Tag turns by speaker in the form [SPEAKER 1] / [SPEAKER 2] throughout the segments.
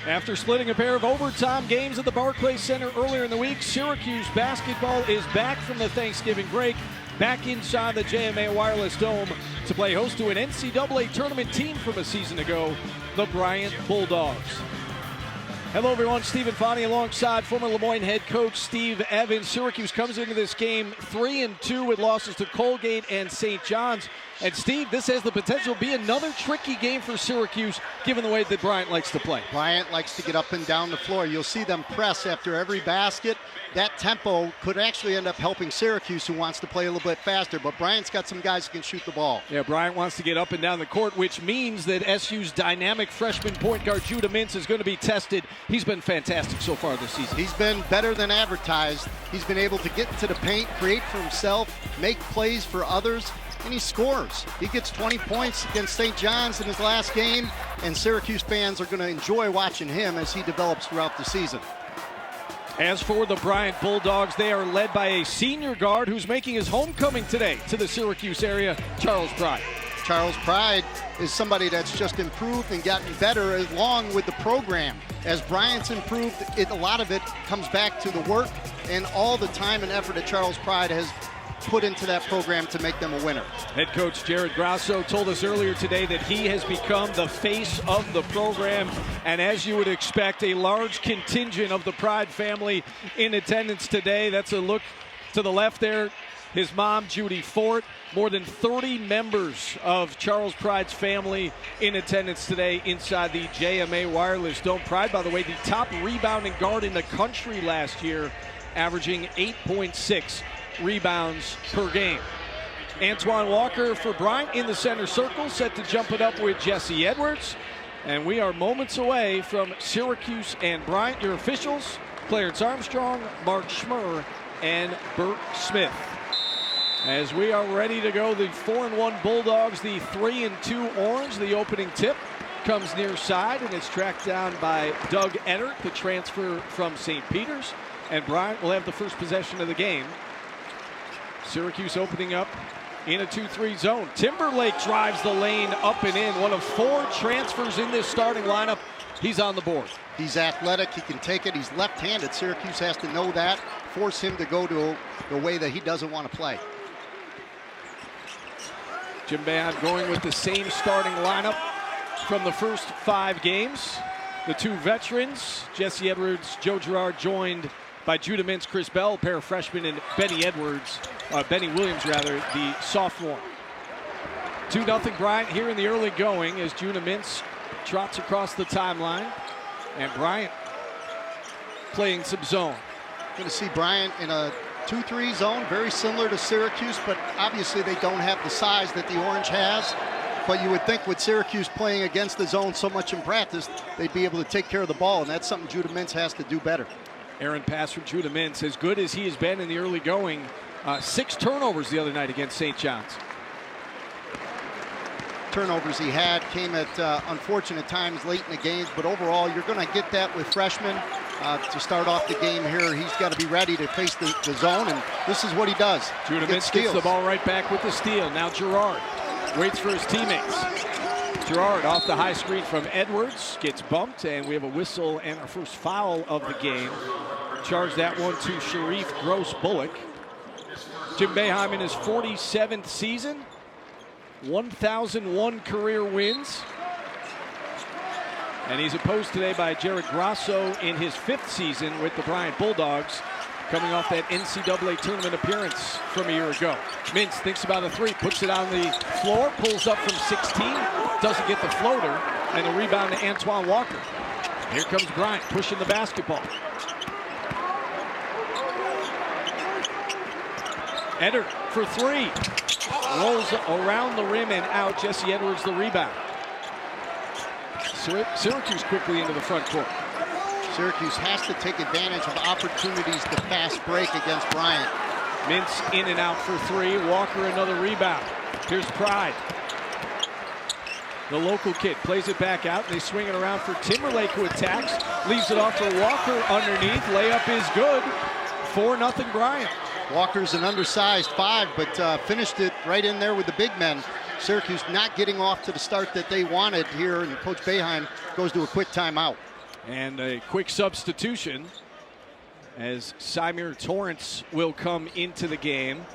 [SPEAKER 1] After splitting a pair of overtime games at the Barclays Center earlier in the week, Syracuse basketball is back from the Thanksgiving break, back inside the JMA Wireless Dome to play host to an NCAA tournament team from a season ago, the Bryant Bulldogs. Hello everyone, Stephen Fani alongside former Lemoyne head coach Steve Evans. Syracuse comes into this game 3-2 with losses to Colgate and St. John's. And Steve, this has the potential to be another tricky game for Syracuse, given the way that Bryant likes to play.
[SPEAKER 2] Bryant likes to get up and down the floor. You'll see them press after every basket. That tempo could actually end up helping Syracuse, who wants to play a little bit faster. But Bryant's got some guys who can shoot the ball.
[SPEAKER 1] Yeah, Bryant wants to get up and down the court, which means that SU's dynamic freshman point guard Judah Mintz is going to be tested. He's been fantastic so far this season.
[SPEAKER 2] He's been better than advertised. He's been able to get into the paint, create for himself, make plays for others, and he scores. He gets 20 points against St. John's in his last game, and Syracuse fans are going to enjoy watching him as he develops throughout the season.
[SPEAKER 1] As for the Bryant Bulldogs, they are led by a senior guard who's making his homecoming today to the Syracuse area, Charles Pride.
[SPEAKER 2] Charles Pride is somebody that's just improved and gotten better along with the program. As Bryant's improved, a lot of it comes back to the work and all the time and effort that Charles Pride has put into that program to make them a winner.
[SPEAKER 1] Head coach Jared Grasso told us earlier today that he has become the face of the program, and as you would expect, a large contingent of the Pride family in attendance today. That's a look to the left there. His mom, Judy Fort. More than 30 members of Charles Pride's family in attendance today inside the JMA Wireless Dome. Pride, by the way, the top rebounding guard in the country last year, averaging 8.6 rebounds per game. Antoine Walker for Bryant in the center circle, set to jump it up with Jesse Edwards. And we are moments away from Syracuse and Bryant. Your officials, Clarence Armstrong, Mark Schmurr, and Bert Smith. As we are ready to go, the 4-1 Bulldogs, the 3-2 Orange. The opening tip comes near side, and it's tracked down by Doug Eddert, the transfer from St. Peter's. And Bryant will have the first possession of the game. Syracuse opening up in a 2-3 zone. Timberlake drives the lane up and in. One of 4 transfers in this starting lineup. He's on the board.
[SPEAKER 2] He's athletic. He can take it. He's left-handed. Syracuse has to know that, force him to go to the way that he doesn't want to play.
[SPEAKER 1] Jim Bryant going with the same starting lineup from the first 5 games. The 2 veterans, Jesse Edwards, Joe Girard, joined by Judah Mintz, Chris Bell, a pair of freshmen, and Benny Williams, the sophomore. 2-0 Bryant here in the early going as Judah Mintz trots across the timeline. And Bryant playing some zone.
[SPEAKER 2] Going to see Bryant in a 2-3 zone, very similar to Syracuse, but obviously they don't have the size that the Orange has. But you would think with Syracuse playing against the zone so much in practice, they'd be able to take care of the ball, and that's something Judah Mintz has to do better.
[SPEAKER 1] Aaron pass from Judah Mintz, as good as he has been in the early going. 6 turnovers the other night against St. John's.
[SPEAKER 2] Turnovers he had came at unfortunate times late in the games, but overall you're going to get that with freshmen. To start off the game here, he's got to be ready to face the zone, and this is what he does.
[SPEAKER 1] Judah Mintz gets the ball right back with the steal. Now Girard waits for his teammates. Girard off the high screen from Edwards, gets bumped, and we have a whistle and our first foul of the game. Charge that one to Sharif Gross-Bullock. Jim Boeheim in his 47th season, 1,001 career wins. And he's opposed today by Jared Grasso in his 5th season with the Bryant Bulldogs, coming off that NCAA tournament appearance from a year ago. Mintz thinks about a 3, puts it on the floor, pulls up from 16, doesn't get the floater, and the rebound to Antoine Walker. Here comes Bryant pushing the basketball. Eddard for 3. Rolls around the rim and out. Jesse Edwards the rebound. Syracuse quickly into the front court.
[SPEAKER 2] Syracuse has to take advantage of opportunities to fast break against Bryant.
[SPEAKER 1] Mintz in and out for 3. Walker another rebound. Here's Pride. The local kid plays it back out. They swing it around for Timberlake, who attacks. Leaves it off for Walker underneath. Layup is good. 4-0 Bryant.
[SPEAKER 2] Walker's an undersized 5, but finished it right in there with the big men. Syracuse not getting off to the start that they wanted here, and Coach Boeheim goes to a quick timeout.
[SPEAKER 1] And a quick substitution as Symir Torrance will come into the game.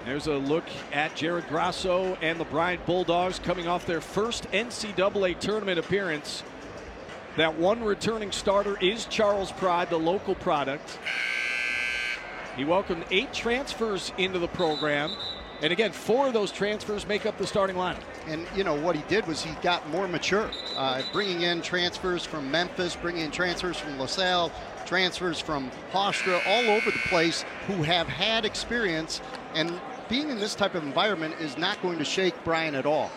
[SPEAKER 1] There's a look at Jared Grasso and the Bryant Bulldogs coming off their first NCAA tournament appearance. That one returning starter is Charles Pride, the local product. He welcomed 8 transfers into the program. And again, 4 of those transfers make up the starting lineup.
[SPEAKER 2] And, you know, what he did was he got more mature, bringing in transfers from Memphis, bringing in transfers from LaSalle, transfers from Hofstra, all over the place, who have had experience. And being in this type of environment is not going to shake Bryant at all.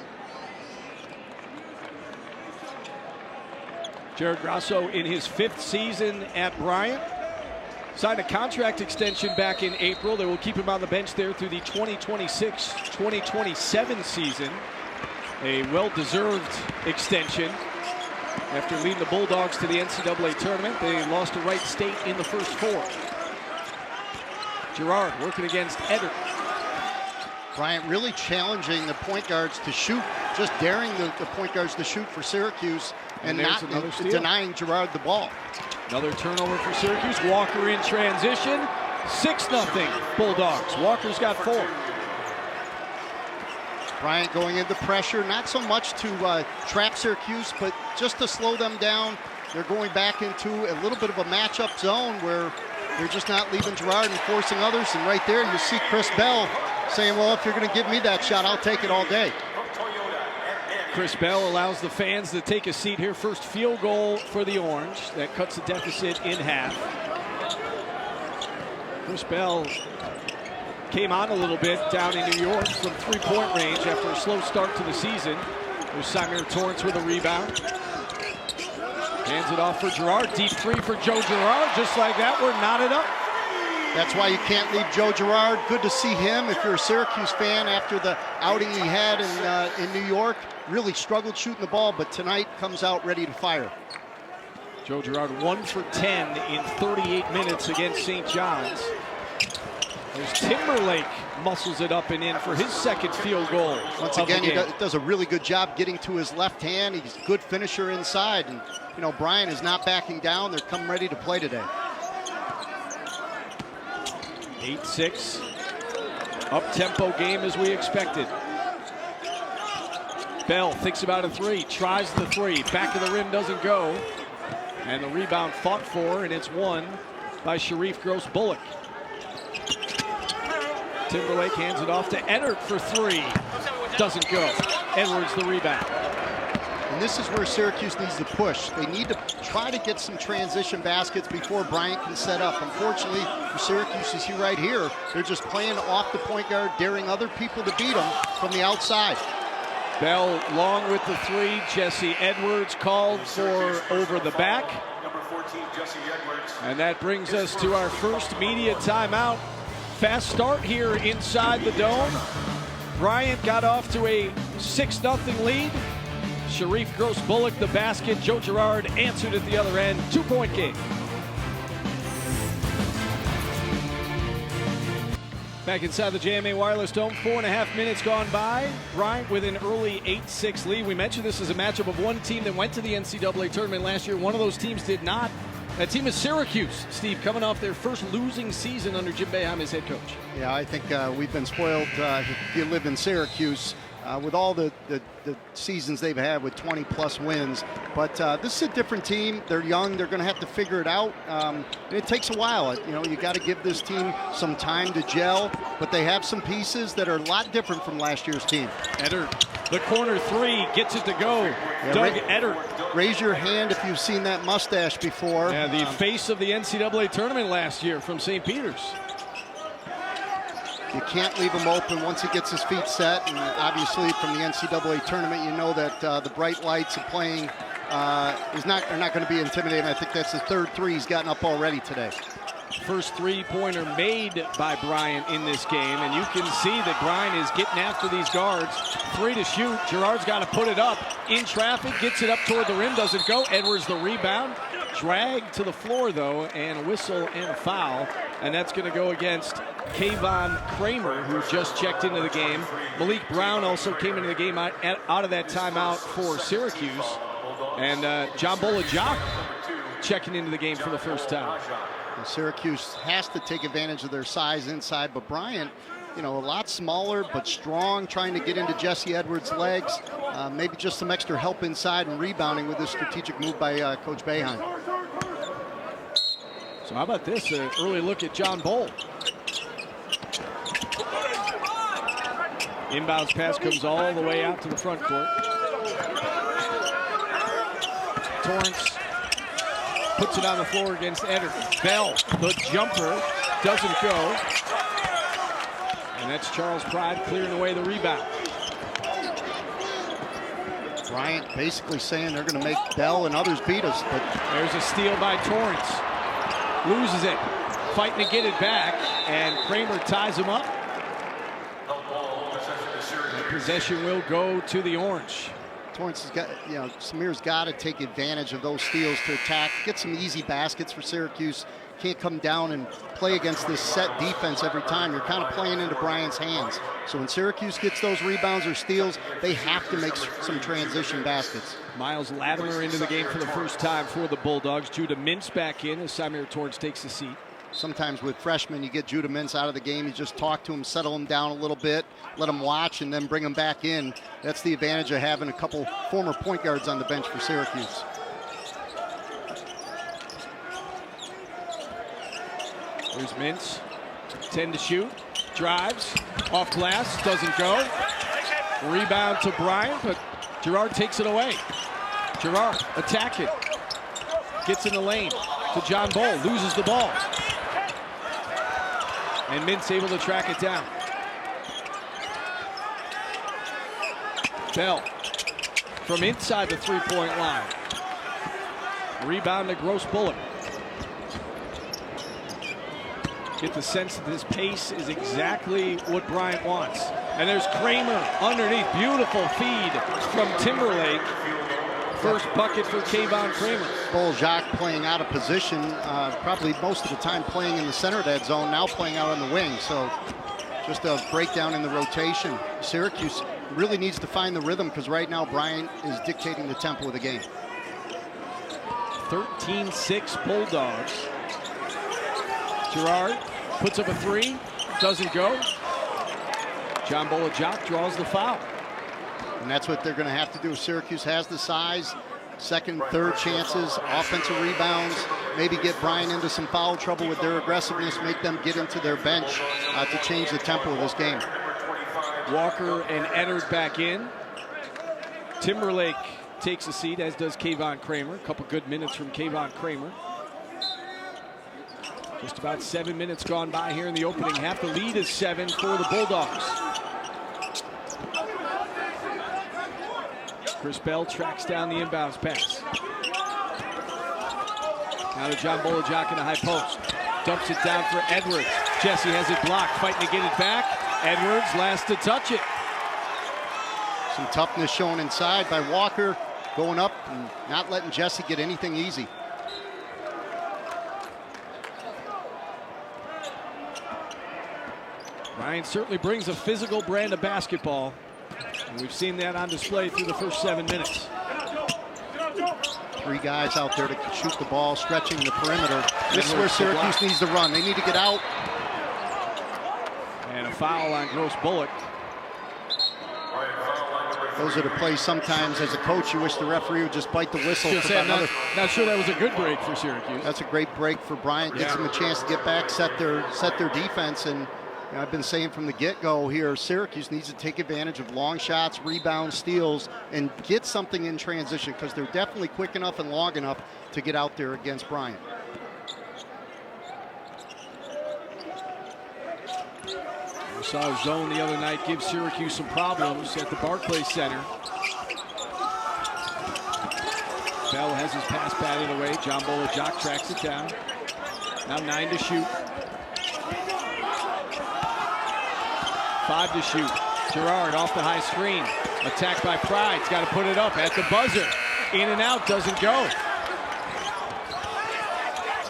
[SPEAKER 1] Jared Grasso in his 5th season at Bryant. Signed a contract extension back in April that will keep him on the bench there through the 2026-2027 season. A well-deserved extension. After leading the Bulldogs to the NCAA tournament, they lost to Wright State in the first 4. Girard working against Eddard.
[SPEAKER 2] Bryant really challenging the point guards to shoot, just daring the point guards to shoot for Syracuse and not denying Girard the ball.
[SPEAKER 1] Another turnover for Syracuse. Walker in transition. 6-0 Bulldogs. Walker's got 4.
[SPEAKER 2] Bryant going into pressure, not so much to trap Syracuse, but just to slow them down. They're going back into a little bit of a matchup zone where they're just not leaving Girard and forcing others. And right there, you see Chris Bell saying, well, if you're going to give me that shot, I'll take it all day.
[SPEAKER 1] Chris Bell allows the fans to take a seat here. First field goal for the Orange. That cuts the deficit in half. Chris Bell came on a little bit down in New York from 3-point range after a slow start to the season. There's Symir Torrance with a rebound. Hands it off for Girard. Deep 3 for Joe Girard. Just like that, we're knotted up.
[SPEAKER 2] That's why you can't leave Joe Girard. Good to see him. If you're a Syracuse fan, after the outing he had in New York, really struggled shooting the ball, but tonight comes out ready to fire.
[SPEAKER 1] Joe Girard 1 for 10 in 38 minutes against St. John's. There's Timberlake muscles it up and in for his 2nd field goal.
[SPEAKER 2] Once again, he does a really good job getting to his left hand. He's a good finisher inside. And, you know, Bryant is not backing down. They're coming ready to play today.
[SPEAKER 1] 8-6. Up-tempo game as we expected. Bell thinks about a 3, tries the 3. Back of the rim doesn't go. And the rebound fought for, and it's won by Sharif Gross-Bullock. Timberlake hands it off to Eddard for 3. Doesn't go. Edwards the rebound.
[SPEAKER 2] And this is where Syracuse needs to push. They need to try to get some transition baskets before Bryant can set up. Unfortunately, for Syracuse, you see right here, they're just playing off the point guard, daring other people to beat them from the outside.
[SPEAKER 1] Bell long with the 3. Jesse Edwards called for over the back. And that brings us to our first media timeout. Fast start here inside the Dome. Bryant got off to a 6-0 lead. Sharif Gross-Bullock the basket. Joe Girard answered at the other end. 2-point game. Back inside the JMA Wireless Dome, 4.5 minutes gone by. Bryant with an early 8-6 lead. We mentioned this is a matchup of one team that went to the NCAA tournament last year. One of those teams did not. That team is Syracuse, Steve, coming off their first losing season under Jim Boeheim as head coach.
[SPEAKER 2] Yeah, I think we've been spoiled if you live in Syracuse with all the seasons they've had with 20-plus wins. But this is a different team. They're young. They're going to have to figure it out. And it takes a while. You know, you got to give this team some time to gel. But they have some pieces that are a lot different from last year's team.
[SPEAKER 1] Eddard, the corner 3, gets it to go. Yeah, Doug Eddard.
[SPEAKER 2] Raise your hand if you've seen that mustache before.
[SPEAKER 1] Yeah, the face of the NCAA tournament last year from St. Peter's.
[SPEAKER 2] You can't leave him open once he gets his feet set. And obviously from the NCAA tournament, you know that the bright lights of playing are not going to be intimidating. I think that's the 3rd 3 he's gotten up already today.
[SPEAKER 1] First 3-pointer made by Bryant in this game, and you can see that Bryant is getting after these guards. 3 to shoot. Girard's got to put it up in traffic, gets it up toward the rim, doesn't go. Edwards the rebound. Dragged to the floor, though, and a whistle and a foul. And that's going to go against Kayvon Kramer, who just checked into the game. Malik Brown also came into the game out of that timeout for Syracuse. And John Bolajok checking into the game for the first time.
[SPEAKER 2] And Syracuse has to take advantage of their size inside, but Bryant, you know, a lot smaller but strong, trying to get into Jesse Edwards' legs. Maybe just some extra help inside and rebounding with this strategic move by Coach Boeheim.
[SPEAKER 1] So how about this? An early look at John Boll. Inbounds pass comes all the way out to the front court. Torrance puts it on the floor against Ederson. Bell, the jumper, doesn't go. And that's Charles Pride clearing away the rebound.
[SPEAKER 2] Bryant basically saying they're going to make Bell and others beat us. But
[SPEAKER 1] there's a steal by Torrance. Loses it. Fighting to get it back. And Kramer ties him up. And possession will go to the Orange.
[SPEAKER 2] Torrance has got, you know, Samir's got to take advantage of those steals to attack, get some easy baskets for Syracuse. Can't come down and play against this set defense every time. You're kind of playing into Bryant's hands. So when Syracuse gets those rebounds or steals, they have to make some transition baskets.
[SPEAKER 1] Miles Latimer into the game for the first time for the Bulldogs. Judah Mintz back in as Samir Torrance takes the seat.
[SPEAKER 2] Sometimes with freshmen, you get Judah Mintz out of the game. You just talk to him, settle him down a little bit, let him watch, and then bring him back in. That's the advantage of having a couple former point guards on the bench for Syracuse.
[SPEAKER 1] There's Mintz, 10 to shoot, drives, off glass, doesn't go. Rebound to Bryant, but Girard takes it away. Girard attacking, gets in the lane to John Boll, loses the ball. And Mintz able to track it down. Bell from inside the three-point line. Rebound to Gross Bullock. Get the sense that this pace is exactly what Bryant wants. And there's Kramer underneath. Beautiful feed from Timberlake. First bucket for Kayvon Kramer.
[SPEAKER 2] Bolajok playing out of position, probably most of the time playing in the center of that zone, now playing out on the wing. So just a breakdown in the rotation. Syracuse really needs to find the rhythm because right now Bryant is dictating the tempo of the game.
[SPEAKER 1] 13-6 Bulldogs. Girard puts up a three, doesn't go. John Bolajok draws the foul.
[SPEAKER 2] And that's what they're going to have to do. Syracuse has the size, second, third chances, offensive rebounds, maybe get Bryant into some foul trouble with their aggressiveness, make them get into their bench to change the tempo of this game.
[SPEAKER 1] Walker and Eddard back in. Timberlake takes a seat, as does Kayvon Kramer. A couple good minutes from Kayvon Kramer. Just about 7 minutes gone by here in the opening half. The lead is 7 for the Bulldogs. Chris Bell tracks down the inbounds pass. Now to John Bolajok in the high post. Dumps it down for Edwards. Jesse has it blocked, fighting to get it back. Edwards last to touch it.
[SPEAKER 2] Some toughness shown inside by Walker, going up and not letting Jesse get anything easy.
[SPEAKER 1] Bryant certainly brings a physical brand of basketball. And we've seen that on display through the first 7 minutes.
[SPEAKER 2] Three guys out there to shoot the ball, stretching the perimeter. This is where Syracuse needs to run. They need to get out.
[SPEAKER 1] And a foul on Gross Bullock.
[SPEAKER 2] Those are the plays sometimes as a coach you wish the referee would just bite the whistle.
[SPEAKER 1] Not sure that was a good break for Syracuse.
[SPEAKER 2] That's a great break for Bryant. Gives them a chance to get back, set their defense. And you know, I've been saying from the get-go here, Syracuse needs to take advantage of long shots, rebounds, steals, and get something in transition because they're definitely quick enough and long enough to get out there against Bryant.
[SPEAKER 1] We saw a zone the other night give Syracuse some problems at the Barclays Center. Bell has his pass batted away. John Bolajok tracks it down. Now 9 to shoot. 5 to shoot. Girard off the high screen. Attacked by Pride. He's got to put it up at the buzzer. In and out, doesn't go.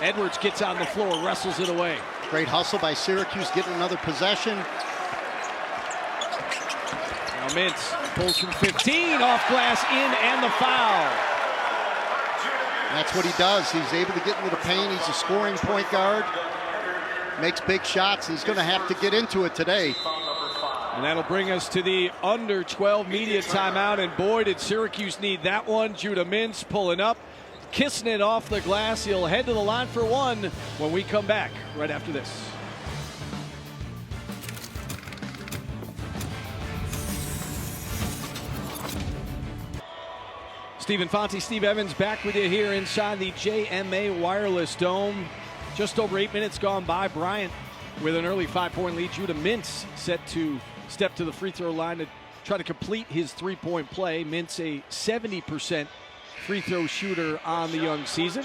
[SPEAKER 1] Edwards gets on the floor, wrestles it away.
[SPEAKER 2] Great hustle by Syracuse, getting another possession.
[SPEAKER 1] Now Mintz pulls from 15, off glass, in, and the foul.
[SPEAKER 2] That's what he does. He's able to get into the paint. He's a scoring point guard. Makes big shots. He's going to have to get into it today.
[SPEAKER 1] And that'll bring us to the under 12 media timeout. And boy, did Syracuse need that one. Judah Mintz pulling up, kissing it off the glass. He'll head to the line for one when we come back right after this. Stephen Fonte, Steve Evans back with you here inside the JMA Wireless Dome. Just over 8 minutes gone by. Bryant with an early 5-point lead. Judah Mintz set to step to the free throw line to try to complete his three-point play. Mintz a 70% free throw shooter on the young season.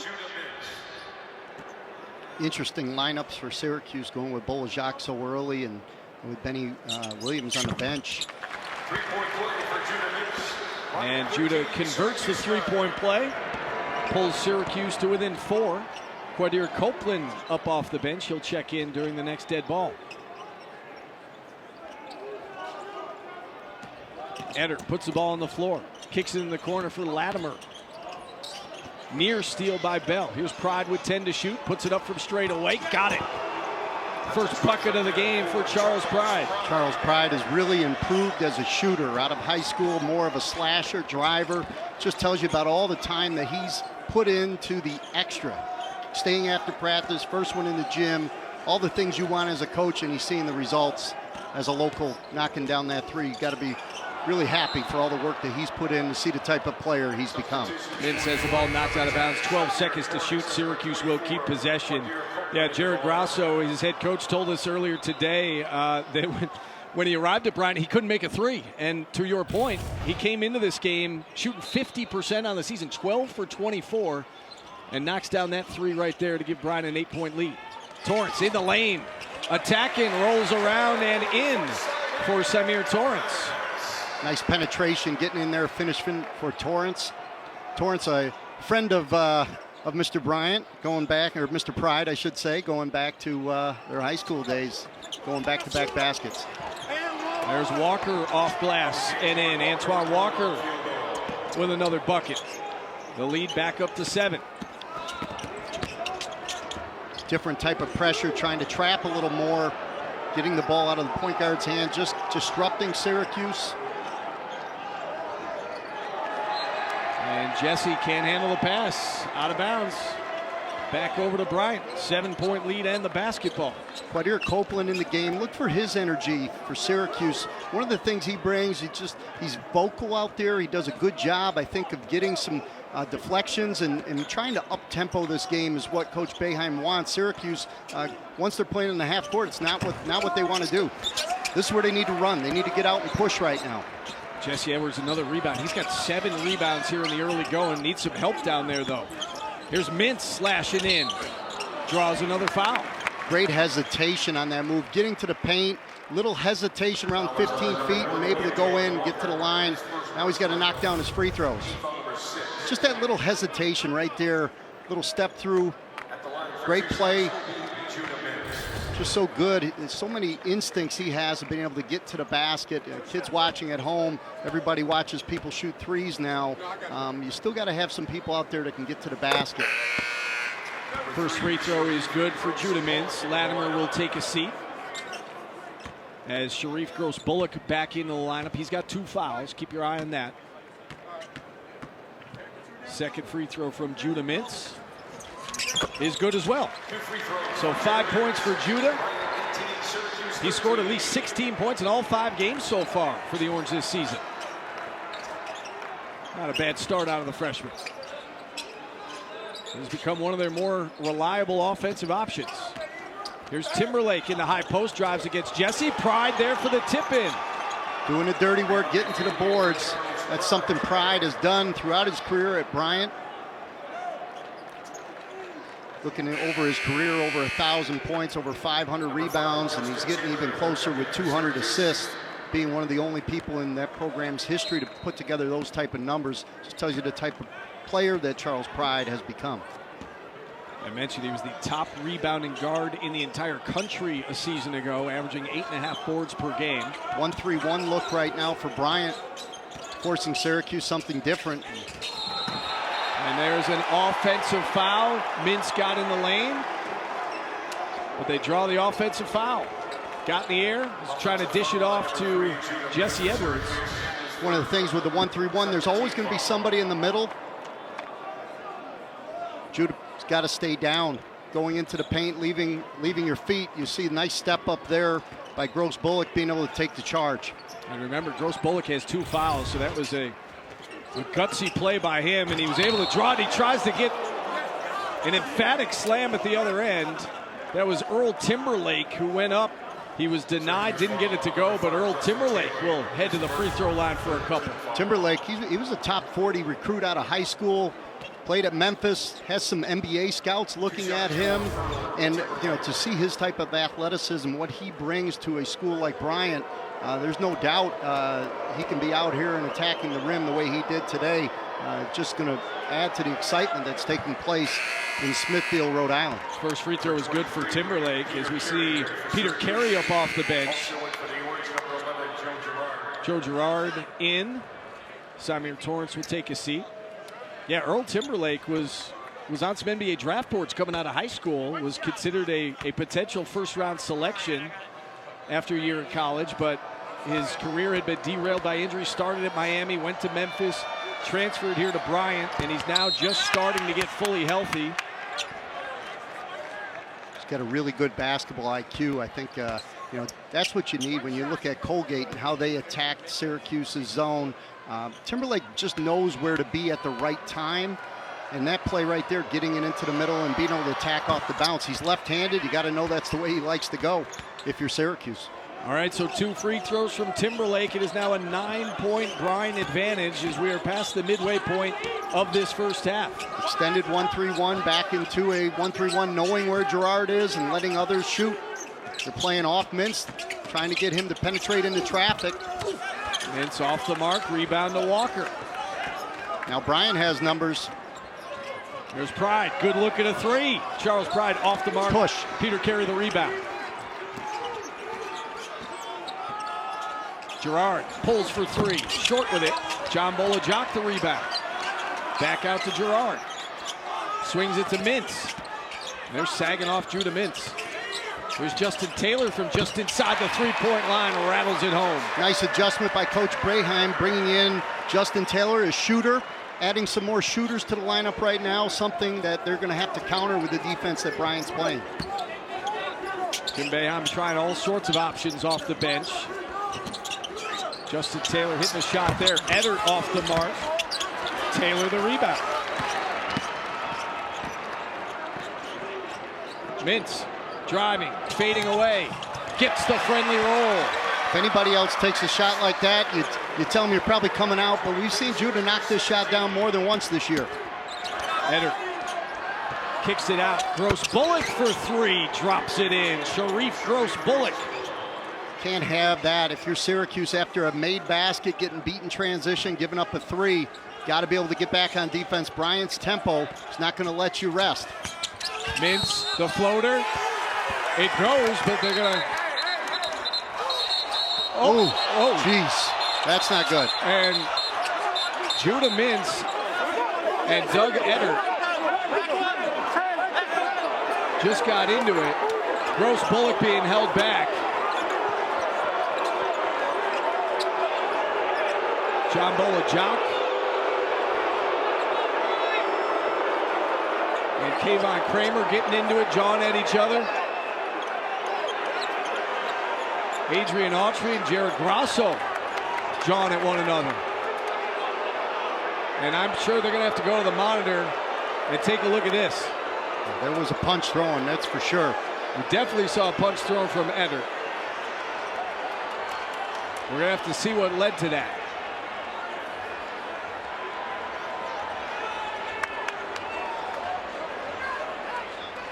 [SPEAKER 2] Interesting lineups for Syracuse, going with Bolajak so early and with Benny Williams on the bench.
[SPEAKER 1] And Judah converts the three-point play, pulls Syracuse to within 4. Quadir Copeland up off the bench. He'll check in during the next dead ball. Eder puts the ball on the floor, kicks it in the corner for Latimer. Near steal by Bell. Here's Pride with 10 to shoot, puts it up from straight away, got it. First bucket of the game for Charles Pride.
[SPEAKER 2] Charles Pride has really improved as a shooter. Out of high school, more of a slasher, driver. Just tells you about all the time that he's put into the extra. Staying after practice, first one in the gym, all the things you want as a coach, and he's seeing the results as a local knocking down that three. You've got to be really happy for all the work that he's put in to see the type of player he's become.
[SPEAKER 1] Mintz says the ball knocked out of bounds. 12 seconds to shoot. Syracuse will keep possession. Yeah, Jared Grasso, his head coach, told us earlier today that when he arrived at Bryant, he couldn't make a three. And to your point, he came into this game shooting 50% on the season, 12 for 24, and knocks down that three right there to give Bryant an 8-point lead. Torrance in the lane, attacking, rolls around and in for Samir Torrance.
[SPEAKER 2] Nice penetration, getting in there, finishing for Torrance. Torrance, a friend of Mr. Bryant, going back, or Mr. Pride, I should say, going back to their high school days, going back-to-back baskets.
[SPEAKER 1] There's Walker off glass and in. Antoine Walker with another bucket. The lead back up to 7.
[SPEAKER 2] Different type of pressure, trying to trap a little more, getting the ball out of the point guard's hand, just disrupting Syracuse.
[SPEAKER 1] And Jesse can't handle the pass. Out of bounds. Back over to Bryant. 7-point lead and the basketball.
[SPEAKER 2] Quadir Copeland in the game. Look for his energy for Syracuse. One of the things he brings, he's vocal out there. He does a good job, I think, of getting some deflections and trying to up-tempo this game is what Coach Boeheim wants. Syracuse, once they're playing in the half court, it's not what they want to do. This is where they need to run. They need to get out and push right now.
[SPEAKER 1] Jesse Edwards, another rebound. He's got 7 rebounds here in the early going. Needs some help down there, though. Here's Mintz slashing in. Draws another foul.
[SPEAKER 2] Great hesitation on that move. Getting to the paint, little hesitation around 15 feet and able to go in and get to the line. Now he's got to knock down his free throws. Just that little hesitation right there. Little step through. Great play. Just so good. There's so many instincts he has of being able to get to the basket. Kids watching at home, everybody watches people shoot threes now. You still got to have some people out there that can get to the basket.
[SPEAKER 1] First free throw is good for Judah Mintz. Latimer will take a seat as Sharif Gross-Bullock back into the lineup. He's got 2 fouls. Keep your eye on that. Second free throw from Judah Mintz is good as well. So 5 points for Judah. He scored at least 16 points in all 5 games so far for the Orange this season. Not a bad start out of the freshman. He's become one of their more reliable offensive options. Here's Timberlake in the high post, drives against Jesse. Pride there for the tip-in.
[SPEAKER 2] Doing the dirty work, getting to the boards. That's something Pride has done throughout his career at Bryant. Looking over his career, over 1,000 points, over 500 rebounds, and he's getting even closer with 200 assists, being one of the only people in that program's history to put together those type of numbers. Just tells you the type of player that Charles Pride has become.
[SPEAKER 1] I mentioned he was the top rebounding guard in the entire country a season ago, averaging 8.5 boards per game.
[SPEAKER 2] 1-3-1 look right now for Bryant, forcing Syracuse something different.
[SPEAKER 1] And there's an offensive foul. Mintz got in the lane, but they draw the offensive foul. Got in the air, was trying to dish it off to Jesse Edwards.
[SPEAKER 2] One of the things with the 1-3-1, there's always going to be somebody in the middle. Judah's got to stay down, going into the paint, leaving your feet. You see a nice step up there by Gross Bullock being able to take the charge.
[SPEAKER 1] And remember, Gross Bullock has 2 fouls, so that was a gutsy play by him, and he was able to draw it. He tries to get an emphatic slam at the other end. That was Earl Timberlake who went up. He was denied, didn't get it to go, but Earl Timberlake will head to the free throw line for a couple.
[SPEAKER 2] Timberlake, he was a top 40 recruit out of high school, played at Memphis, has some NBA scouts looking at him, and to see his type of athleticism, what he brings to a school like Bryant, there's no doubt he can be out here and attacking the rim the way he did today. Just going to add to the excitement that's taking place in Smithfield, Rhode Island.
[SPEAKER 1] First free throw was good for Timberlake as we see Peter Carey up off the bench. Joe Girard in. Samir Torrance will take a seat. Yeah, Earl Timberlake was on some NBA draft boards coming out of high school, was considered a potential first-round selection after a year in college, but his career had been derailed by injury. Started at Miami, went to Memphis, transferred here to Bryant, and he's now just starting to get fully healthy.
[SPEAKER 2] He's got a really good basketball IQ. I think that's what you need when you look at Colgate and how they attacked Syracuse's zone. Timberlake just knows where to be at the right time. And that play right there, getting it into the middle and being able to attack off the bounce. He's left-handed. You got to know that's the way he likes to go if you're Syracuse.
[SPEAKER 1] All right, so 2 free throws from Timberlake. It is now a 9-point Bryant advantage as we are past the midway point of this first half.
[SPEAKER 2] Extended 1-3-1 back into a 1-3-1, knowing where Girard is and letting others shoot. They're playing off Mintz, trying to get him to penetrate into traffic.
[SPEAKER 1] Mintz off the mark, rebound to Walker.
[SPEAKER 2] Now Bryant has numbers.
[SPEAKER 1] There's Pride, good look at a 3. Charles Pride off the mark.
[SPEAKER 2] Push.
[SPEAKER 1] Peter Carey the rebound. Girard pulls for 3, short with it. John Bolajok the rebound. Back out to Girard. Swings it to Mintz. They're sagging off Judah Mintz. There's Justin Taylor from just inside the 3-point line, rattles it home.
[SPEAKER 2] Nice adjustment by Coach Braheim, bringing in Justin Taylor as shooter, adding some more shooters to the lineup right now, something that they're going to have to counter with the defense that Bryant's playing.
[SPEAKER 1] Tim Boeheim trying all sorts of options off the bench. Justin Taylor hitting the shot there. Eddard off the mark. Taylor the rebound. Mintz driving, fading away, gets the friendly roll.
[SPEAKER 2] If anybody else takes a shot like that, you tell them you're probably coming out, but we've seen Judah knock this shot down more than once this year.
[SPEAKER 1] Eddard kicks it out. Gross Bullock for 3, drops it in. Sharif Gross Bullock.
[SPEAKER 2] Can't have that if you're Syracuse after a made basket, getting beat in transition, giving up a 3. Got to be able to get back on defense. Bryant's tempo is not going to let you rest.
[SPEAKER 1] Mintz, the floater. It goes, but they're going to...
[SPEAKER 2] Oh, jeez. That's not good.
[SPEAKER 1] And Judah Mintz and Doug Eddard just got into it. Gross Bullock being held back. John Bolajok and Kayvon Kramer getting into it, jawing at each other. Adrian Autry and Jared Grasso jawing at one another. And I'm sure they're going to have to go to the monitor and take a look at this.
[SPEAKER 2] There was a punch thrown, that's for sure.
[SPEAKER 1] We definitely saw a punch thrown from Eddard. We're going to have to see what led to that.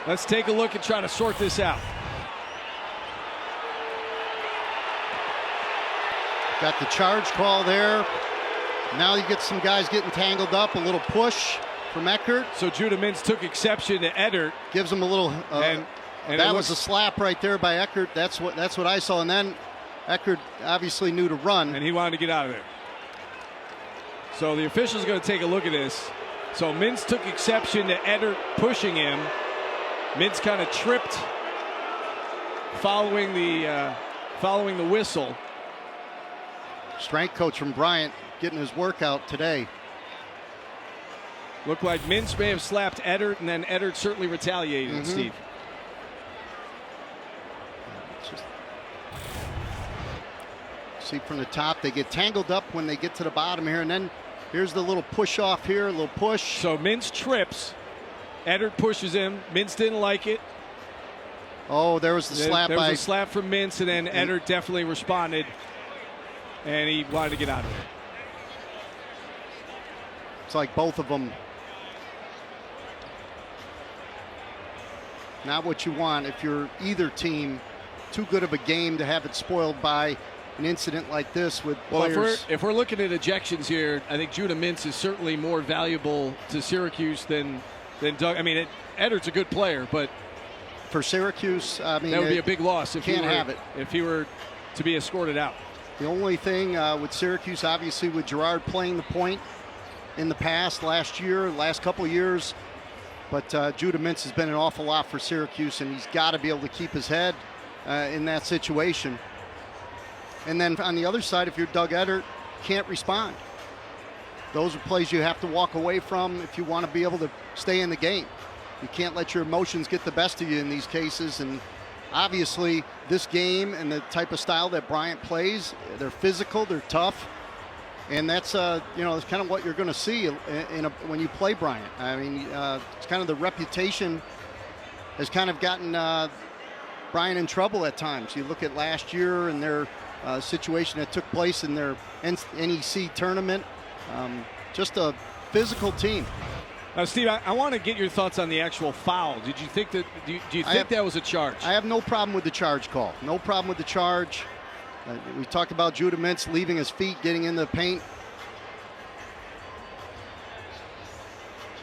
[SPEAKER 1] Let's take a look and try to sort this out.
[SPEAKER 2] Got the charge call there. Now you get some guys getting tangled up. A little push from Eckert.
[SPEAKER 1] So Judah Mintz took exception to Eddard.
[SPEAKER 2] Gives him a little.
[SPEAKER 1] And
[SPEAKER 2] that was a slap right there by Eckert. That's what I saw. And then Eckert obviously knew to run.
[SPEAKER 1] And he wanted to get out of there. So the official's going to take a look at this. So Mintz took exception to Eddard pushing him. Mintz kind of tripped following the whistle.
[SPEAKER 2] Strength coach from Bryant getting his workout today.
[SPEAKER 1] Looked like Mintz may have slapped Eddard, and then Eddard certainly retaliated, Steve.
[SPEAKER 2] See from the top, they get tangled up when they get to the bottom here, and then here's the little push off here, a little push.
[SPEAKER 1] So Mintz trips. Eddard pushes him. Mintz didn't like it.
[SPEAKER 2] Oh, there was the slap.
[SPEAKER 1] There was a slap from Mintz, and then Eddard definitely responded, and he wanted to get out of it.
[SPEAKER 2] It's like both of them. Not what you want if you're either team. Too good of a game to have it spoiled by an incident like this with players.
[SPEAKER 1] Well, if we're looking at ejections here, I think Judah Mintz is certainly more valuable to Syracuse than Doug. I mean, Eddard's a good player, but
[SPEAKER 2] for Syracuse, I mean,
[SPEAKER 1] that would be a big loss if he were to be escorted out.
[SPEAKER 2] The only thing with Syracuse, obviously, with Gerard playing the point in the past, last couple of years, but Judah Mintz has been an awful lot for Syracuse, and he's got to be able to keep his head in that situation. And then on the other side, if you're Doug Eddard, can't respond. Those are plays you have to walk away from if you want to be able to stay in the game. You can't let your emotions get the best of you in these cases. And obviously, this game and the type of style that Bryant plays, they're physical, they're tough. And that's, it's kind of what you're going to see when you play Bryant. I mean, it's kind of the reputation has kind of gotten Bryant in trouble at times. You look at last year and their situation that took place in their NEC tournament. Just a physical team.
[SPEAKER 1] Now, Steve, I want to get your thoughts on the actual foul. Did you think that? Do you think that was a charge?
[SPEAKER 2] I have no problem with the charge call. No problem with the charge. We talked about Judah Mintz leaving his feet, getting in the paint.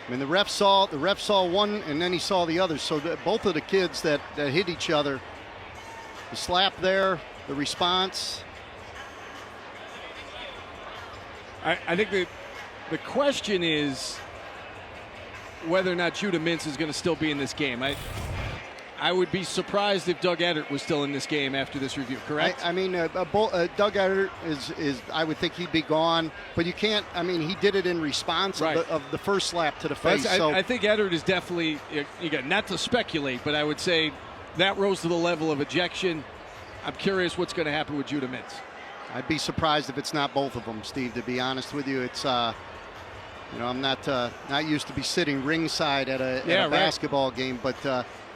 [SPEAKER 2] I mean, the ref saw one, and then he saw the other. So both of the kids that hit each other, the slap there, the response.
[SPEAKER 1] I think the question is whether or not Judah Mintz is going to still be in this game. I would be surprised if Doug Eddard was still in this game after this review, correct?
[SPEAKER 2] I mean, Doug Eddard is I would think he'd be gone, but you can't. I mean, he did it in response of the first slap to the face.
[SPEAKER 1] I think Eddard is definitely, not to speculate, but I would say that rose to the level of ejection. I'm curious what's going to happen with Judah Mintz.
[SPEAKER 2] I'd be surprised if it's not both of them, Steve, to be honest with you. It's, I'm not used to be sitting ringside at a basketball game, but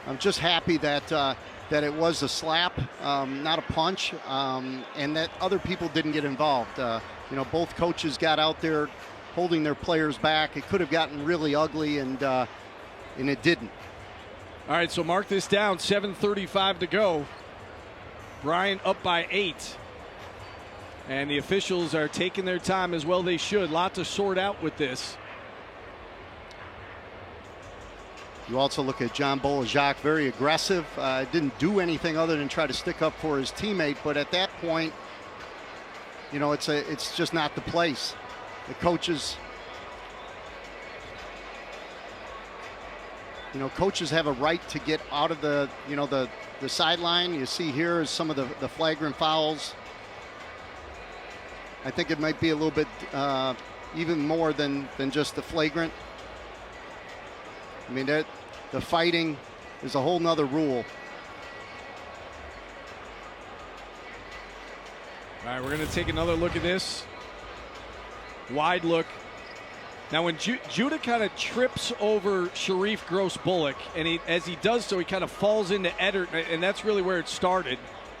[SPEAKER 2] I'm just happy that it was a slap, not a punch, and that other people didn't get involved. Both coaches got out there holding their players back. It could have gotten really ugly, and it didn't.
[SPEAKER 1] All right, so mark this down, 7:35 to go. Bryant up by 8. And the officials are taking their time as well they should. Lot to sort out with this.
[SPEAKER 2] You also look at John Bolajak, very aggressive. Didn't do anything other than try to stick up for his teammate. But at that point, it's just not the place. The coaches, coaches have a right to get out of the sideline. You see here is some of the flagrant fouls. I think it might be a little bit even more than just the flagrant. I mean, the fighting is a whole nother rule.
[SPEAKER 1] All right, we're going to take another look at this. Wide look. Now, when Judah kind of trips over Sharif Gross-Bullock, and as he does so, he kind of falls into Eddard, and that's really where it started.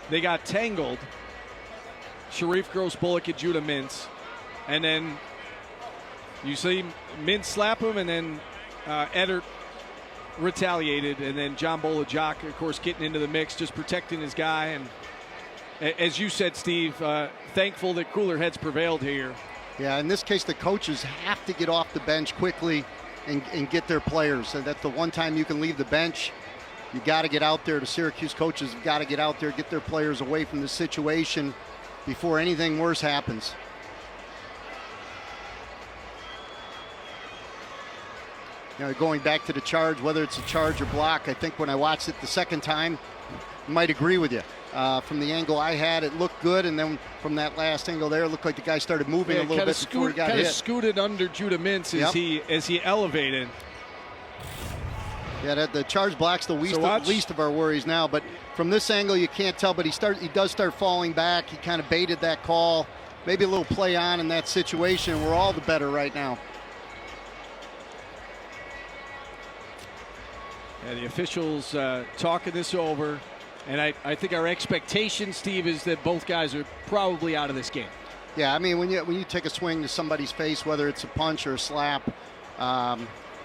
[SPEAKER 1] They got tangled. Sharif Gross-Bullock at Judah Mintz. And then you see Mintz slap him, and then Eddard retaliated. And then John Bolajak, of course, getting into the mix, just protecting his guy. And as you said, Steve, thankful that cooler heads prevailed here.
[SPEAKER 2] Yeah, in this case, the coaches have to get off the bench quickly and get their players. And that's the one time you can leave the bench. You got to get out there. The Syracuse coaches have got to get out there, get their players away from the situation before anything worse happens. going back to the charge, whether it's a charge or block, I think when I watched it the second time, I might agree with you. From the angle I had, it looked good, and then from that last angle there, it looked like the guy started moving a little bit before he got hit.
[SPEAKER 1] Kind of scooted under Judah Mintz as he elevated.
[SPEAKER 2] Yeah, the charge block's the least of our worries now. But from this angle, you can't tell. But he does start falling back. He kind of baited that call. Maybe a little play on in that situation. We're all the better right now.
[SPEAKER 1] Yeah, the officials talking this over. And I think our expectation, Steve, is that both guys are probably out of this game.
[SPEAKER 2] Yeah, I mean, when you take a swing to somebody's face, whether it's a punch or a slap,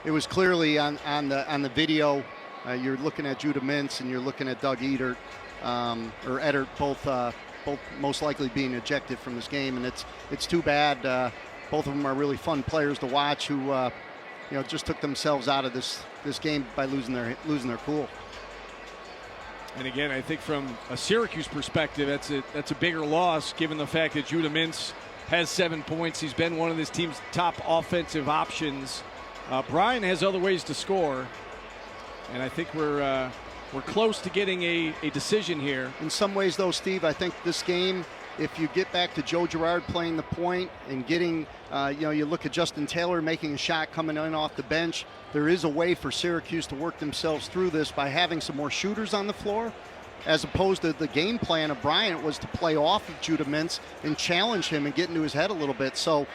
[SPEAKER 2] it was clearly on the video. You're looking at Judah Mintz and you're looking at Doug Edert, or Edert, both most likely being ejected from this game, and it's too bad. Both of them are really fun players to watch who just took themselves out of this game by losing their cool.
[SPEAKER 1] And again, I think from a Syracuse perspective, that's a bigger loss given the fact that Judah Mintz has 7 points. He's been one of this team's top offensive options. Bryant has other ways to score, and I think we're close to getting a decision here.
[SPEAKER 2] In some ways, though, Steve, I think this game, if you get back to Joe Girard playing the point and getting, you look at Justin Taylor making a shot coming in off the bench, there is a way for Syracuse to work themselves through this by having some more shooters on the floor, as opposed to the game plan of Bryant was to play off of Judah Mintz and challenge him and get into his head a little bit. So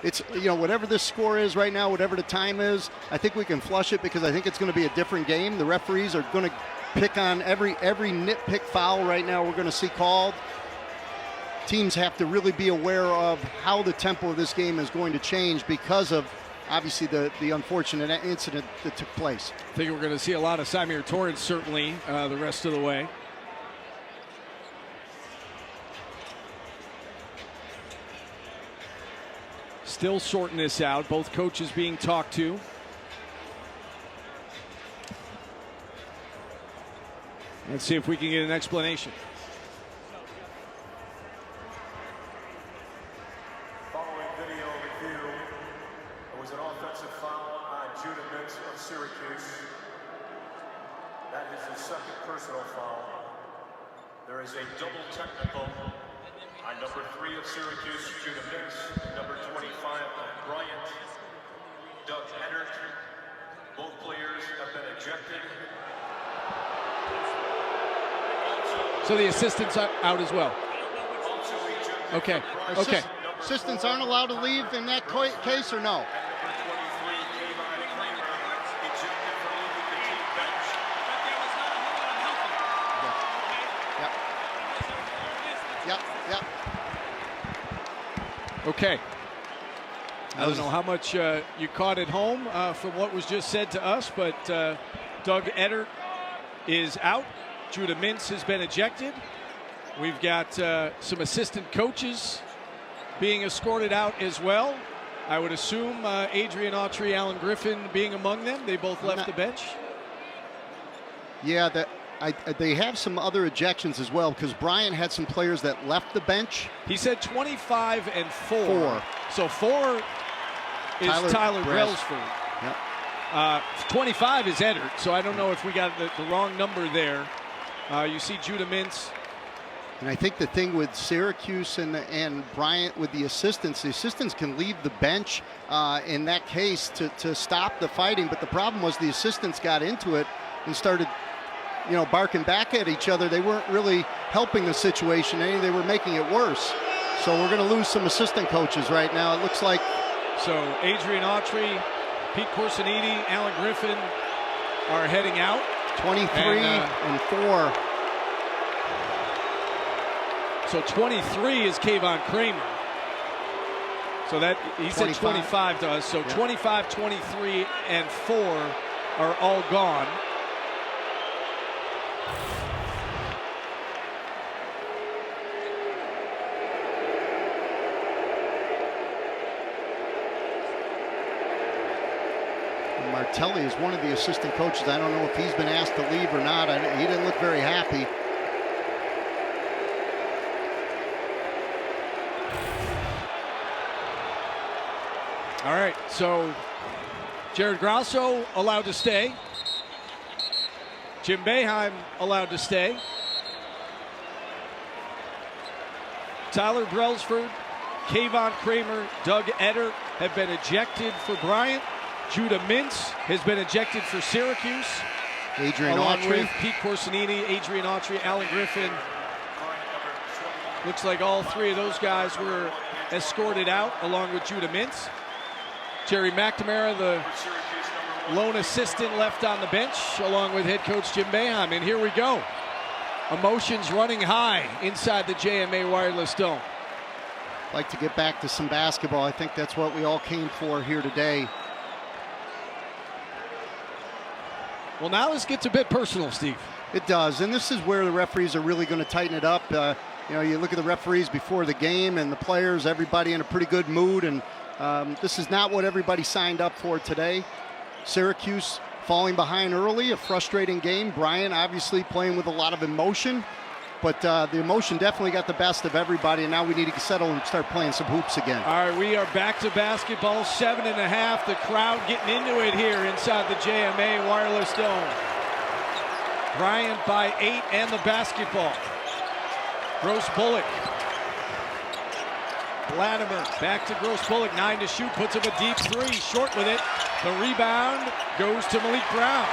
[SPEAKER 2] it's, whatever this score is right now, whatever the time is, I think we can flush it because I think it's going to be a different game. The referees are going to pick on every nitpick foul right now we're going to see called. Teams have to really be aware of how the tempo of this game is going to change because of, obviously, the unfortunate incident that took place.
[SPEAKER 1] I think we're going to see a lot of Symir Torrance, certainly, the rest of the way. Still sorting this out. Both coaches being talked to. Let's see if we can get an explanation.
[SPEAKER 3] Syracuse. That is the second personal foul. There is a double technical on number 3 of Syracuse, Judah Mintz, number 25 of Bryant, Doug Edert. Both players have been ejected.
[SPEAKER 1] So the assistant's out as well. Okay.
[SPEAKER 2] Assistants aren't allowed to leave in that case, or no? Yep.
[SPEAKER 1] Okay. I don't know how much you caught at home from what was just said to us, but Doug Edert is out. Judah Mintz has been ejected. We've got some assistant coaches being escorted out as well. I would assume Adrian Autry, Alan Griffin being among them. They both left the bench.
[SPEAKER 2] Yeah, they have some other ejections as well because Bryant had some players that left the bench.
[SPEAKER 1] He said 25 and 4. So 4 is Tyler Brailsford.
[SPEAKER 2] Yep.
[SPEAKER 1] 25 is Edert, so I don't know if we got the wrong number there. You see Judah Mintz.
[SPEAKER 2] And I think the thing with Syracuse and Bryant with the assistants can leave the bench in that case to stop the fighting. But the problem was the assistants got into it and started barking back at each other. They weren't really helping the situation any. They were making it worse. So we're going to lose some assistant coaches right now. It looks like.
[SPEAKER 1] So Adrian Autry, Pete Corsiniti, Alan Griffin are heading out.
[SPEAKER 2] 23 and 4.
[SPEAKER 1] So 23 is Kayvon Kramer. So that he said 25 to us. So yeah. 25, 23, and 4 are all gone.
[SPEAKER 2] Martelli is one of the assistant coaches. I don't know if he's been asked to leave or not. He didn't look very happy.
[SPEAKER 1] All right, so Jared Grosso allowed to stay. Jim Boeheim allowed to stay. Tyler Brailsford, Kayvon Kramer, Doug Etter have been ejected for Bryant. Judah Mintz has been ejected for Syracuse.
[SPEAKER 2] Adrian
[SPEAKER 1] along
[SPEAKER 2] Autry.
[SPEAKER 1] with Pete Corsinini, Adrian Autry, Alan Griffin. Looks like all three of those guys were escorted out along with Judah Mintz. Jerry McNamara, the lone assistant, left on the bench along with head coach Jim Boeheim. And here we go. Emotions running high inside the JMA Wireless Dome.
[SPEAKER 2] Like to get back to some basketball. I think that's what we all came for here today.
[SPEAKER 1] Well, now this gets a bit personal, Steve.
[SPEAKER 2] It does, and this is where the referees are really going to tighten it up. You know, you look at the referees before the game and the players, everybody in a pretty good mood, and this is not what everybody signed up for today. Syracuse falling behind early, a frustrating game. Bryant obviously playing with a lot of emotion, but the emotion definitely got the best of everybody, and now we need to settle and start playing some hoops again.
[SPEAKER 1] All right, we are back to basketball, 7.5. The crowd getting into it here inside the JMA Wireless Dome. Bryant by 8 and the basketball. Gross Bullock. Latimer back to Gross Bullock, 9 to shoot, puts up a deep 3, short with it. The rebound goes to Malik Brown.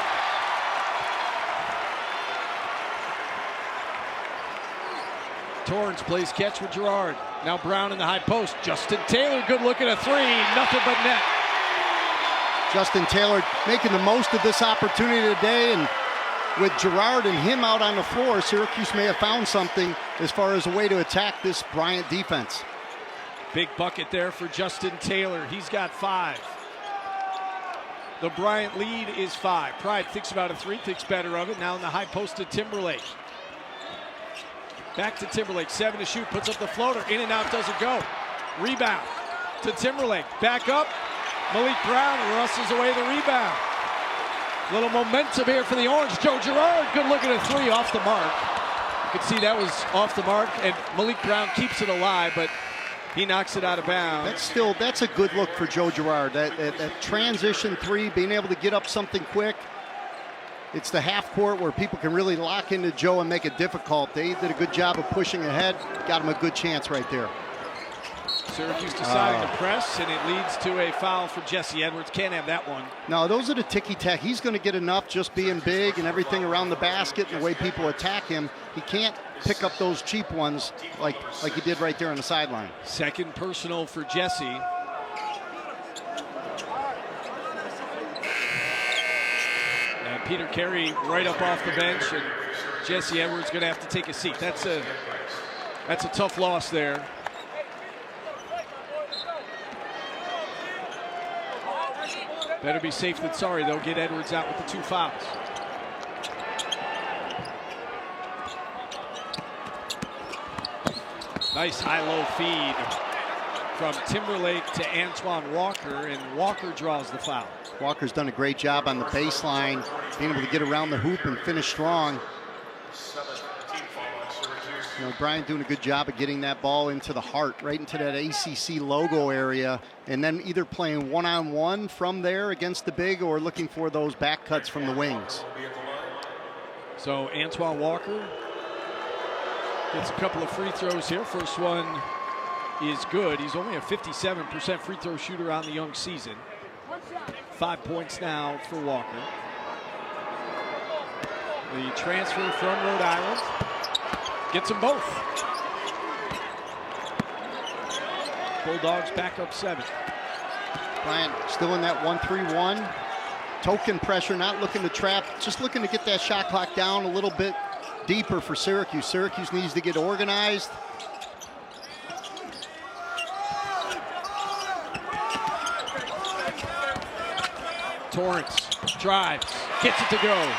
[SPEAKER 1] Torrance plays catch with Girard. Now Brown in the high post. Justin Taylor, good look at a 3, nothing but net.
[SPEAKER 2] Justin Taylor making the most of this opportunity today, and with Girard and him out on the floor, Syracuse may have found something as far as a way to attack this Bryant defense.
[SPEAKER 1] Big bucket there for Justin Taylor. He's got 5. The Bryant lead is 5. Pride thinks about a 3, thinks better of it. Now in the high post to Timberlake. Back to Timberlake, 7 to shoot, puts up the floater. In and out, doesn't go. Rebound to Timberlake. Back up. Malik Brown rushes away the rebound. Little momentum here for the Orange. Joe Girard, good look at a 3 off the mark. You can see that was off the mark, and Malik Brown keeps it alive, but he knocks it out of bounds.
[SPEAKER 2] That's a good look for Joe Girard. That transition 3, being able to get up something quick. It's the half court where people can really lock into Joe and make it difficult. They did a good job of pushing ahead. Got him a good chance right there.
[SPEAKER 1] Syracuse deciding to press, and it leads to a foul for Jesse Edwards. Can't have that one.
[SPEAKER 2] No, those are the ticky-tack. He's going to get enough just being big and everything around the basket and the way people attack him. He can't pick up those cheap ones like he did right there on the sideline.
[SPEAKER 1] Second personal for Jesse. And Peter Carey right up off the bench, and Jesse Edwards going to have to take a seat. That's a tough loss there. Better be safe than sorry, though. Get Edwards out with the 2 fouls. Nice high-low feed from Timberlake to Antoine Walker, and Walker draws the foul.
[SPEAKER 2] Walker's done a great job on the baseline, being able to get around the hoop and finish strong. You know, Bryant doing a good job of getting that ball into the heart, right into that ACC logo area, and then either playing one-on-one from there against the big or looking for those back cuts from the wings.
[SPEAKER 1] So Antoine Walker gets a couple of free throws here. First one is good. He's only a 57% free throw shooter on the young season. 5 points now for Walker. The transfer from Rhode Island gets them both. Bulldogs back up 7.
[SPEAKER 2] Bryant still in that 1-3-1. Token pressure, not looking to trap, just looking to get that shot clock down a little bit deeper for Syracuse. Syracuse needs to get organized.
[SPEAKER 1] Torrance drives, gets it to go.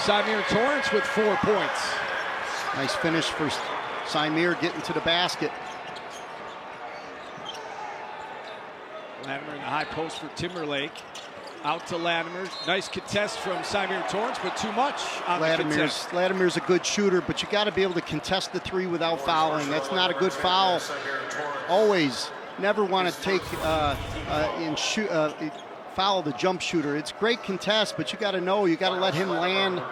[SPEAKER 1] Symir Torrance with 4 points.
[SPEAKER 2] Nice finish for Symir getting to the basket.
[SPEAKER 1] Latimer in the high post for Timberlake. Out to Latimer. Nice contest from Symir Torrance, but too much on the contest.
[SPEAKER 2] Latimer's a good shooter, but you got to be able to contest the 3 without fouling. That's not a good foul. Always, never want to take foul the jump shooter. It's great contest, but you got to know, you got to let him land.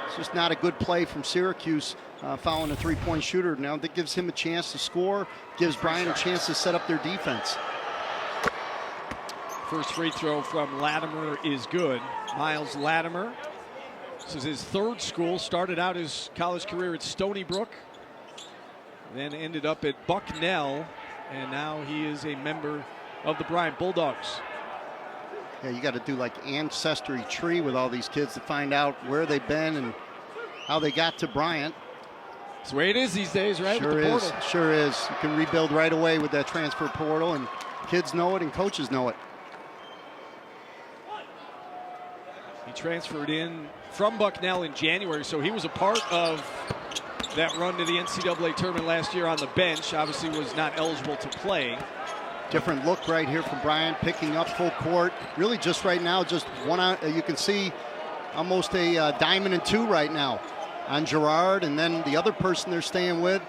[SPEAKER 2] It's just not a good play from Syracuse, fouling a three-point shooter. Now that gives him a chance to score, gives Bryant a chance to set up their defense.
[SPEAKER 1] First free throw from Latimer is good. Miles Latimer. This is his third school. Started out his college career at Stony Brook, then ended up at Bucknell, and now he is a member of the Bryant Bulldogs.
[SPEAKER 2] Yeah, you got to do like ancestry tree with all these kids to find out where they've been and how they got to Bryant.
[SPEAKER 1] That's the way it is these days, right?
[SPEAKER 2] Sure
[SPEAKER 1] with the
[SPEAKER 2] is.
[SPEAKER 1] portal.
[SPEAKER 2] Sure is. You can rebuild right away with that transfer portal, and kids know it and coaches know it.
[SPEAKER 1] He transferred in from Bucknell in January, so he was a part of that run to the NCAA tournament last year on the bench. Obviously was not eligible to play.
[SPEAKER 2] Different look right here from Bryant, picking up full court. Really just right now, just one out. You can see almost a diamond and two right now on Gerard, and then the other person they're staying with.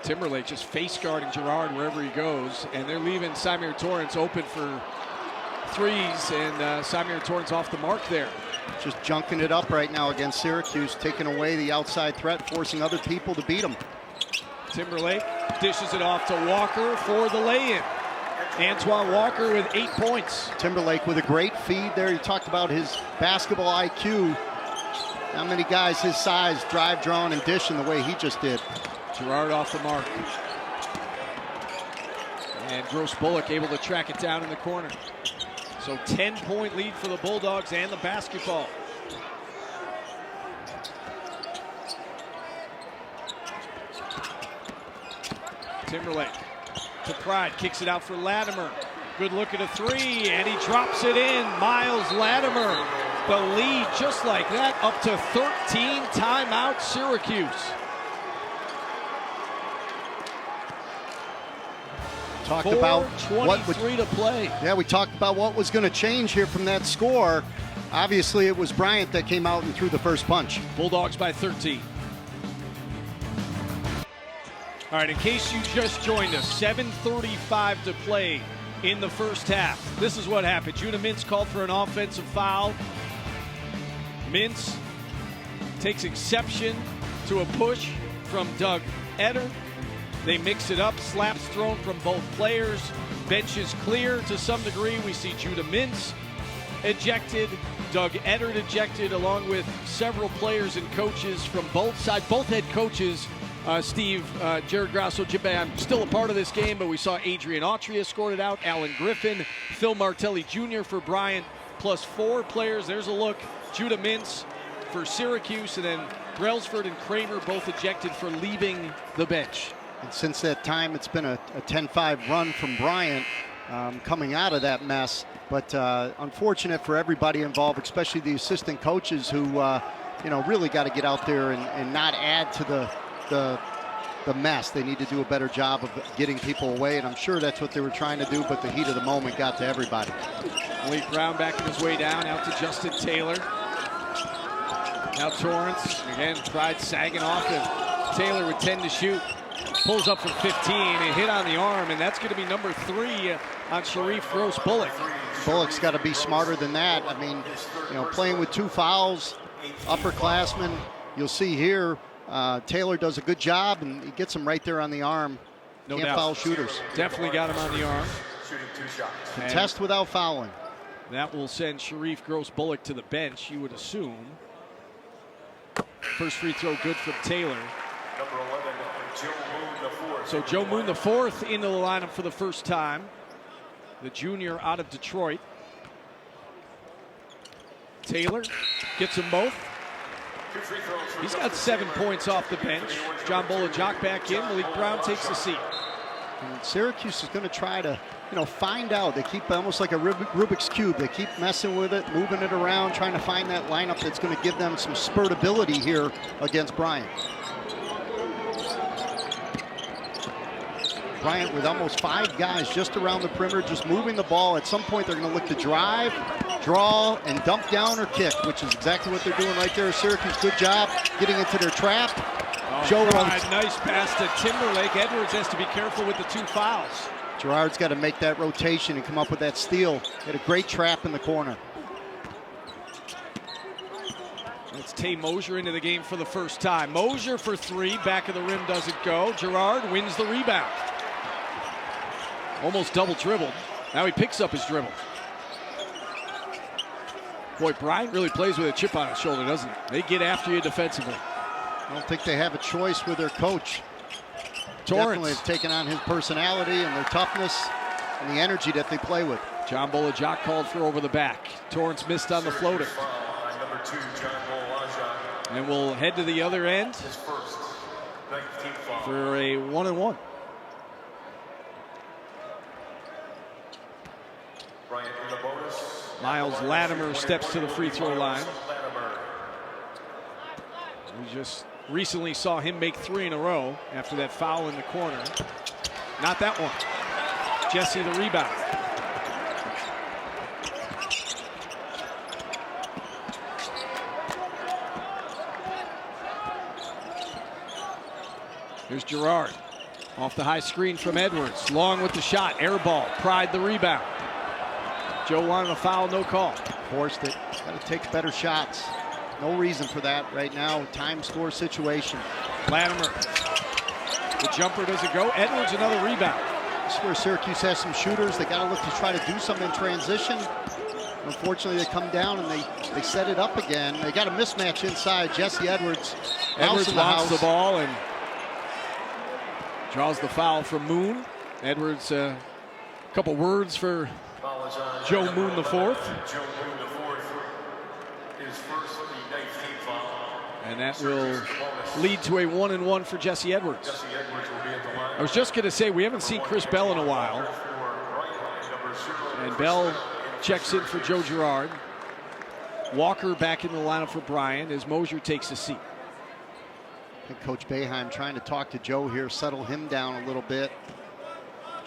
[SPEAKER 1] Timberlake just face guarding Gerard wherever he goes, and they're leaving Symir Torrance open for threes, and Symir Torrance off the mark there.
[SPEAKER 2] Just junking it up right now against Syracuse, taking away the outside threat, forcing other people to beat them.
[SPEAKER 1] Timberlake dishes it off to Walker for the lay-in. Antoine Walker with 8 points.
[SPEAKER 2] Timberlake with a great feed there. You talked about his basketball IQ. Not many guys his size drive, drawing, and dishing the way he just did.
[SPEAKER 1] Gerard off the mark. And Gross Bullock able to track it down in the corner. So 10-point lead for the Bulldogs and the basketball. Timberlake to Pride, kicks it out for Latimer. Good look at a three, and he drops it in. Miles Latimer, the lead just like that, up to 13. Timeout, Syracuse.
[SPEAKER 2] Talked about
[SPEAKER 1] 4:23 to play.
[SPEAKER 2] Yeah, we talked about what was going to change here from that score. Obviously, it was Bryant that came out and threw the first punch.
[SPEAKER 1] Bulldogs by 13. All right, in case you just joined us, 7:35 to play in the first half. This is what happened. Judah Mintz called for an offensive foul. Mintz takes exception to a push from Doug Etter. They mix it up, slaps thrown from both players. Bench is clear to some degree. We see Judah Mintz ejected, Doug Etter ejected, along with several players and coaches from both sides, both head coaches. Jared Grasso, I'm still a part of this game, but we saw Adrian Autry scored it out, Alan Griffin, Phil Martelli Jr. for Bryant, plus 4 players. There's a look. Judah Mintz for Syracuse, and then Brailsford and Kramer both ejected for leaving the bench.
[SPEAKER 2] And since that time, it's been a 10-5 run from Bryant coming out of that mess. But unfortunate for everybody involved, especially the assistant coaches who, really got to get out there and not add to the mess. They need to do a better job of getting people away, and I'm sure that's what they were trying to do, but the heat of the moment got to everybody.
[SPEAKER 1] Malik Brown backing his way down, out to Justin Taylor. Now Torrance, again, Pride sagging off him. Taylor with 10 to shoot. Pulls up from 15 and hit on the arm, and that's going to be number 3 on Sharif Gross Bullock.
[SPEAKER 2] Bullock's got to be smarter than that. I mean, playing with 2 fouls, upperclassmen, you'll see here, Taylor does a good job, and he gets him right there on the arm.
[SPEAKER 1] No
[SPEAKER 2] Can't
[SPEAKER 1] doubt.
[SPEAKER 2] foul shooters.
[SPEAKER 1] Definitely got him on the arm.
[SPEAKER 2] Contest without fouling.
[SPEAKER 1] That will send Sharif Gross Bullock to the bench, you would assume. First free throw good from Taylor.
[SPEAKER 3] Number 11, Joe Moon, the fourth.
[SPEAKER 1] So Joe Moon, the 4th, into the lineup for the first time. The junior out of Detroit. Taylor gets them both. He's got 7 points off the bench. John Bolajak back in. Malik Brown takes the seat.
[SPEAKER 2] And Syracuse is going to try to, find out. They keep almost like a Rubik's Cube. They keep messing with it, moving it around, trying to find that lineup that's going to give them some spurtability here against Bryant. Bryant with almost 5 guys just around the perimeter, just moving the ball. At some point, they're going to look to drive, draw, and dump down or kick, which is exactly what they're doing right there. Syracuse, good job getting into their trap.
[SPEAKER 1] Joe Pride, nice pass to Timberlake. Edwards has to be careful with the 2 fouls.
[SPEAKER 2] Girard's got to make that rotation and come up with that steal. Had a great trap in the corner.
[SPEAKER 1] It's Tay Mosier into the game for the first time. Mosier for three, back of the rim doesn't go. Girard wins the rebound. Almost double dribbled. Now he picks up his dribble. Boy, Bryant really plays with a chip on his shoulder, doesn't he? They get after you defensively.
[SPEAKER 2] I don't think they have a choice with their coach.
[SPEAKER 1] Torrance
[SPEAKER 2] Definitely have taken on his personality and their toughness and the energy that they play with.
[SPEAKER 1] John Bolajak called for over the back. Torrance missed on the floater.
[SPEAKER 3] Number 2, John Bolajak.
[SPEAKER 1] And we'll head to the other end
[SPEAKER 3] His first 19th foul.
[SPEAKER 1] for a 1-and-1.
[SPEAKER 3] Bryant in the bonus.
[SPEAKER 1] Miles Latimer steps to the free throw line. We just recently saw him make 3 in a row after that foul in the corner. Not that one. Jesse the rebound. Here's Girard. Off the high screen from Edwards. Long with the shot. Air ball. Pride the rebound. Joe wanted a foul, no call.
[SPEAKER 2] Forced it. Got to take better shots. No reason for that right now. Time score situation.
[SPEAKER 1] Latimer. The jumper doesn't go. Edwards another rebound.
[SPEAKER 2] This is where Syracuse has some shooters. They got to look to try to do something in transition. Unfortunately, they come down and they set it up again. They got a mismatch inside. Jesse Edwards.
[SPEAKER 1] Edwards wants the ball and draws the foul from Moon. Edwards, a couple words for Joe Moon the fourth.
[SPEAKER 3] Joe Moon the fourth. His first, the 19th foul.
[SPEAKER 1] And that will lead to a 1-and-1 for Jesse Edwards.
[SPEAKER 3] Jesse Edwards will be at the line.
[SPEAKER 1] I was just going to say, we haven't seen Chris Bell in a while. And Bell checks in for Joe Girard. Walker back in the lineup for Bryant as Mosier takes a seat.
[SPEAKER 2] I think Coach Boeheim trying to talk to Joe here, settle him down a little bit.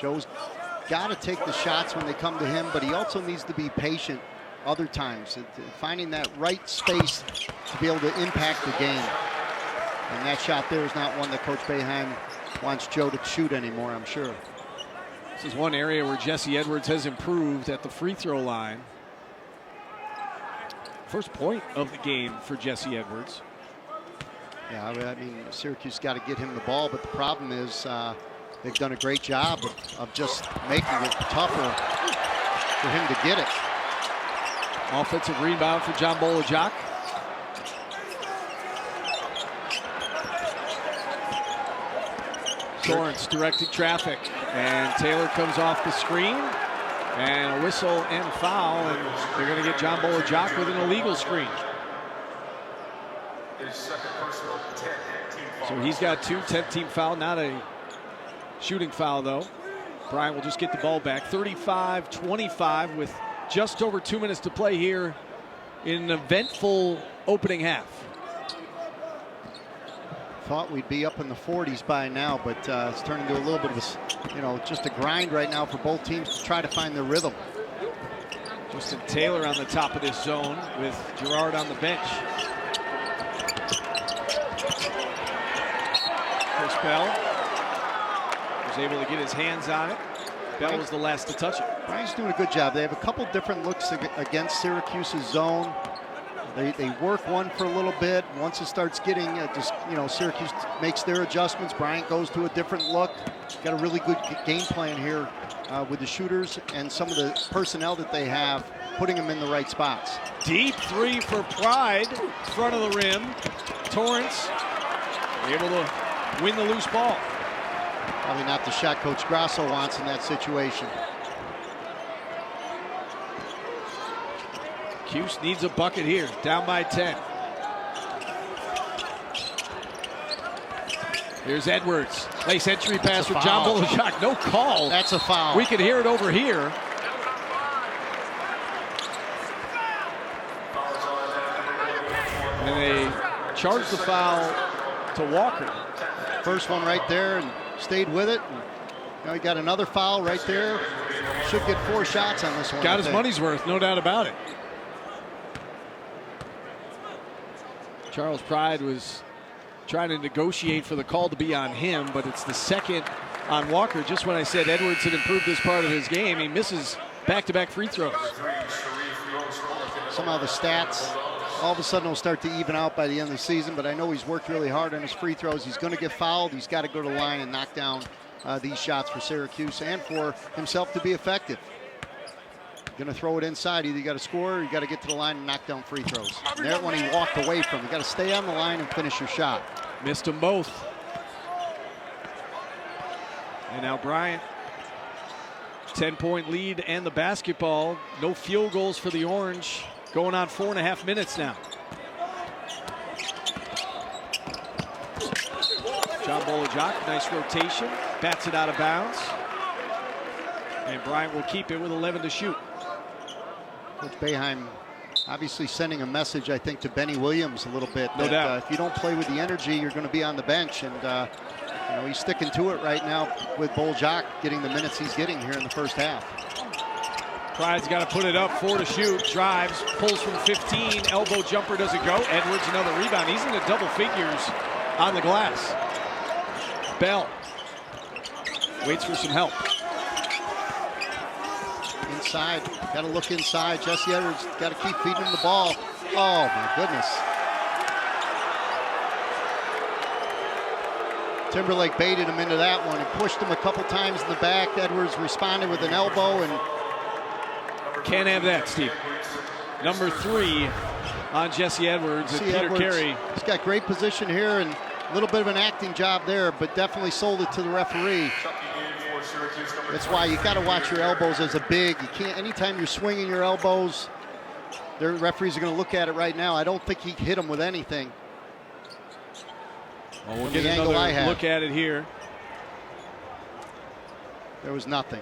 [SPEAKER 2] Joe's got to take the shots when they come to him, but he also needs to be patient other times, finding that right space to be able to impact the game. And that shot there is not one that Coach Boeheim wants Joe to shoot anymore, I'm sure.
[SPEAKER 1] This is one area where Jesse Edwards has improved at the free throw line. First point of the game for Jesse Edwards.
[SPEAKER 2] Yeah, I mean, Syracuse got to get him the ball, but the problem is they've done a great job of just making it tougher for him to get it.
[SPEAKER 1] Offensive rebound for John Bolajak. Torrance directing traffic, and Taylor comes off the screen, and a whistle and foul, and they're going to get John Bolajak with an illegal screen.
[SPEAKER 3] His second personal 10th-team foul.
[SPEAKER 1] So he's got 2 10th-team foul, not a shooting foul though. Bryant will just get the ball back. 35-25 with just over 2 minutes to play here in an eventful opening half.
[SPEAKER 2] Thought we'd be up in the 40s by now, but it's turned into a little bit of a, just a grind right now for both teams to try to find their rhythm.
[SPEAKER 1] Justin Taylor on the top of this zone with Girard on the bench. Chris Bell was able to get his hands on it. Bell was the last to touch it.
[SPEAKER 2] Bryant's doing a good job. They have a couple different looks against Syracuse's zone. They work one for a little bit. Once it starts getting, Syracuse makes their adjustments. Bryant goes to a different look. Got a really good game plan here with the shooters and some of the personnel that they have, putting them in the right spots.
[SPEAKER 1] Deep three for Pride, front of the rim. Torrance able to win the loose ball.
[SPEAKER 2] Probably not the shot Coach Grasso wants in that situation.
[SPEAKER 1] Cuse needs a bucket here, down by 10. Here's Edwards. Nice entry pass from John Bolajak. No call.
[SPEAKER 2] That's a foul.
[SPEAKER 1] We could hear it over here. And they charged the foul to Walker.
[SPEAKER 2] First one right there and stayed with it. And, he got another foul right there. Should get 4 shots on this one.
[SPEAKER 1] Got his money's worth, no doubt about it. Charles Pride was trying to negotiate for the call to be on him, but it's the second on Walker. Just when I said Edwards had improved this part of his game, he misses back-to-back free throws.
[SPEAKER 2] Somehow the stats all of a sudden will start to even out by the end of the season, but I know he's worked really hard on his free throws. He's going to get fouled. He's got to go to the line and knock down these shots for Syracuse and for himself to be effective. Going to throw it inside. Either you got to score or you got to get to the line and knock down free throws. And that one he walked away from. You got to stay on the line and finish your shot.
[SPEAKER 1] Missed them both. And now Bryant, 10-point lead and the basketball. No field goals for the Orange. Going on 4.5 minutes now. John Bolajak, nice rotation. Bats it out of bounds. And Bryant will keep it with 11 to shoot.
[SPEAKER 2] Coach Boeheim obviously sending a message, I think, to Benny Williams a little bit.
[SPEAKER 1] No doubt.
[SPEAKER 2] If you don't play with the energy, you're going to be on the bench. And you know, he's sticking to it right now with Bolajak getting the minutes he's getting here in the first half.
[SPEAKER 1] Pride's got to put it up, 4 to shoot. Drives, pulls from 15. Elbow jumper doesn't go. Edwards another rebound. He's in the double figures on the glass. Bell waits for some help.
[SPEAKER 2] Inside, got to look inside. Jesse Edwards got to keep feeding him the ball. Oh my goodness. Timberlake baited him into that one and pushed him a couple times in the back. Edwards responded with an elbow and
[SPEAKER 1] can't have that, Steve. Number 3 on Jesse Edwards and Peter Carey.
[SPEAKER 2] He's got great position here and a little bit of an acting job there, but definitely sold it to the referee. That's why you got to watch your elbows as a big. You can't, anytime you're swinging your elbows, the referees are going to look at it right now. I don't think he hit him with anything.
[SPEAKER 1] Well, we'll get another look at it here.
[SPEAKER 2] There was nothing.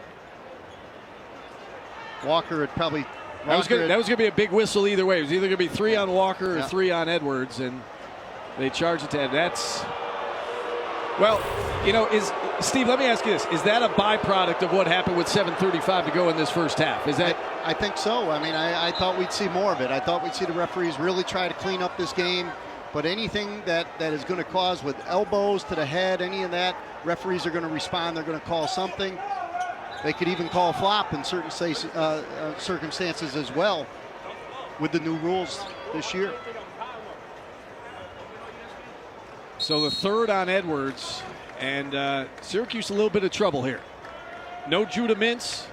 [SPEAKER 2] Walker had probably.
[SPEAKER 1] That was going to be a big whistle either way. It was either going to be 3 on Walker or 3 on Edwards, and they charged it to Ed. That's, well, you know, Steve, let me ask you this. Is that a byproduct of what happened with 7:35 to go in this first half? Is that?
[SPEAKER 2] I think so. I mean, I thought we'd see more of it. I thought we'd see the referees really try to clean up this game. But anything that is going to cause with elbows to the head, any of that, referees are going to respond. They're going to call something. They could even call a flop in certain circumstances as well with the new rules this year.
[SPEAKER 1] So the 3rd on Edwards, and Syracuse a little bit of trouble here. No Judah Mintz.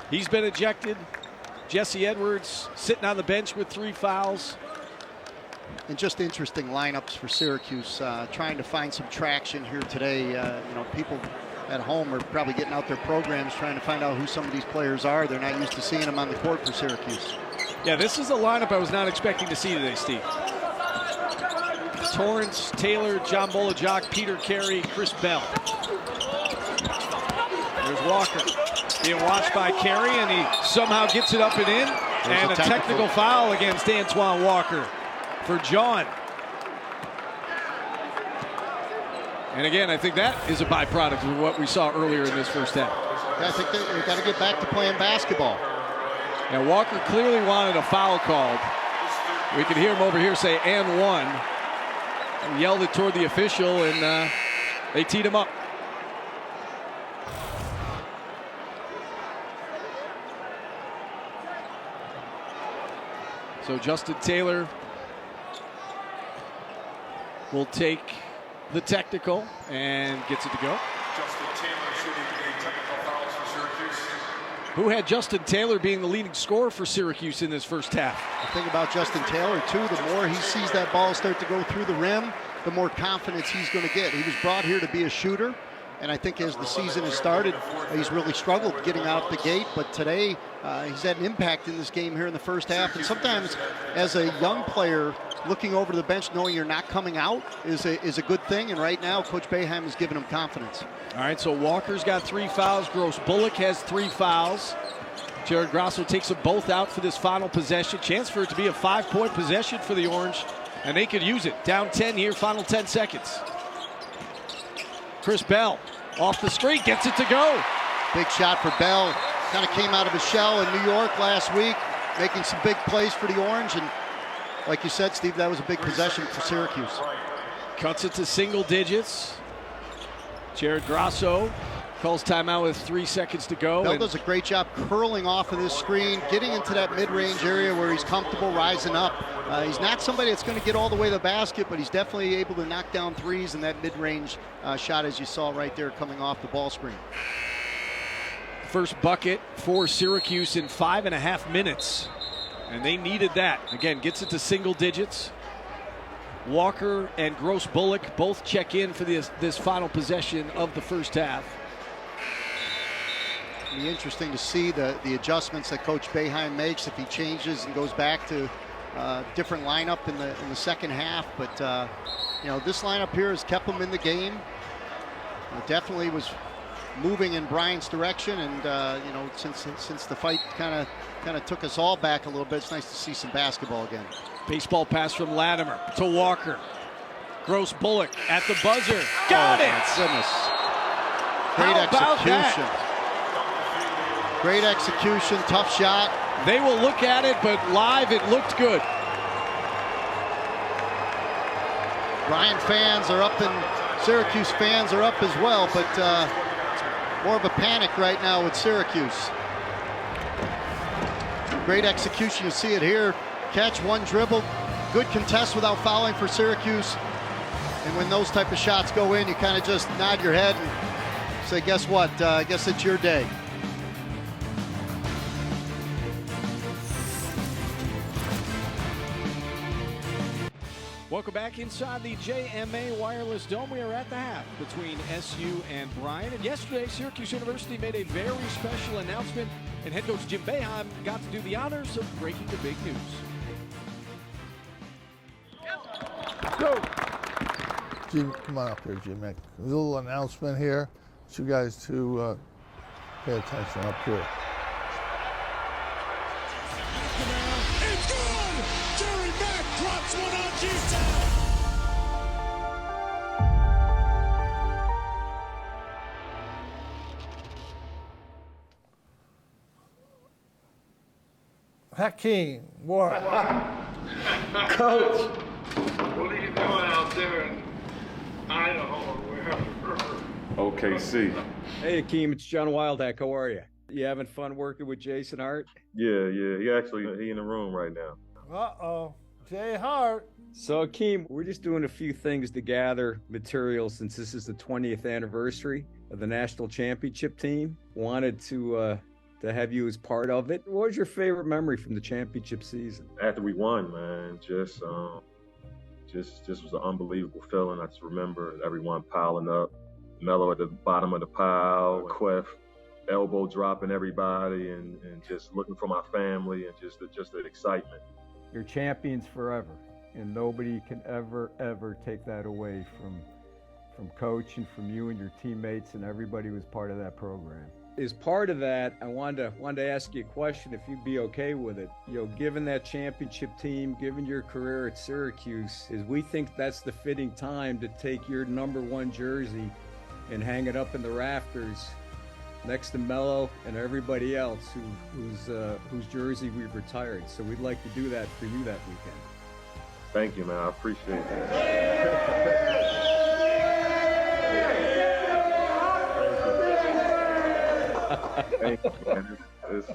[SPEAKER 1] He's been ejected. Jesse Edwards sitting on the bench with 3 fouls.
[SPEAKER 2] And just interesting lineups for Syracuse, trying to find some traction here today. You know, people at home are probably getting out their programs trying to find out who some of these players are. They're not used to seeing them on the court for Syracuse.
[SPEAKER 1] Yeah, this is a lineup I was not expecting to see today, Steve. Torrance, Taylor, John Bolajak, Peter Carey, Chris Bell. There's Walker being watched by Carey, and he somehow gets it up and in. And a technical foul against Antoine Walker for John. And again, I think that is a byproduct of what we saw earlier in this first half.
[SPEAKER 2] Yeah, I think they've got to get back to playing basketball.
[SPEAKER 1] Now, Walker clearly wanted a foul called. We could hear him over here say, "and one." He yelled it toward the official, and they teed him up. So Justin Taylor will take the technical and gets it to go.
[SPEAKER 3] Justin Taylor shooting the technical fouls for Syracuse.
[SPEAKER 1] Who had Justin Taylor being the leading scorer for Syracuse in this first half?
[SPEAKER 2] The thing about Justin Taylor, too, the more he sees that ball start to go through the rim, the more confidence he's going to get. He was brought here to be a shooter, and I think as the season has started, he's really struggled getting out the gate. But today, he's had an impact in this game here in the first half. And sometimes, as a young player, looking over the bench, knowing you're not coming out is a good thing. And right now, Coach Boeheim has given him confidence.
[SPEAKER 1] All right, so Walker's got 3 fouls. Gross Bullock has 3 fouls. Jared Grosso takes them both out for this final possession. Chance for it to be a 5-point possession for the Orange, and they could use it. Down 10 here, final 10 seconds. Chris Bell off the screen, gets it to go.
[SPEAKER 2] Big shot for Bell. Kind of came out of his shell in New York last week, making some big plays for the Orange. And like you said, Steve, that was a big possession for Syracuse.
[SPEAKER 1] Cuts it to single digits. Jared Grosso Calls timeout with 3 seconds to go.
[SPEAKER 2] Bell does a great job curling off of this screen, getting into that mid-range area where he's comfortable rising up. He's not somebody that's going to get all the way to the basket, but he's definitely able to knock down threes in that mid-range shot, as you saw right there coming off the ball screen.
[SPEAKER 1] First bucket for Syracuse in 5.5 minutes. And they needed that. Again, gets it to single digits. Walker and Gross Bullock both check in for this final possession of the first half.
[SPEAKER 2] It'll be interesting to see the adjustments that Coach Boeheim makes if he changes and goes back to different lineup in the second half. But you know, this lineup here has kept him in the game. It definitely was moving in Bryant's direction, and you know, since the fight kind of took us all back a little bit, it's nice to see some basketball again.
[SPEAKER 1] Baseball pass from Latimer to Walker. Gross Bullock at the buzzer. Got it!
[SPEAKER 2] My goodness. Great execution. Great execution, tough shot.
[SPEAKER 1] They will look at it, but live it looked good.
[SPEAKER 2] Bryant fans are up and Syracuse fans are up as well, but more of a panic right now with Syracuse. Great execution, you see it here. Catch, one dribble, good contest without fouling for Syracuse. And when those type of shots go in, you kind of just nod your head and say, guess what? I guess it's your day.
[SPEAKER 1] Welcome back inside the JMA Wireless Dome. We are at the half between SU and Bryant. And yesterday, Syracuse University made a very special announcement, and head coach Jim Boeheim got to do the honors of breaking the big news.
[SPEAKER 4] Go! Jim, come on up here, Jim. There's a little announcement here. I want you guys to pay attention up here.
[SPEAKER 5] It's good! Jerry Mack drops one on G-Town!
[SPEAKER 4] Hakeem, what?
[SPEAKER 6] Coach, what are you doing out there in Idaho or wherever?
[SPEAKER 7] OKC.
[SPEAKER 8] Hey, Akeem, it's John Wildhack. How are you? You having fun working with Jason Hart?
[SPEAKER 7] Yeah. He in the room right now.
[SPEAKER 4] Uh-oh. Jay Hart.
[SPEAKER 8] So, Akeem, we're just doing a few things to gather material since this is the 20th anniversary of the national championship team. Wanted to have you as part of it. What was your favorite memory from the championship season?
[SPEAKER 7] After we won, man, just was an unbelievable feeling. I just remember everyone piling up, Melo at the bottom of the pile, Quef elbow dropping everybody, and just looking for my family, and just the excitement.
[SPEAKER 8] You're champions forever, and nobody can ever take that away from Coach and from you and your teammates and everybody who was part of that program. As part of that, I wanted to ask you a question, if you'd be okay with it. You know, given that championship team, given your career at Syracuse, is we think that's the fitting time to take your #1 jersey and hang it up in the rafters next to Melo and everybody else whose jersey we've retired. So we'd like to do that for you that weekend.
[SPEAKER 7] Thank you, man. I appreciate that. Thank you, man. It's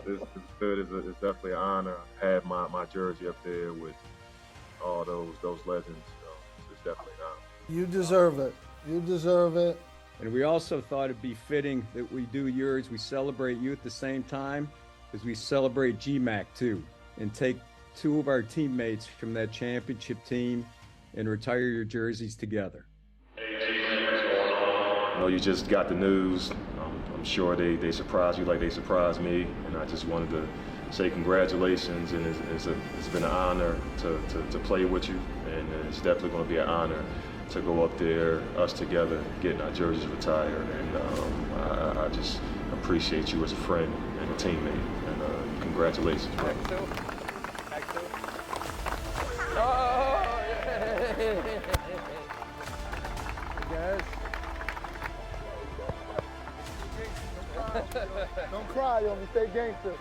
[SPEAKER 7] good. It's definitely an honor to have my jersey up there with all those legends. So it's definitely an honor.
[SPEAKER 4] You deserve it. You deserve it.
[SPEAKER 8] And we also thought it'd be fitting that we do yours. We celebrate you at the same time as we celebrate GMAC too, and take 2 of our teammates from that championship team and retire your jerseys together.
[SPEAKER 7] You know, you just got the news. I'm sure they surprised you like they surprised me, and I just wanted to say congratulations, and it's been an honor to play with you, and it's definitely going to be an honor to go up there, us together, getting our jerseys retired, and I just appreciate you as a friend and a teammate, and congratulations, bro.
[SPEAKER 4] Oh, yeah. Guys. Don't cry, yo. Stay gangster.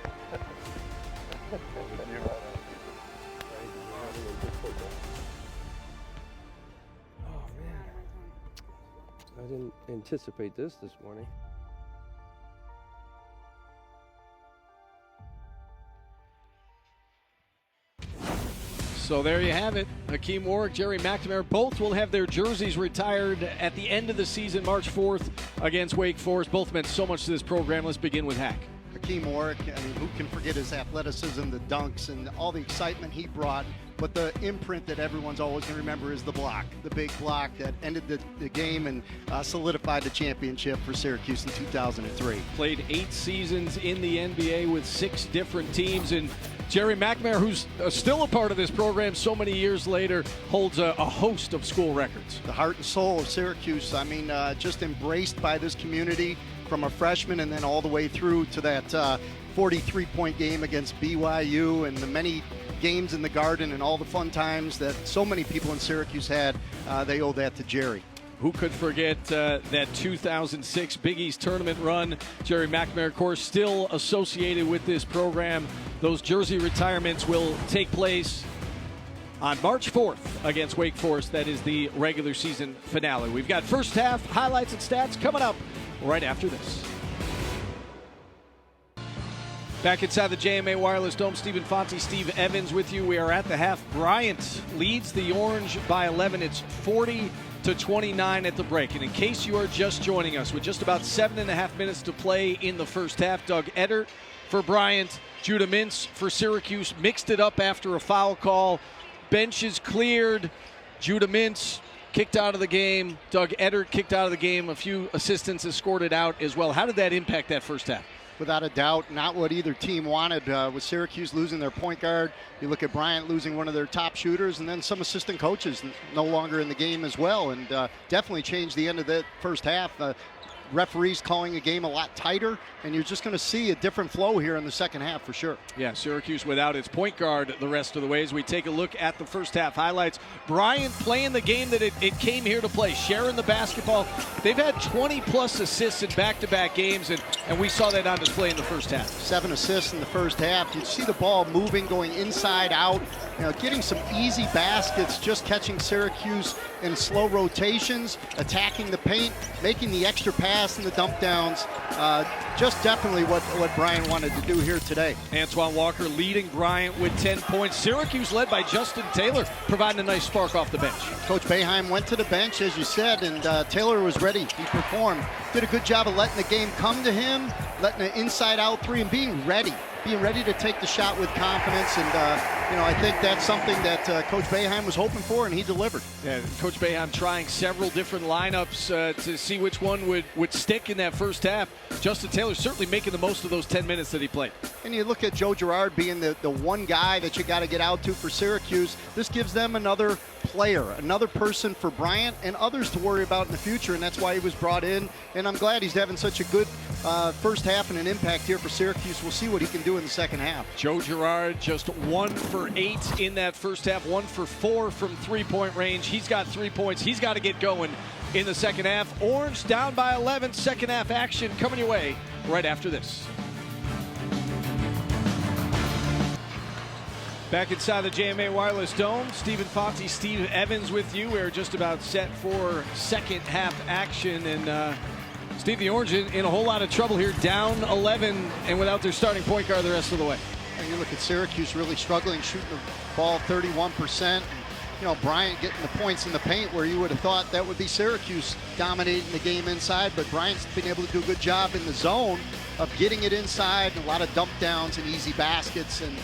[SPEAKER 9] Oh man, I didn't anticipate this morning.
[SPEAKER 1] So there you have it. Hakeem Warwick, Jerry McNamara, both will have their jerseys retired at the end of the season, March 4th, against Wake Forest. Both meant so much to this program. Let's begin with Hack.
[SPEAKER 2] Hakeem Warwick, I mean, who can forget his athleticism, the dunks, and all the excitement he brought. But the imprint that everyone's always going to remember is the block, the big block that ended the game and solidified the championship for Syracuse in 2003.
[SPEAKER 1] Played 8 seasons in the NBA with 6 different teams. And Jerry McNamara, who's still a part of this program so many years later, holds a host of school records.
[SPEAKER 2] The heart and soul of Syracuse, I mean, just embraced by this community from a freshman and then all the way through to that 43-point game against BYU and the many games in the Garden and all the fun times that so many people in Syracuse had. They owe that to Jerry.
[SPEAKER 1] Who could forget that 2006 Big East tournament run? Jerry McNamara, of course, still associated with this program. Those jersey retirements will take place on March 4th against Wake Forest. That is the regular season finale. We've got first half highlights and stats coming up right after this. Back inside the JMA Wireless Dome, Stephen Fonte, Steve Evans with you. We are at the half. Bryant leads the Orange by 11. It's 40-29 at the break. And in case you are just joining us, with just about 7.5 minutes to play in the first half, Doug Eddert for Bryant, Judah Mintz for Syracuse mixed it up after a foul call. Bench is cleared. Judah Mintz kicked out of the game. Doug Eddert kicked out of the game. A few assistants escorted out as well. How did that impact that first half?
[SPEAKER 2] Without a doubt, not what either team wanted. With Syracuse losing their point guard, you look at Bryant losing one of their top shooters, and then some assistant coaches no longer in the game as well, and definitely changed the end of the first half. Referees calling a game a lot tighter, and you're just going to see a different flow here in the second half for sure.
[SPEAKER 1] Yeah, Syracuse without its point guard the rest of the way as we take a look at the first half highlights. Bryant playing the game that it came here to play, sharing the basketball. They've had 20-plus assists in back-to-back games, and we saw that on display in the first half.
[SPEAKER 2] 7 assists in the first half. You see the ball moving, going inside out, getting some easy baskets, just catching Syracuse in slow rotations, attacking the paint, making the extra pass and the dump downs. Just definitely what Bryant wanted to do here today.
[SPEAKER 1] Antoine Walker leading Bryant with 10 points. Syracuse led by Justin Taylor, providing a nice spark off the bench.
[SPEAKER 2] Coach Boeheim went to the bench, as you said, and Taylor was ready. He performed. Did a good job of letting the game come to him, letting an inside-out three, and being ready to take the shot with confidence. And, I think that's something that Coach Boeheim was hoping for, and he delivered.
[SPEAKER 1] Yeah, Coach Boeheim trying several different lineups to see which one would stick in that first half. Justin Taylor certainly making the most of those 10 minutes that he played.
[SPEAKER 2] And you look at Joe Girard being the one guy that you got to get out to for Syracuse. This gives them another player, another person for Bryant and others to worry about in the future, and that's why he was brought in. And I'm glad he's having such a good first half and an impact here for Syracuse. We'll see what he can do in the second half.
[SPEAKER 1] Joe Girard just 1 for 8 in that first half, 1 for 4 from three-point range. He's got 3 points. He's got to get going in the second half. Orange down by 11. Second half action coming your way right after this. Back inside the JMA Wireless Dome, Stephen Fonte, Steve Evans with you. We're just about set for second half action. And Steve, the Orange in a whole lot of trouble here, down 11 and without their starting point guard the rest of the way.
[SPEAKER 2] And you look at Syracuse really struggling, shooting the ball 31%. Bryant getting the points in the paint where you would have thought that would be Syracuse dominating the game inside, but Bryant's been able to do a good job in the zone of getting it inside, and a lot of dump downs and easy baskets. And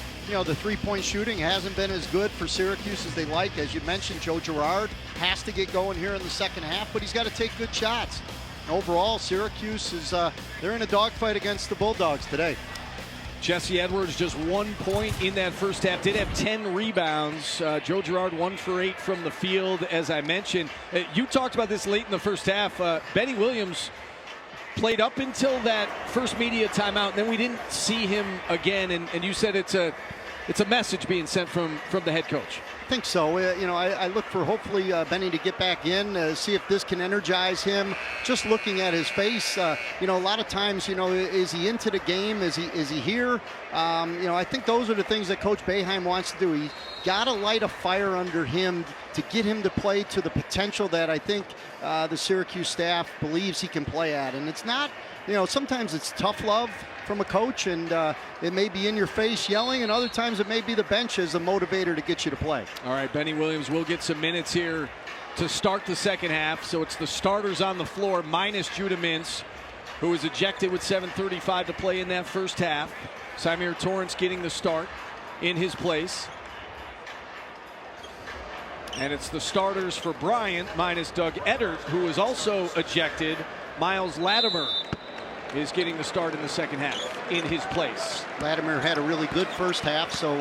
[SPEAKER 2] the three-point shooting hasn't been as good for Syracuse as they like. As you mentioned, Joe Girard has to get going here in the second half, but he's got to take good shots. And overall, Syracuse is they're in a dogfight against the Bulldogs today.
[SPEAKER 1] Jesse Edwards just 1 point in that first half. Did have 10 rebounds. Joe Girard 1 for 8 from the field, as I mentioned. You talked about this late in the first half. Benny Williams played up until that first media timeout, and then we didn't see him again. And you said it's a message being sent from the head coach.
[SPEAKER 2] I think so. I look for hopefully Benny to get back in, see if this can energize him. Just looking at his face, a lot of times, is he into the game? Is he here? I think those are the things that Coach Boeheim wants to do. He's got to light a fire under him to get him to play to the potential that I think the Syracuse staff believes he can play at. And it's not, sometimes it's tough love. from a coach, and it may be in your face yelling, and other times it may be the bench as a motivator to get you to play.
[SPEAKER 1] All right, Benny Williams will get some minutes here to start the second half. So it's the starters on the floor minus Judah Mintz, who was ejected with 7:35 to play in that first half. Symir Torrance getting the start in his place. And it's the starters for Bryant minus Doug Eddard, who was also ejected. Miles Latimer is getting the start in the second half in his place.
[SPEAKER 2] Latimer had a really good first half, so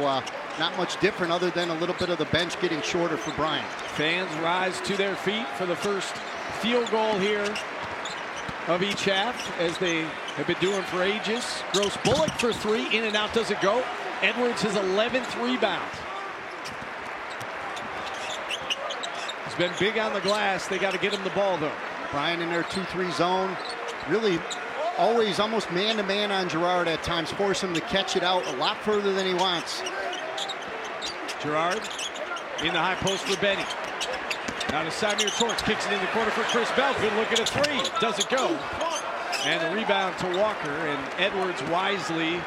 [SPEAKER 2] not much different other than a little bit of the bench getting shorter for Bryant.
[SPEAKER 1] Fans rise to their feet for the first field goal here of each half, as they have been doing for ages. Gross Bullock for three, in and out, doesn't go. Edwards his 11th rebound. He's been big on the glass. They got to get him the ball, though.
[SPEAKER 2] Bryant in their 2-3 zone, really always almost man-to-man on Girard at times, force him to catch it out a lot further than he wants.
[SPEAKER 1] Girard in the high post for Benny. Now to Symir Torrance, kicks it in the corner for Chris Bell. Good look at a three, doesn't go. And the rebound to Walker, and Edwards wisely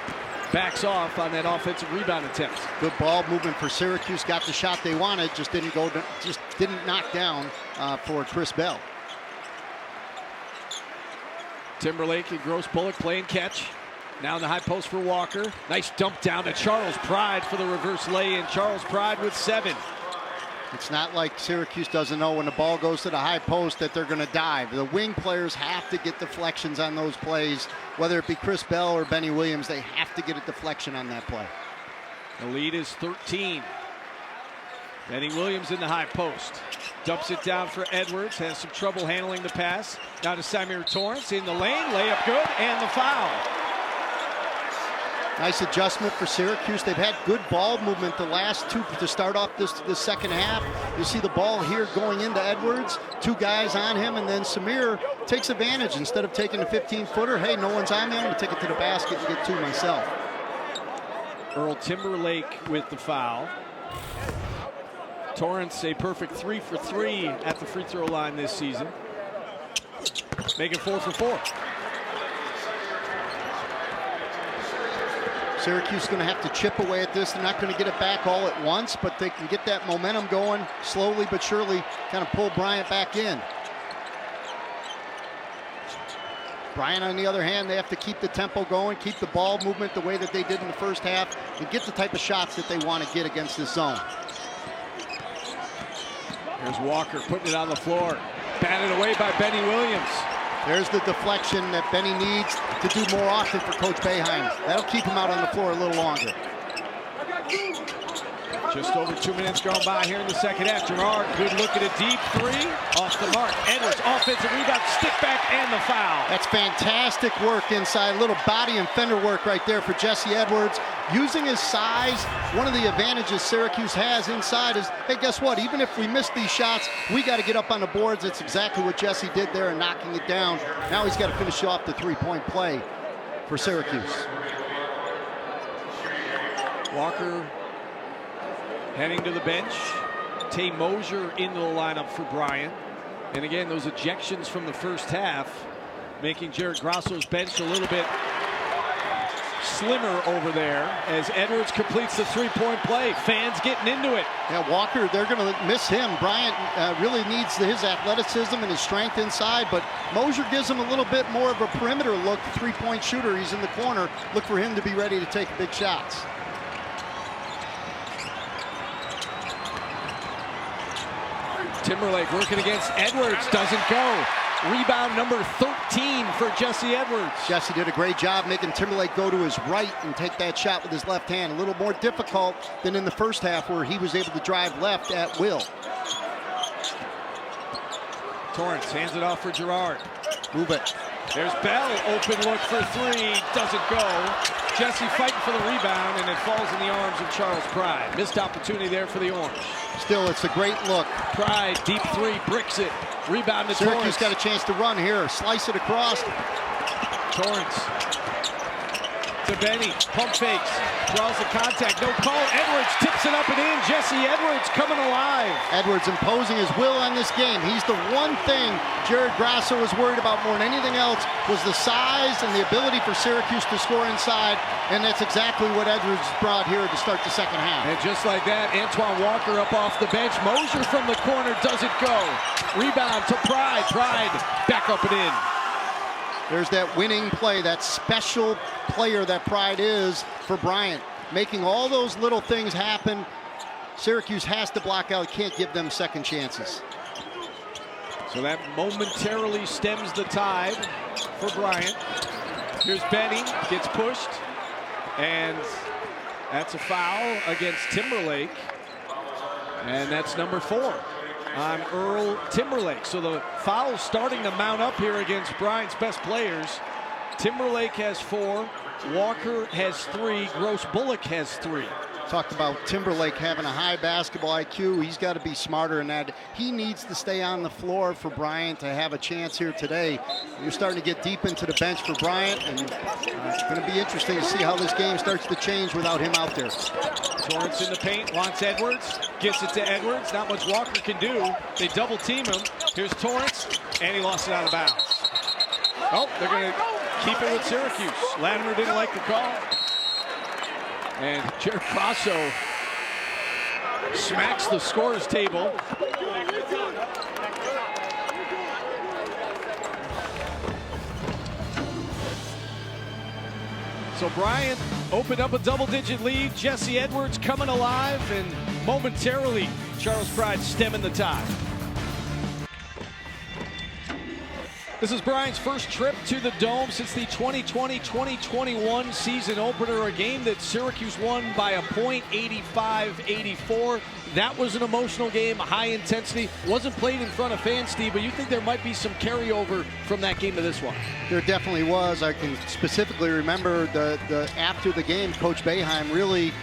[SPEAKER 1] backs off on that offensive rebound attempt.
[SPEAKER 2] Good ball movement for Syracuse, got the shot they wanted, just didn't knock down for Chris Bell.
[SPEAKER 1] Timberlake and Gross Bullock playing catch. Now in the high post for Walker. Nice dump down to Charles Pride for the reverse lay-in. Charles Pride with 7.
[SPEAKER 2] It's not like Syracuse doesn't know when the ball goes to the high post that they're going to dive. The wing players have to get deflections on those plays. Whether it be Chris Bell or Benny Williams, they have to get a deflection on that play.
[SPEAKER 1] The lead is 13. Benny Williams in the high post. Dumps it down for Edwards. Has some trouble handling the pass. Now to Symir Torrance in the lane. Layup good, and the foul.
[SPEAKER 2] Nice adjustment for Syracuse. They've had good ball movement the last two to start off this second half. You see the ball here going into Edwards. 2 guys on him, and then Symir takes advantage. Instead of taking a 15-footer, hey, no one's on me, I'm going to take it to the basket and get 2 myself.
[SPEAKER 1] Earl Timberlake with the foul. Torrance a perfect 3 for 3 at the free throw line this season. Making 4 for 4.
[SPEAKER 2] Syracuse is going to have to chip away at this. They're not going to get it back all at once, but they can get that momentum going slowly but surely, kind of pull Bryant back in. Bryant, on the other hand, they have to keep the tempo going, keep the ball movement the way that they did in the first half, and get the type of shots that they want to get against this zone.
[SPEAKER 1] Here's Walker putting it on the floor. Batted away by Benny Williams.
[SPEAKER 2] There's the deflection that Benny needs to do more often for Coach Boeheim. That'll keep him out on the floor a little longer.
[SPEAKER 1] Just over 2 minutes gone by here in the second half. Girard, good look at a deep 3. Off the mark. Edwards, offensive rebound, stick back, and the foul.
[SPEAKER 2] That's fantastic work inside. Little body and fender work right there for Jesse Edwards. Using his size, one of the advantages Syracuse has inside is, hey, guess what? Even if we miss these shots, we got to get up on the boards. It's exactly what Jesse did there and knocking it down. Now he's got to finish off the 3-point play for Syracuse.
[SPEAKER 1] Walker heading to the bench. Tay Mosier into the lineup for Bryant. And again, those ejections from the first half making Jared Grasso's bench a little bit slimmer over there as Edwards completes the 3-point play. Fans getting into it.
[SPEAKER 2] Yeah, Walker, they're going to miss him. Bryant really needs his athleticism and his strength inside, but Mosier gives him a little bit more of a perimeter look. 3-point shooter, he's in the corner. Look for him to be ready to take big shots.
[SPEAKER 1] Timberlake working against Edwards, doesn't go. Rebound number 13 for Jesse Edwards.
[SPEAKER 2] Jesse did a great job making Timberlake go to his right and take that shot with his left hand. A little more difficult than in the first half where he was able to drive left at will.
[SPEAKER 1] Torrance hands it off for Girard.
[SPEAKER 2] Move it.
[SPEAKER 1] There's Bell, open look for 3, doesn't go. Jesse fighting for the rebound, and it falls in the arms of Charles Pride. Missed opportunity there for the Orange.
[SPEAKER 2] Still, it's a great look.
[SPEAKER 1] Pride, deep 3, bricks it. Rebound to
[SPEAKER 2] Syracuse
[SPEAKER 1] Torrance.
[SPEAKER 2] got a chance to run here. Slice it across.
[SPEAKER 1] Torrance to Benny. Pump fakes. Draws the contact. No call. Edwards tips it up and in. Jesse Edwards coming alive.
[SPEAKER 2] Edwards imposing his will on this game. He's the one thing Jared Grasso was worried about more than anything else was the size and the ability for Syracuse to score inside, and that's exactly what Edwards brought here to start the second half.
[SPEAKER 1] And just like that, Antoine Walker up off the bench. Mosier from the corner doesn't go. Rebound to Pride. Pride back up and in.
[SPEAKER 2] There's that winning play, that special player that Pride is for Bryant, making all those little things happen. Syracuse has to block out, can't give them second chances.
[SPEAKER 1] So that momentarily stems the tide for Bryant. Here's Benny, gets pushed, and that's a foul against Timberlake. And that's number 4 on Earl Timberlake. So the foul's starting to mount up here against Bryant's best players. Timberlake has 4, Walker has 3, Gross Bullock has 3.
[SPEAKER 2] Talked about Timberlake having a high basketball IQ. He's got to be smarter in that. He needs to stay on the floor for Bryant to have a chance here today. You're starting to get deep into the bench for Bryant, and it's going to be interesting to see how this game starts to change without him out there.
[SPEAKER 1] Torrance in the paint, wants Edwards, gets it to Edwards. Not much Walker can do. They double team him. Here's Torrance, and he lost it out of bounds. Oh, they're going to keep it with Syracuse. Latimer didn't like the call. And Jared Grasso smacks the scorer's table. So Bryant opened up a double-digit lead. Jesse Edwards coming alive, and momentarily Charles Pride stemming the tide. This is Bryant's first trip to the Dome since the 2020-2021 season opener, a game that Syracuse won by a point, 85-84. That was an emotional game, high intensity. Wasn't played in front of fans, Steve, but you think there might be some carryover from that game to this one?
[SPEAKER 2] There definitely was. I can specifically remember the after the game, Coach Boeheim really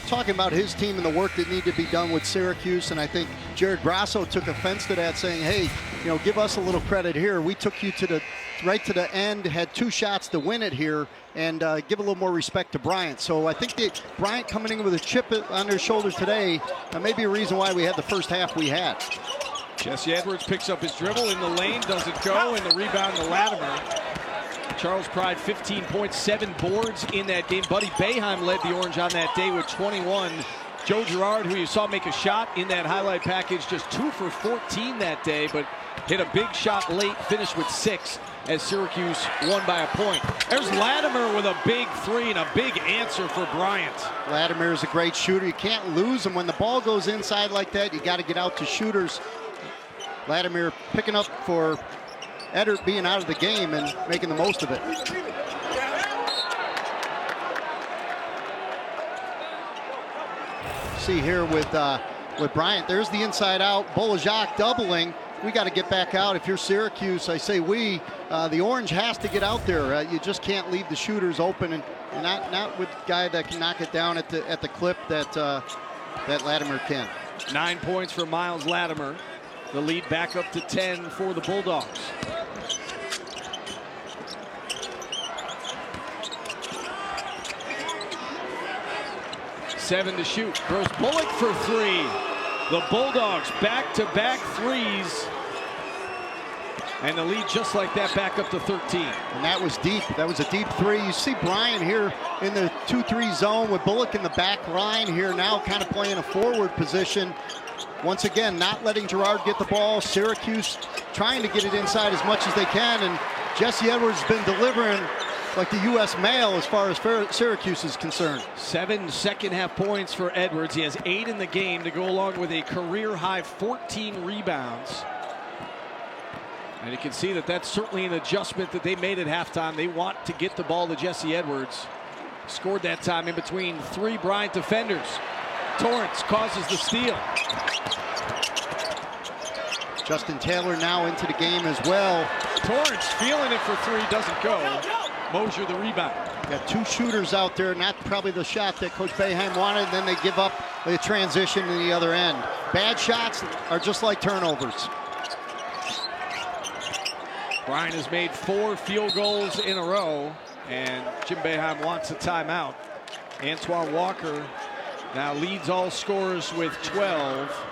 [SPEAKER 2] talking about his team and the work that needed to be done with Syracuse, and I think Jared Grasso took offense to that, saying, hey, give us a little credit here. We took you right to the end, had 2 shots to win it here, and give a little more respect to Bryant. So I think that Bryant coming in with a chip on their shoulder today may be a reason why we had the first half we had.
[SPEAKER 1] Jesse Edwards picks up his dribble in the lane, doesn't go, and the rebound to Latimer. Charles Pride 15.7 boards in that game. Buddy Boeheim led the Orange on that day with 21. Joe Girard, who you saw make a shot in that highlight package, just 2 for 14 that day, but hit a big shot late, finished with 6 as Syracuse won by a point. There's Latimer with a big 3 and a big answer for Bryant.
[SPEAKER 2] Latimer is a great shooter. You can't lose him. When the ball goes inside like that, you got to get out to shooters. Latimer picking up for Eddard being out of the game and making the most of it. See here with Bryant, there's the inside out. Bolajak doubling. We got to get back out. If you're Syracuse, I say the Orange has to get out there. You just can't leave the shooters open, and not with a guy that can knock it down at the clip that Latimer can.
[SPEAKER 1] 9 points for Miles Latimer. The lead back up to 10 for the Bulldogs. Seven to shoot. Gross Bullock for 3. The Bulldogs back-to-back threes. And the lead just like that back up to 13.
[SPEAKER 2] And that was deep. That was a deep 3. You see Bryant here in the 2-3 zone with Bullock in the back line here now, kind of playing a forward position. Once again, not letting Girard get the ball. Syracuse trying to get it inside as much as they can. And Jesse Edwards has been delivering like the U.S. mail as far as Syracuse is concerned.
[SPEAKER 1] 7 second-half points for Edwards. He has 8 in the game to go along with a career-high 14 rebounds. And you can see that that's certainly an adjustment that they made at halftime. They want to get the ball to Jesse Edwards. Scored that time in between 3 Bryant defenders. Torrance causes the steal.
[SPEAKER 2] Justin Taylor now into the game as well.
[SPEAKER 1] Torrance feeling it for 3, doesn't go. Mosier the rebound.
[SPEAKER 2] Got 2 shooters out there, not probably the shot that Coach Boeheim wanted, and then they give up the transition to the other end. Bad shots are just like turnovers.
[SPEAKER 1] Bryant has made 4 field goals in a row. And Jim Boeheim wants a timeout. Antoine Walker now leads all scorers with 12.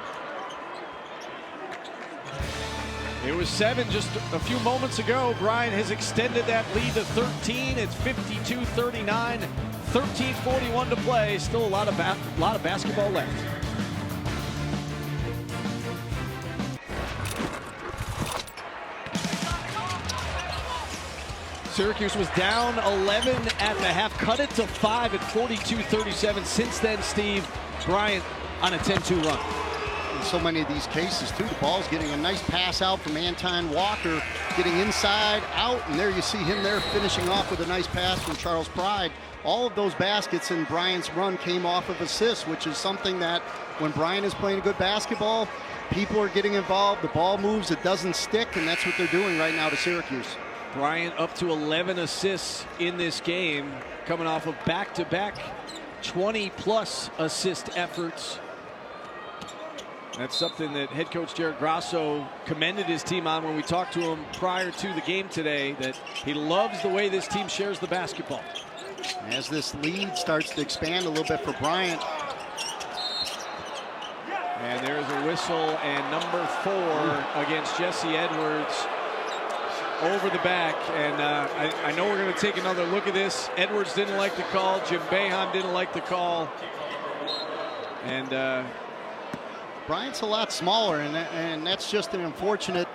[SPEAKER 1] It was 7 just a few moments ago. Bryant has extended that lead to 13. It's 52-39, 13:41 to play. Still a lot of basketball left. Syracuse was down 11 at the half, cut it to 5 at 42-37. Since then, Steve, Bryant on a 10-2 run.
[SPEAKER 2] In so many of these cases, too, the ball's getting a nice pass out from Antoine Walker, getting inside, out, and there you see him there finishing off with a nice pass from Charles Pride. All of those baskets in Bryant's run came off of assists, which is something that when Bryant is playing good basketball, people are getting involved, the ball moves, it doesn't stick, and that's what they're doing right now to Syracuse.
[SPEAKER 1] Bryant up to 11 assists in this game, coming off of back-to-back 20-plus assist efforts. That's something that head coach Jared Grasso commended his team on when we talked to him prior to the game today, that he loves the way this team shares the basketball.
[SPEAKER 2] As this lead starts to expand a little bit for Bryant.
[SPEAKER 1] And there's a whistle, and number 4 against Jesse Edwards over the back. And I know we're going to take another look at this. Edwards didn't like the call. Jim Boeheim didn't like the call. And
[SPEAKER 2] Bryant's a lot smaller, and that's just an unfortunate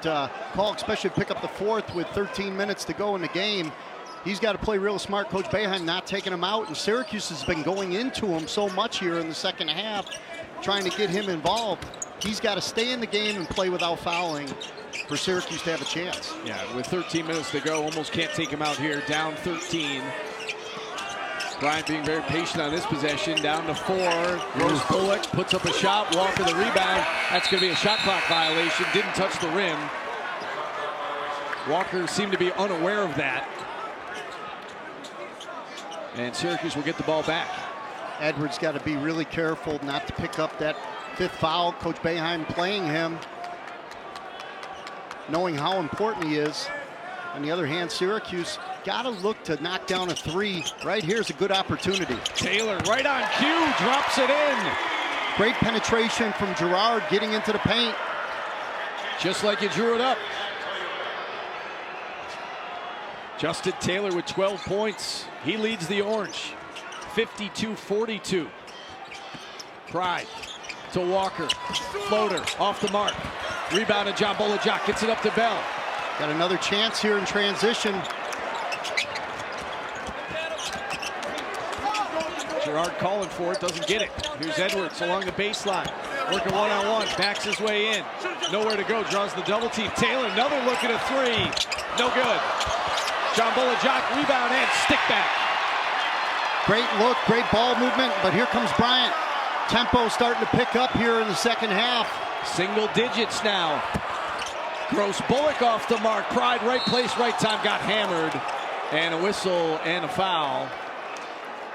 [SPEAKER 2] call, especially to pick up the 4th with 13 minutes to go in the game. He's got to play real smart. Coach Boeheim not taking him out, and Syracuse has been going into him so much here in the second half, trying to get him involved. He's got to stay in the game and play without fouling for Syracuse to have a chance.
[SPEAKER 1] Yeah, with 13 minutes to go, almost can't take him out here, down 13. Bryant being very patient on this possession, down to 4. Gross Bullock puts up a shot, Walker the rebound. That's going to be a shot clock violation. Didn't touch the rim. Walker seemed to be unaware of that. And Syracuse will get the ball back.
[SPEAKER 2] Edwards got to be really careful not to pick up that 5th foul. Coach Boeheim playing him, knowing how important he is. On the other hand, Syracuse got to look to knock down a 3. Right here's a good opportunity.
[SPEAKER 1] Taylor right on cue, drops it in.
[SPEAKER 2] Great penetration from Girard getting into the paint.
[SPEAKER 1] Just like you drew it up. Justin Taylor with 12 points. He leads the Orange. 52-42. Pride to Walker. Floater off the mark. Rebound to John Bolajak. Gets it up to Bell.
[SPEAKER 2] Got another chance here in transition.
[SPEAKER 1] Girard calling for it, doesn't get it. Here's Edwards along the baseline. Working one-on-one, backs his way in. Nowhere to go, draws the double team. Taylor, another look at a 3. No good. John Bolajak, rebound and stick back.
[SPEAKER 2] Great look, great ball movement, but here comes Bryant. Tempo starting to pick up here in the second half.
[SPEAKER 1] Single digits now. Gross Bullock off the mark. Pride, right place, right time, got hammered. And a whistle and a foul.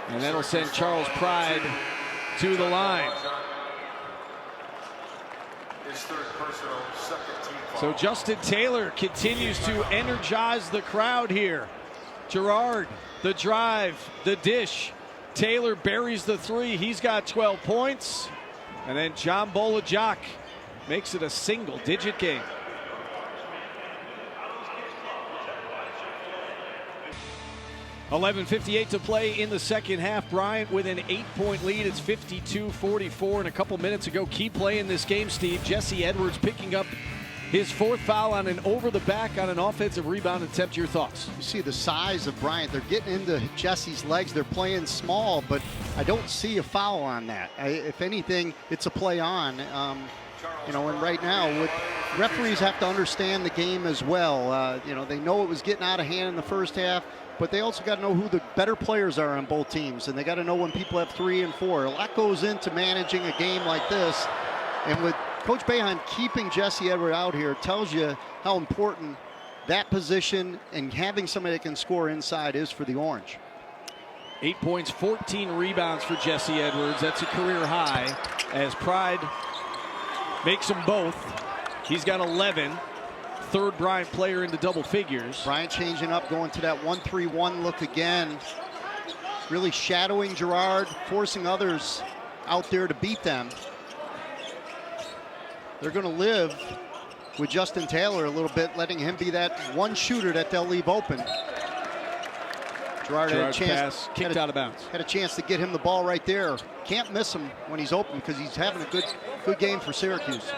[SPEAKER 1] And that'll send Charles Pride to the line.
[SPEAKER 3] His 3rd personal, 2nd team foul.
[SPEAKER 1] So Justin Taylor continues to energize the crowd here. Girard, the drive, the dish. Taylor buries the 3. He's got 12 points. And then John Bolajak makes it a single-digit game. .58 to play in the second half. Bryant with an 8-point lead. It's 52-44. And a couple minutes ago, key play in this game, Steve. Jesse Edwards picking up his 4th foul on an over the back on an offensive rebound attempt. Your thoughts?
[SPEAKER 2] You see the size of Bryant. They're getting into Jesse's legs. They're playing small, but I don't see a foul on that. If anything, it's a play on. You know, and right now, referees have to understand the game as well. You know, they know it was getting out of hand in the first half, but they also got to know who the better players are on both teams, and they got to know when people have 3 and 4. A lot goes into managing a game like this, and with Coach Boeheim keeping Jesse Edwards out here tells you how important that position and having somebody that can score inside is for the Orange.
[SPEAKER 1] 8 points, 14 rebounds for Jesse Edwards. That's a career high as Pride makes them both. He's got 11. third Bryant player into double figures.
[SPEAKER 2] Bryant changing up, going to that 1-3-1 look again. Really shadowing Girard, forcing others out there to beat them. They're going to live with Justin Taylor a little bit, letting him be that one shooter that they'll leave open. Girard had a chance,
[SPEAKER 1] pass kicked out of bounds.
[SPEAKER 2] Had a chance to get him the ball right there. Can't miss him when he's open because he's having a good game for Syracuse.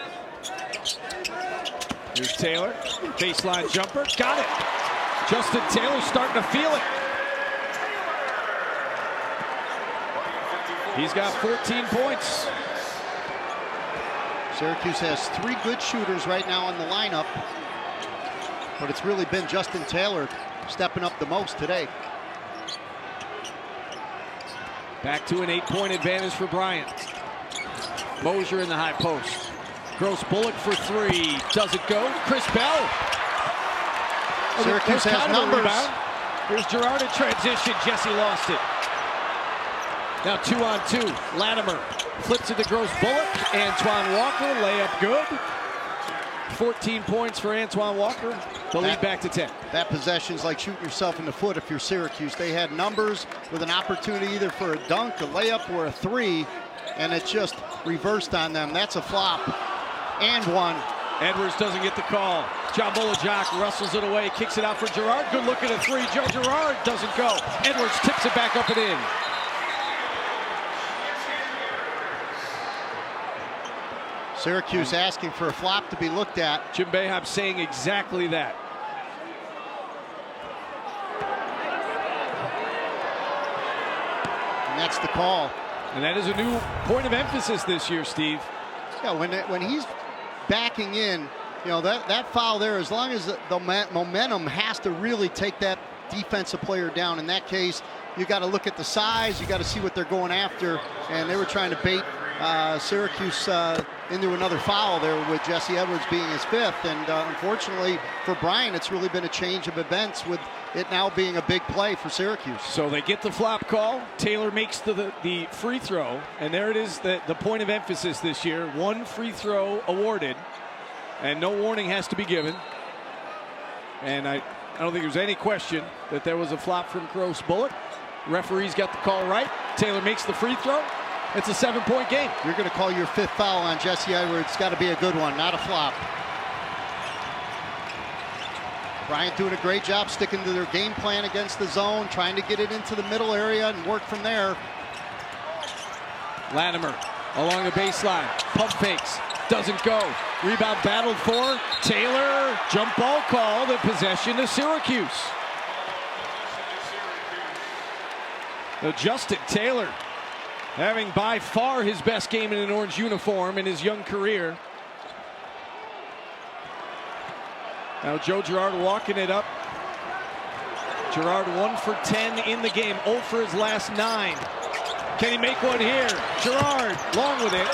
[SPEAKER 1] Here's Taylor, baseline jumper, got it. Justin Taylor starting to feel it. He's got 14 points.
[SPEAKER 2] Syracuse has 3 good shooters right now in the lineup, but it's really been Justin Taylor stepping up the most today.
[SPEAKER 1] Back to an 8-point advantage for Bryant. Mosier in the high post. Gross Bullock for 3. Doesn't go. Chris Bell.
[SPEAKER 2] Syracuse has numbers.
[SPEAKER 1] Here's Girard in transition. Jesse lost it. Now 2-on-2. Latimer flips it to Gross Bullock. Antoine Walker, layup good. 14 points for Antoine Walker. The lead back to 10.
[SPEAKER 2] That possession's like shooting yourself in the foot if you're Syracuse. They had numbers with an opportunity either for a dunk, a layup, or a 3, and it just reversed on them. That's a flop. And one.
[SPEAKER 1] Edwards doesn't get the call. John Bolajak wrestles it away, kicks it out for Girard. Good look at a 3. Joe Girard doesn't go. Edwards tips it back up and in.
[SPEAKER 2] Syracuse asking for a flop to be looked at.
[SPEAKER 1] Jim Boeheim saying exactly that.
[SPEAKER 2] And that's the call.
[SPEAKER 1] And that is a new point of emphasis this year, Steve.
[SPEAKER 2] Yeah, when he's backing in, you know, that foul there, as long as the momentum has to really take that defensive player down. In that case, you got to look at the size, you got to see what they're going after, and they were trying to bait Syracuse into another foul there with Jesse Edwards being his 5th, and unfortunately for Bryant, it's really been a change of events with it now being a big play for Syracuse.
[SPEAKER 1] So they get the flop call. Taylor makes the free throw, and there it is, the point of emphasis this year. 1 free throw awarded, and no warning has to be given. And I don't think there's any question that there was a flop from Gross Bullock. Referees got the call right. Taylor makes the free throw. It's a 7-point game.
[SPEAKER 2] You're going to call your 5th foul on Jesse Edwards. It's got to be a good one, not a flop. Bryant doing a great job sticking to their game plan against the zone, trying to get it into the middle area and work from there.
[SPEAKER 1] Latimer along the baseline. Pump fakes. Doesn't go. Rebound battled for. Taylor. Jump ball call. The possession to Syracuse. Justin Taylor having by far his best game in an orange uniform in his young career. Now Joe Girard walking it up. Girard 1 for 10 in the game, 0 for his last 9. Can he make one here? Girard long with it.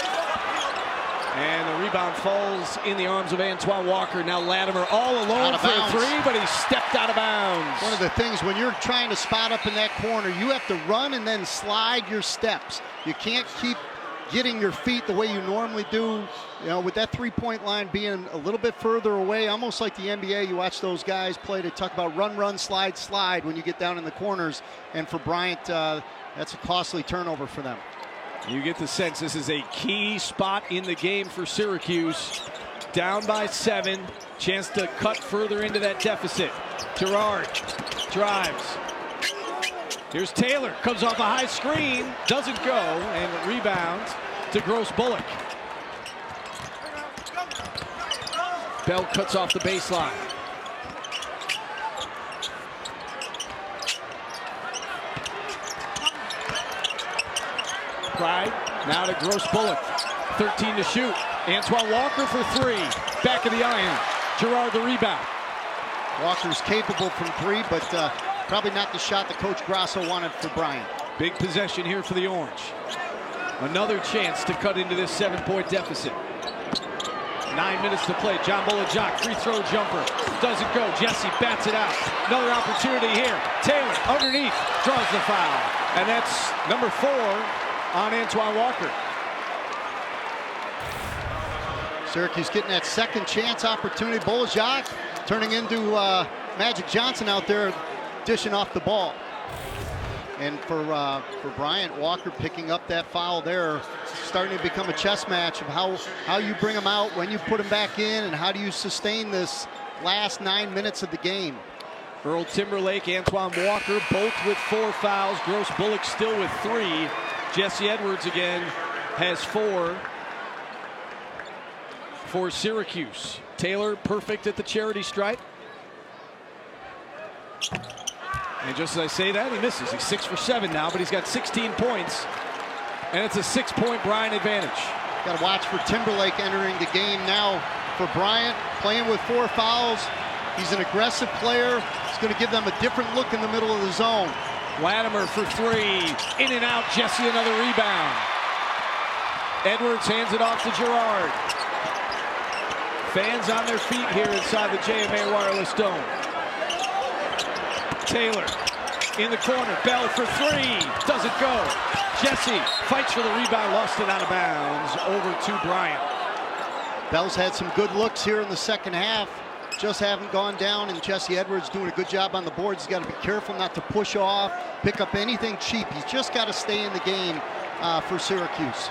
[SPEAKER 1] And the rebound falls in the arms of Antoine Walker. Now Latimer all alone for a 3, but he stepped out of bounds.
[SPEAKER 2] One of the things when you're trying to spot up in that corner, you have to run and then slide your steps. You can't keep getting your feet the way you normally do. You know, with that 3-point line being a little bit further away, almost like the NBA, you watch those guys play. They talk about run, run, slide, slide when you get down in the corners. And for Bryant, that's a costly turnover for them.
[SPEAKER 1] You get the sense this is a key spot in the game for Syracuse. Down by 7, chance to cut further into that deficit. Girard drives. Here's Taylor, comes off a high screen, doesn't go, and rebounds to Gross Bullock. Bell cuts off the baseline. Pride, now to Gross Bullock. 13 to shoot. Antoine Walker for 3. Back of the iron. Girard the rebound.
[SPEAKER 2] Walker's capable from 3, but probably not the shot that Coach Grasso wanted for Bryant.
[SPEAKER 1] Big possession here for the Orange. Another chance to cut into this 7-point deficit. 9 minutes to play. John Bolajak, free throw jumper. Doesn't go. Jesse bats it out. Another opportunity here. Taylor underneath draws the foul. And that's number 4 on Antoine Walker.
[SPEAKER 2] Syracuse getting that second chance opportunity. Bolajak turning into Magic Johnson out there dishing off the ball. And for Bryant, Walker picking up that foul there, starting to become a chess match of how you bring him out, when you put him back in, and how do you sustain this last 9 minutes of the game.
[SPEAKER 1] Earl Timberlake, Antoine Walker, both with 4 fouls. Gross Bullock still with 3. Jesse Edwards again has 4 for Syracuse. Taylor perfect at the charity stripe. And just as I say that, he misses. He's 6 for 7 now, but he's got 16 points. And it's a 6-point Bryant advantage.
[SPEAKER 2] Got to watch for Timberlake entering the game now. For Bryant, playing with 4 fouls. He's an aggressive player. He's going to give them a different look in the middle of the zone.
[SPEAKER 1] Latimer for 3. In and out. Jesse another rebound. Edwards hands it off to Girard. Fans on their feet here inside the JMA Wireless Dome. Taylor in the corner. Bell for 3. Doesn't go. Jesse fights for the rebound. Lost it out of bounds. Over to Bryant.
[SPEAKER 2] Bell's had some good looks here in the second half. Just haven't gone down, and Jesse Edwards doing a good job on the boards. He's got to be careful not to push off, pick up anything cheap. He's just got to stay in the game for Syracuse.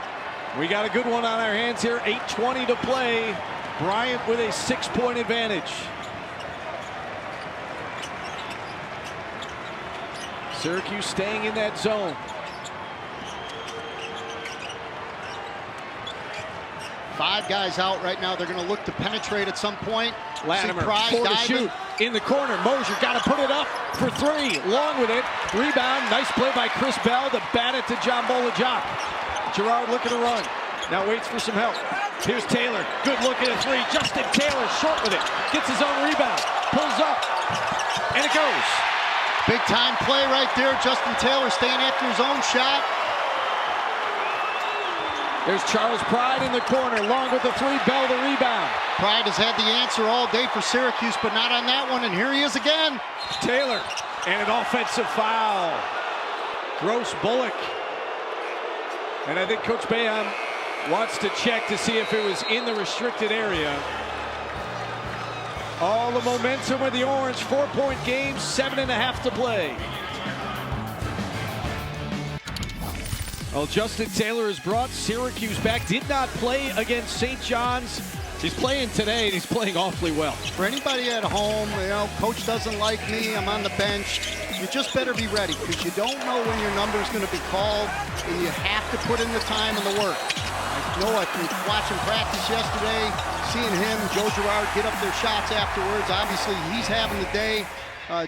[SPEAKER 1] We got a good one on our hands here. 8:20 to play. Bryant with a 6-point advantage. Syracuse staying in that zone.
[SPEAKER 2] Five guys out right now. They're going to look to penetrate at some point.
[SPEAKER 1] Latimer, 4 to shoot. In the corner. Mosier got to put it up for 3. Long with it. Rebound. Nice play by Chris Bell to bat it to John Bolajak. Girard looking to run. Now waits for some help. Here's Taylor. Good look at a 3. Justin Taylor short with it. Gets his own rebound. Pulls up. And it goes.
[SPEAKER 2] Big time play right there. Justin Taylor staying after his own shot.
[SPEAKER 1] There's Charles Pride in the corner. Long with the 3. Bell the rebound.
[SPEAKER 2] Pride has had the answer all day for Syracuse, but not on that one. And here he is again.
[SPEAKER 1] Taylor. And an offensive foul. Gross Bullock. And I think Coach Boeheim wants to check to see if it was in the restricted area. All the momentum with the Orange. 4-point game, 7.5 to play. Well, Justin Taylor has brought Syracuse back. Did not play against St. John's. He's playing today, and he's playing awfully well.
[SPEAKER 2] For anybody at home, coach doesn't like me, I'm on the bench. You just better be ready, because you don't know when your number is going to be called, and you have to put in the time and the work. I know I've been watching practice yesterday, seeing him, Joe Girard get up their shots afterwards. Obviously, he's having the day.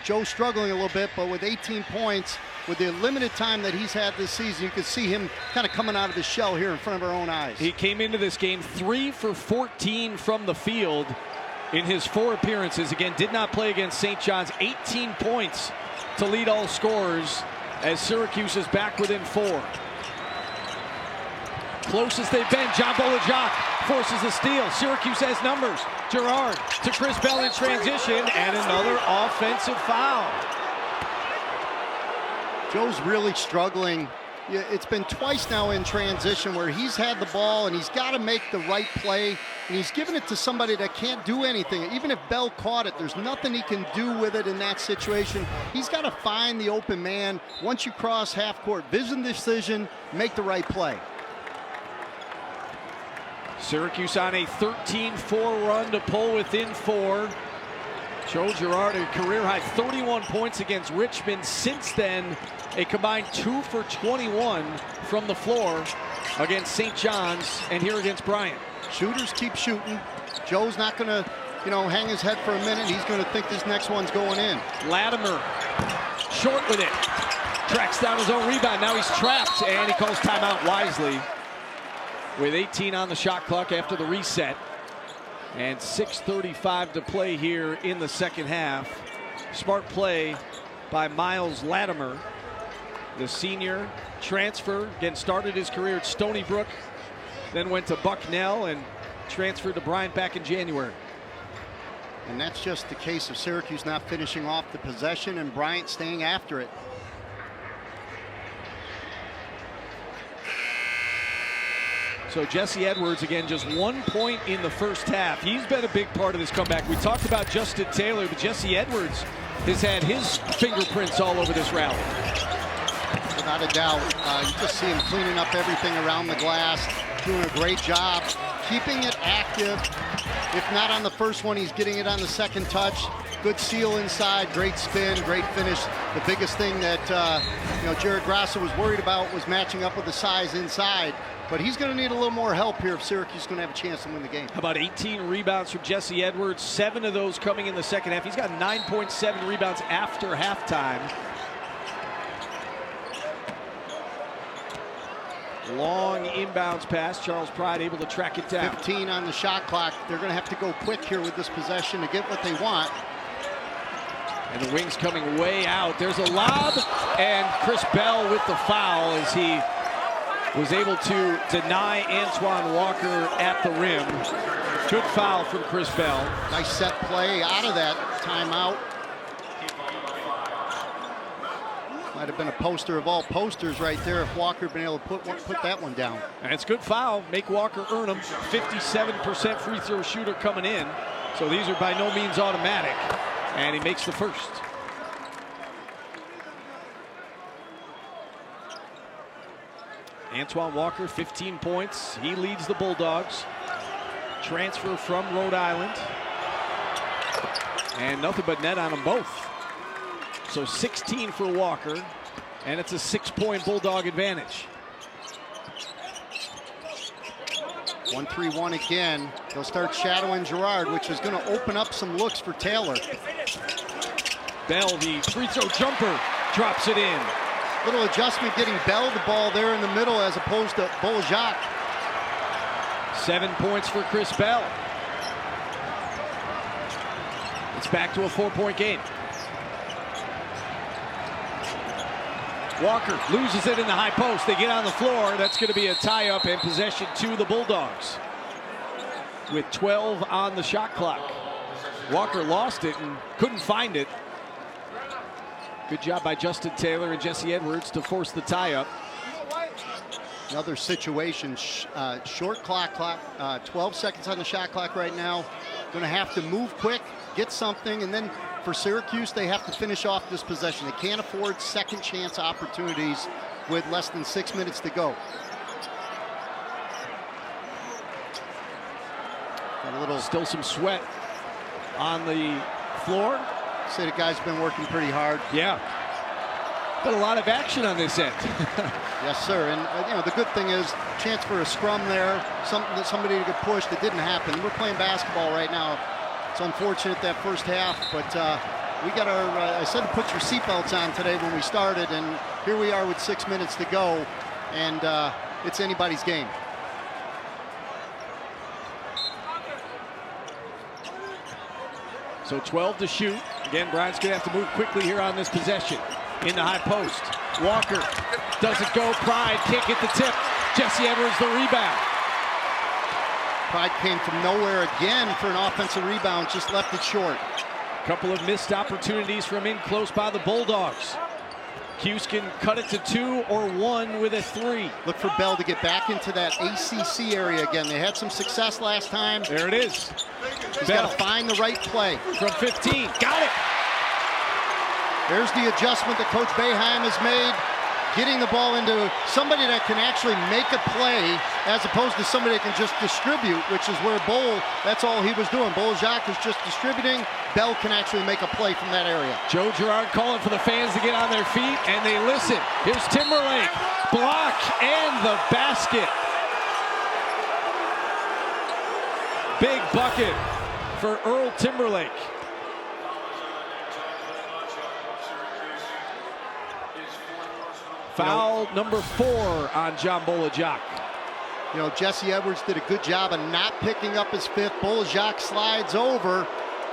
[SPEAKER 2] Joe's struggling a little bit, but with 18 points, with the limited time that he's had this season, you can see him kind of coming out of his shell here in front of our own eyes.
[SPEAKER 1] He came into this game 3 for 14 from the field in his 4 appearances. Again, did not play against St. John's. 18 points to lead all scorers as Syracuse is back within 4. Closest they've been. John Bolajak forces the steal. Syracuse has numbers. Girard to Chris Bell in transition, and another offensive foul.
[SPEAKER 2] Joe's really struggling. It's been twice now in transition where he's had the ball and he's got to make the right play, and he's given it to somebody that can't do anything. Even if Bell caught it, there's nothing he can do with it in that situation. He's got to find the open man. Once you cross half court, vision decision, make the right play.
[SPEAKER 1] Syracuse on a 13-4 run to pull within 4. Joe Girard, a career-high 31 points against Richmond. Since then, a combined 2 for 21 from the floor against St. John's and here against Bryant.
[SPEAKER 2] Shooters keep shooting. Joe's not going to, hang his head for a minute. He's going to think this next one's going in.
[SPEAKER 1] Latimer, short with it. Tracks down his own rebound. Now he's trapped, and he calls timeout wisely. With 18 on the shot clock after the reset. And 6:35 to play here in the second half. Smart play by Miles Latimer. The senior transfer, again started his career at Stony Brook, then went to Bucknell and transferred to Bryant back in January.
[SPEAKER 2] And that's just the case of Syracuse not finishing off the possession and Bryant staying after it.
[SPEAKER 1] So Jesse Edwards, again, just 1 point in the first half. He's been a big part of this comeback. We talked about Justin Taylor, but Jesse Edwards has had his fingerprints all over this rally.
[SPEAKER 2] Without a doubt. You just see him cleaning up everything around the glass, doing a great job, keeping it active. If not on the first one, he's getting it on the second touch. Good seal inside, great spin, great finish. The biggest thing that Jared Grasso was worried about was matching up with the size inside. But he's going to need a little more help here if Syracuse is going to have a chance to win the game.
[SPEAKER 1] How about 18 rebounds from Jesse Edwards, 7 of those coming in the second half. He's got 9.7 rebounds after halftime. Long inbounds pass. Charles Pride able to track it down.
[SPEAKER 2] 15 on the shot clock. They're going to have to go quick here with this possession to get what they want.
[SPEAKER 1] And the Wings coming way out. There's a lob, and Chris Bell with the foul as he was able to deny Antoine Walker at the rim. Good foul from Chris Bell.
[SPEAKER 2] Nice set play out of that timeout. Might have been a poster of all posters right there if Walker had been able to put that one down.
[SPEAKER 1] And it's good foul. Make Walker earn them. 57% free throw shooter coming in. So these are by no means automatic. And he makes the first. Antoine Walker, 15 points. He leads the Bulldogs. Transfer from Rhode Island. And nothing but net on them both. So 16 for Walker, and it's a 6-point Bulldog advantage.
[SPEAKER 2] 1-3-1 again. They'll start shadowing Gerard, which is going to open up some looks for Taylor.
[SPEAKER 1] Bell, the free throw jumper, drops it in.
[SPEAKER 2] Little adjustment getting Bell the ball there in the middle as opposed to Boljac.
[SPEAKER 1] 7 points for Chris Bell. It's back to a 4-point game. Walker loses it in the high post. They get on the floor. That's going to be a tie-up and possession to the Bulldogs with 12 on the shot clock. Walker lost it and couldn't find it. Good job by Justin Taylor and Jesse Edwards to force the tie-up.
[SPEAKER 2] Another situation, short clock, 12 seconds on the shot clock right now. Going to have to move quick, get something, and then for Syracuse, they have to finish off this possession. They can't afford second chance opportunities with less than 6 minutes to go. Got a little,
[SPEAKER 1] still some sweat on the floor.
[SPEAKER 2] Say the guy's been working pretty hard.
[SPEAKER 1] Yeah. But a lot of action on this end.
[SPEAKER 2] Yes, sir. And the good thing is, chance for a scrum there, somebody to get pushed. It didn't happen. We're playing basketball right now. It's unfortunate that first half, but we got our, I said to put your seatbelts on today when we started, and here we are with 6 minutes to go, and it's anybody's game.
[SPEAKER 1] So 12 to shoot. Again, Bryant's going to have to move quickly here on this possession. In the high post. Walker doesn't go. Pride can't get the tip. Jesse Edwards the rebound.
[SPEAKER 2] Pride came from nowhere again for an offensive rebound, just left it short.
[SPEAKER 1] Couple of missed opportunities from in close by the Bulldogs. Cuse can cut it to 2 or 1 with a 3.
[SPEAKER 2] Look for Bell to get back into that ACC area again. They had some success last time.
[SPEAKER 1] There it is.
[SPEAKER 2] He's got to find the right play.
[SPEAKER 1] From 15. Got it.
[SPEAKER 2] There's the adjustment that Coach Boeheim has made, getting the ball into somebody that can actually make a play as opposed to somebody that can just distribute, which is where that's all he was doing. Boljac is just distributing. Bell can actually make a play from that area.
[SPEAKER 1] Joe Girard calling for the fans to get on their feet, and they listen. Here's Timberlake. Block and the basket. Big bucket for Earl Timberlake. Foul number 4 on John Boljac.
[SPEAKER 2] Jesse Edwards did a good job of not picking up his 5th. Boljac slides over.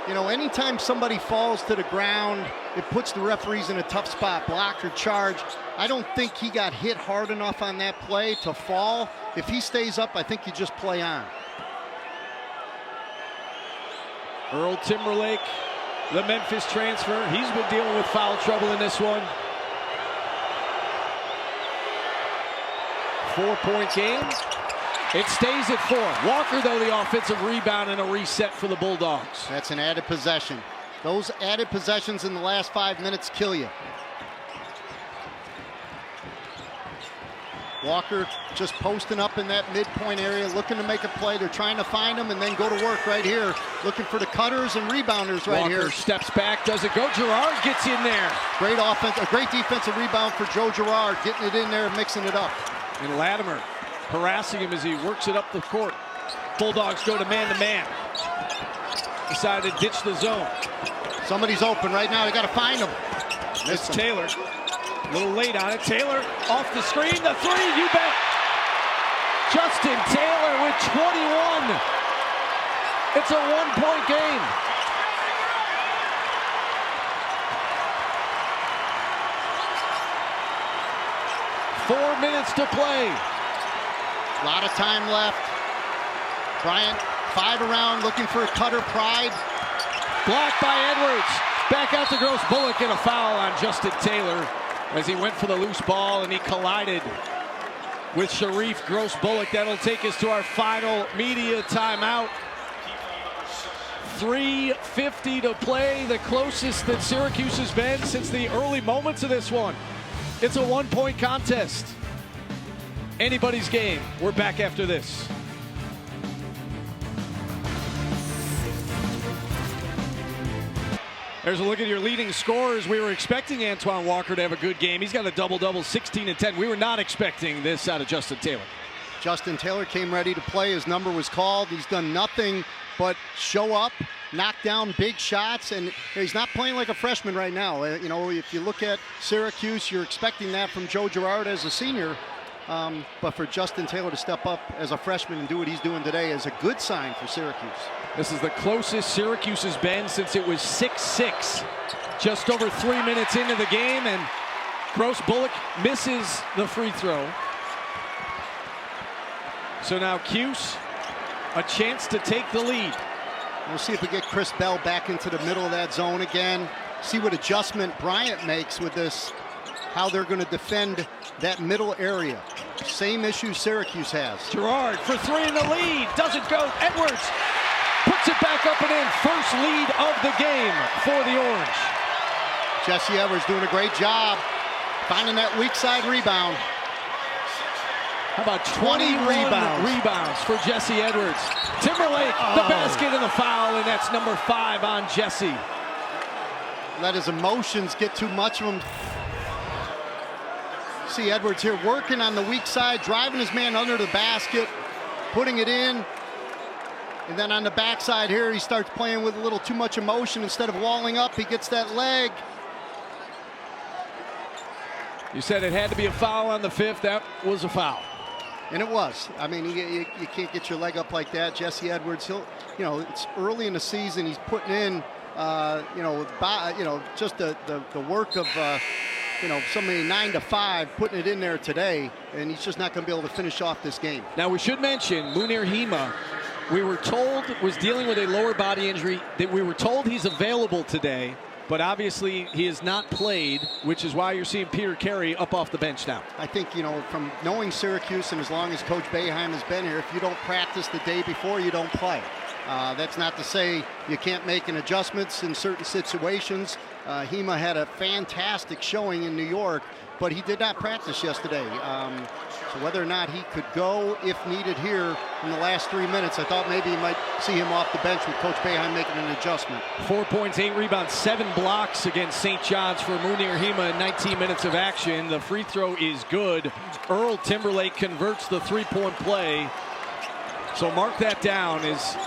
[SPEAKER 2] Anytime somebody falls to the ground, it puts the referees in a tough spot, block or charge. I don't think he got hit hard enough on that play to fall. If he stays up, I think you just play on.
[SPEAKER 1] Earl Timberlake, the Memphis transfer. He's been dealing with foul trouble in this one. 4-point game. It stays at 4. Walker, though, the offensive rebound and a reset for the Bulldogs.
[SPEAKER 2] That's an added possession. Those added possessions in the last 5 minutes kill you. Walker just posting up in that midpoint area, looking to make a play. They're trying to find him and then go to work right here, looking for the cutters and rebounders right
[SPEAKER 1] Walker
[SPEAKER 2] here.
[SPEAKER 1] steps back, doesn't go. Girard gets in there.
[SPEAKER 2] Great offense, a great defensive rebound for Joe Girard, getting it in there, mixing it up.
[SPEAKER 1] And Latimer harassing him as he works it up the court. Bulldogs go to man-to-man. Decide to ditch the zone.
[SPEAKER 2] Somebody's open right now. They got to find him.
[SPEAKER 1] It's Taylor. A little late on it. Taylor off the screen. The three, you bet. Justin Taylor with 21. It's a one-point game. Four minutes to play.
[SPEAKER 2] A lot of time left. Bryant, 5 around, looking for a cutter. Pride.
[SPEAKER 1] Blocked by Edwards. Back out to Gross Bullock, and a foul on Justin Taylor as he went for the loose ball and he collided with Sharif Gross Bullock. That'll take us to our final media timeout. 3:50 to play, the closest that Syracuse has been since the early moments of this one. It's a one-point contest. Anybody's game. We're back after this. There's a look at your leading scorers. We were expecting Antoine Walker to have a good game. He's got a double-double, 16 and 10. We were not expecting this out of Justin Taylor.
[SPEAKER 2] Justin Taylor came ready to play. His number was called. He's done nothing but show up, knock down big shots, and he's not playing like a freshman right now. You know, if you look at Syracuse, you're expecting that from Joe Girard as a senior. But for Justin Taylor to step up as a freshman and do what he's doing today is a good sign for Syracuse.
[SPEAKER 1] This is the closest Syracuse has been since it was 6-6. Just over 3 minutes into the game, and Gross Bullock misses the free throw. So now Cuse, a chance to take the lead.
[SPEAKER 2] We'll see if we get Chris Bell back into the middle of that zone again. See what adjustment Bryant makes with this, how they're going to defend that middle area. Same issue Syracuse has.
[SPEAKER 1] Girard for three in the lead. Doesn't go. Edwards puts it back up and in. First lead of the game for the Orange.
[SPEAKER 2] Jesse Edwards doing a great job finding that weak side rebound.
[SPEAKER 1] How about 20 rebounds for Jesse Edwards. Timberlake, the basket and the foul, and that's number 5 on Jesse.
[SPEAKER 2] Let his emotions get too much of him. See Edwards here working on the weak side, driving his man under the basket, putting it in. And then on the backside here, he starts playing with a little too much emotion. Instead of walling up, he gets that leg.
[SPEAKER 1] You said it had to be a foul on the 5th. That was a foul.
[SPEAKER 2] And it was. I mean, you can't get your leg up like that. Jesse Edwards, it's early in the season. He's putting in, just the work of, somebody 9 to 5, putting it in there today, and he's just not going to be able to finish off this game.
[SPEAKER 1] Now we should mention Munir Hima, we were told was dealing with a lower body injury. That we were told he's available today, but obviously he has not played, which is why you're seeing Peter Carey up off the bench now.
[SPEAKER 2] I think, from knowing Syracuse and as long as Coach Boeheim has been here, if you don't practice the day before, you don't play. That's not to say you can't make an adjustments in certain situations. Hima had a fantastic showing in New York, but he did not practice yesterday. So whether or not he could go if needed here in the last 3 minutes, I thought maybe you might see him off the bench with Coach Boeheim making an adjustment.
[SPEAKER 1] 4 points, 8 rebounds, 7 blocks against St. John's for Munir Hima in 19 minutes of action. The free throw is good. Earl Timberlake converts the three-point play. So mark that down as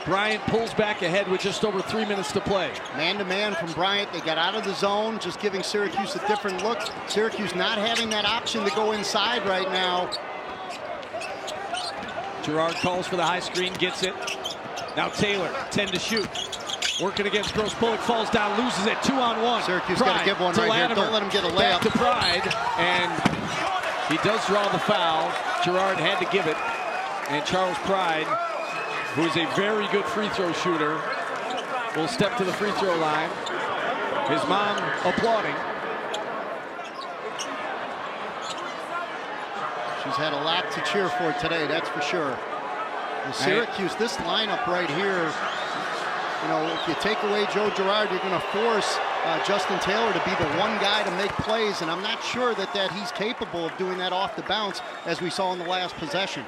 [SPEAKER 1] Bryant pulls back ahead with just over 3 minutes to play.
[SPEAKER 2] Man-to-man from Bryant. They got out of the zone, just giving Syracuse a different look. Syracuse not having that option to go inside right now.
[SPEAKER 1] Girard calls for the high screen, gets it. Now Taylor, 10 to shoot. Working against Gross Bullock, falls down, loses it, 2-on-1.
[SPEAKER 2] Syracuse got to give one right here. Don't let him get a layup.
[SPEAKER 1] Back to Pride, and he does draw the foul. Girard had to give it. And Charles Pride, who is a very good free throw shooter, will step to the free throw line. His mom applauding.
[SPEAKER 2] She's had a lot to cheer for today, that's for sure. The Syracuse, this lineup right here, you know, if you take away Joe Girard, you're going to force Justin Taylor to be the one guy to make plays, and I'm not sure that he's capable of doing that off the bounce, as we saw in the last possession.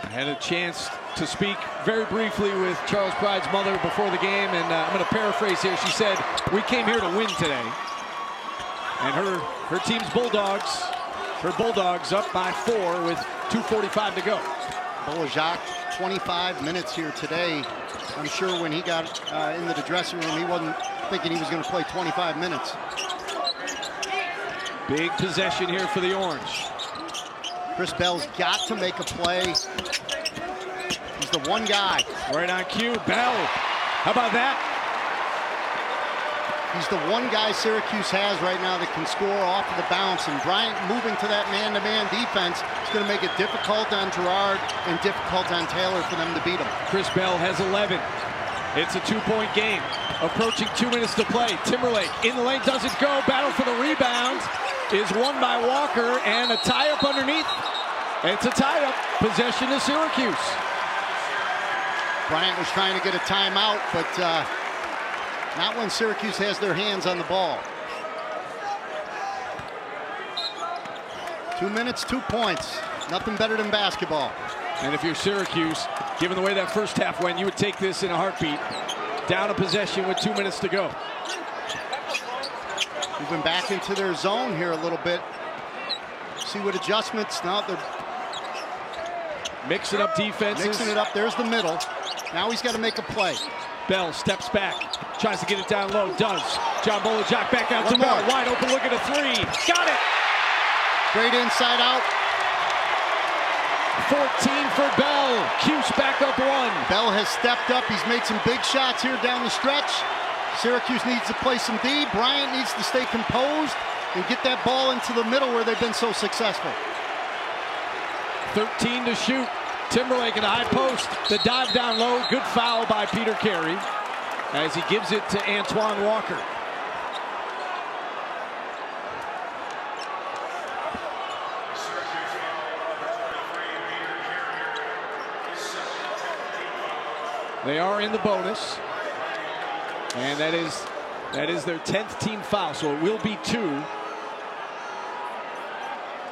[SPEAKER 1] I had a chance to speak very briefly with Charles Pride's mother before the game, and I'm going to paraphrase here. She said, "We came here to win today." And her team's Bulldogs, her Bulldogs up by 4 with 2:45 to go.
[SPEAKER 2] Bolajak, 25 minutes here today. I'm sure when he got into the dressing room, he wasn't thinking he was going to play 25 minutes.
[SPEAKER 1] Big possession here for the Orange.
[SPEAKER 2] Chris Bell's got to make a play. He's the one guy.
[SPEAKER 1] Right on cue, Bell. How about that?
[SPEAKER 2] He's the one guy Syracuse has right now that can score off of the bounce, and Bryant moving to that man-to-man defense is going to make it difficult on Girard and difficult on Taylor for them to beat him.
[SPEAKER 1] Chris Bell has 11. It's a 2-point game. Approaching 2 minutes to play. Timberlake in the lane, doesn't go. Battle for the rebound is won by Walker, and a tie-up underneath. It's a tie-up. Possession to Syracuse.
[SPEAKER 2] Bryant was trying to get a timeout, but not when Syracuse has their hands on the ball. 2 minutes, 2 points. Nothing better than basketball.
[SPEAKER 1] And if you're Syracuse, given the way that first half went, you would take this in a heartbeat. Down a possession with 2 minutes to go.
[SPEAKER 2] Moving back into their zone here a little bit. See what adjustments. Now they're
[SPEAKER 1] mixing up defenses.
[SPEAKER 2] Mixing it up. There's the middle. Now he's got to make a play.
[SPEAKER 1] Bell steps back, tries to get it down low, does. John Bolajak back out to Bell, wide open, look at a 3. Got it!
[SPEAKER 2] Great inside out.
[SPEAKER 1] 14 for Bell. Cuse back up 1.
[SPEAKER 2] Bell has stepped up. He's made some big shots here down the stretch. Syracuse needs to play some D. Bryant needs to stay composed and get that ball into the middle where they've been so successful.
[SPEAKER 1] 13 to shoot. Timberlake in the high post. The dive down low. Good foul by Peter Carey as he gives it to Antoine Walker. They are in the bonus, and that is their 10th team foul, so it will be 2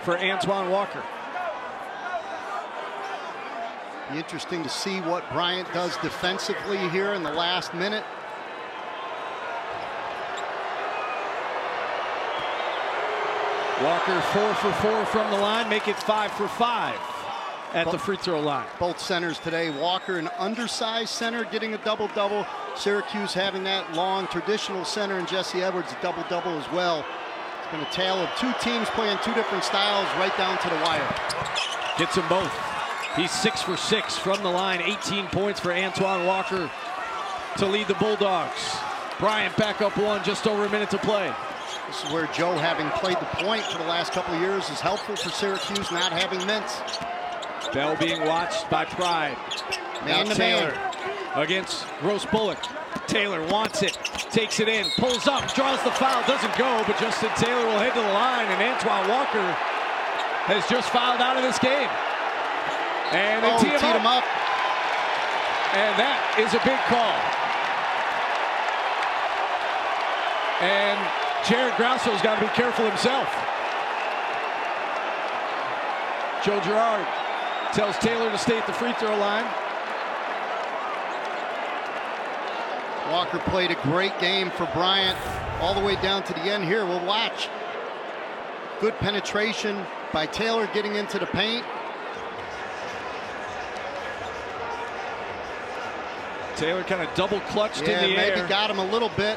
[SPEAKER 1] for Antoine Walker.
[SPEAKER 2] Be interesting to see what Bryant does defensively here in the last minute.
[SPEAKER 1] Walker 4 for 4 from the line, make it 5 for 5 at the free throw line.
[SPEAKER 2] Both centers today. Walker, an undersized center, getting a double-double. Syracuse having that long traditional center, and Jesse Edwards a double-double as well. It's been a tale of 2 teams playing 2 different styles right down to the wire.
[SPEAKER 1] Gets them both. He's 6 for 6 from the line. 18 points for Antoine Walker to lead the Bulldogs. Bryant back up 1, just over a minute to play.
[SPEAKER 2] This is where Joe, having played the point for the last couple of years, is helpful for Syracuse not having Mintz.
[SPEAKER 1] Bell being watched by Pride.
[SPEAKER 2] Man
[SPEAKER 1] now
[SPEAKER 2] to
[SPEAKER 1] Taylor
[SPEAKER 2] man.
[SPEAKER 1] against Gross Bullock. Taylor wants it, takes it in, pulls up, draws the foul, doesn't go, but Justin Taylor will head to the line, and Antoine Walker has just fouled out of this game. And they teed him up. And that is a big call. And Jared Grasso's got to be careful himself. Joe Girard tells Taylor to stay at the free throw line.
[SPEAKER 2] Walker played a great game for Bryant all the way down to the end here. We'll watch. Good penetration by Taylor getting into the paint.
[SPEAKER 1] Taylor kind of double clutched in the air.
[SPEAKER 2] Maybe got him a little bit.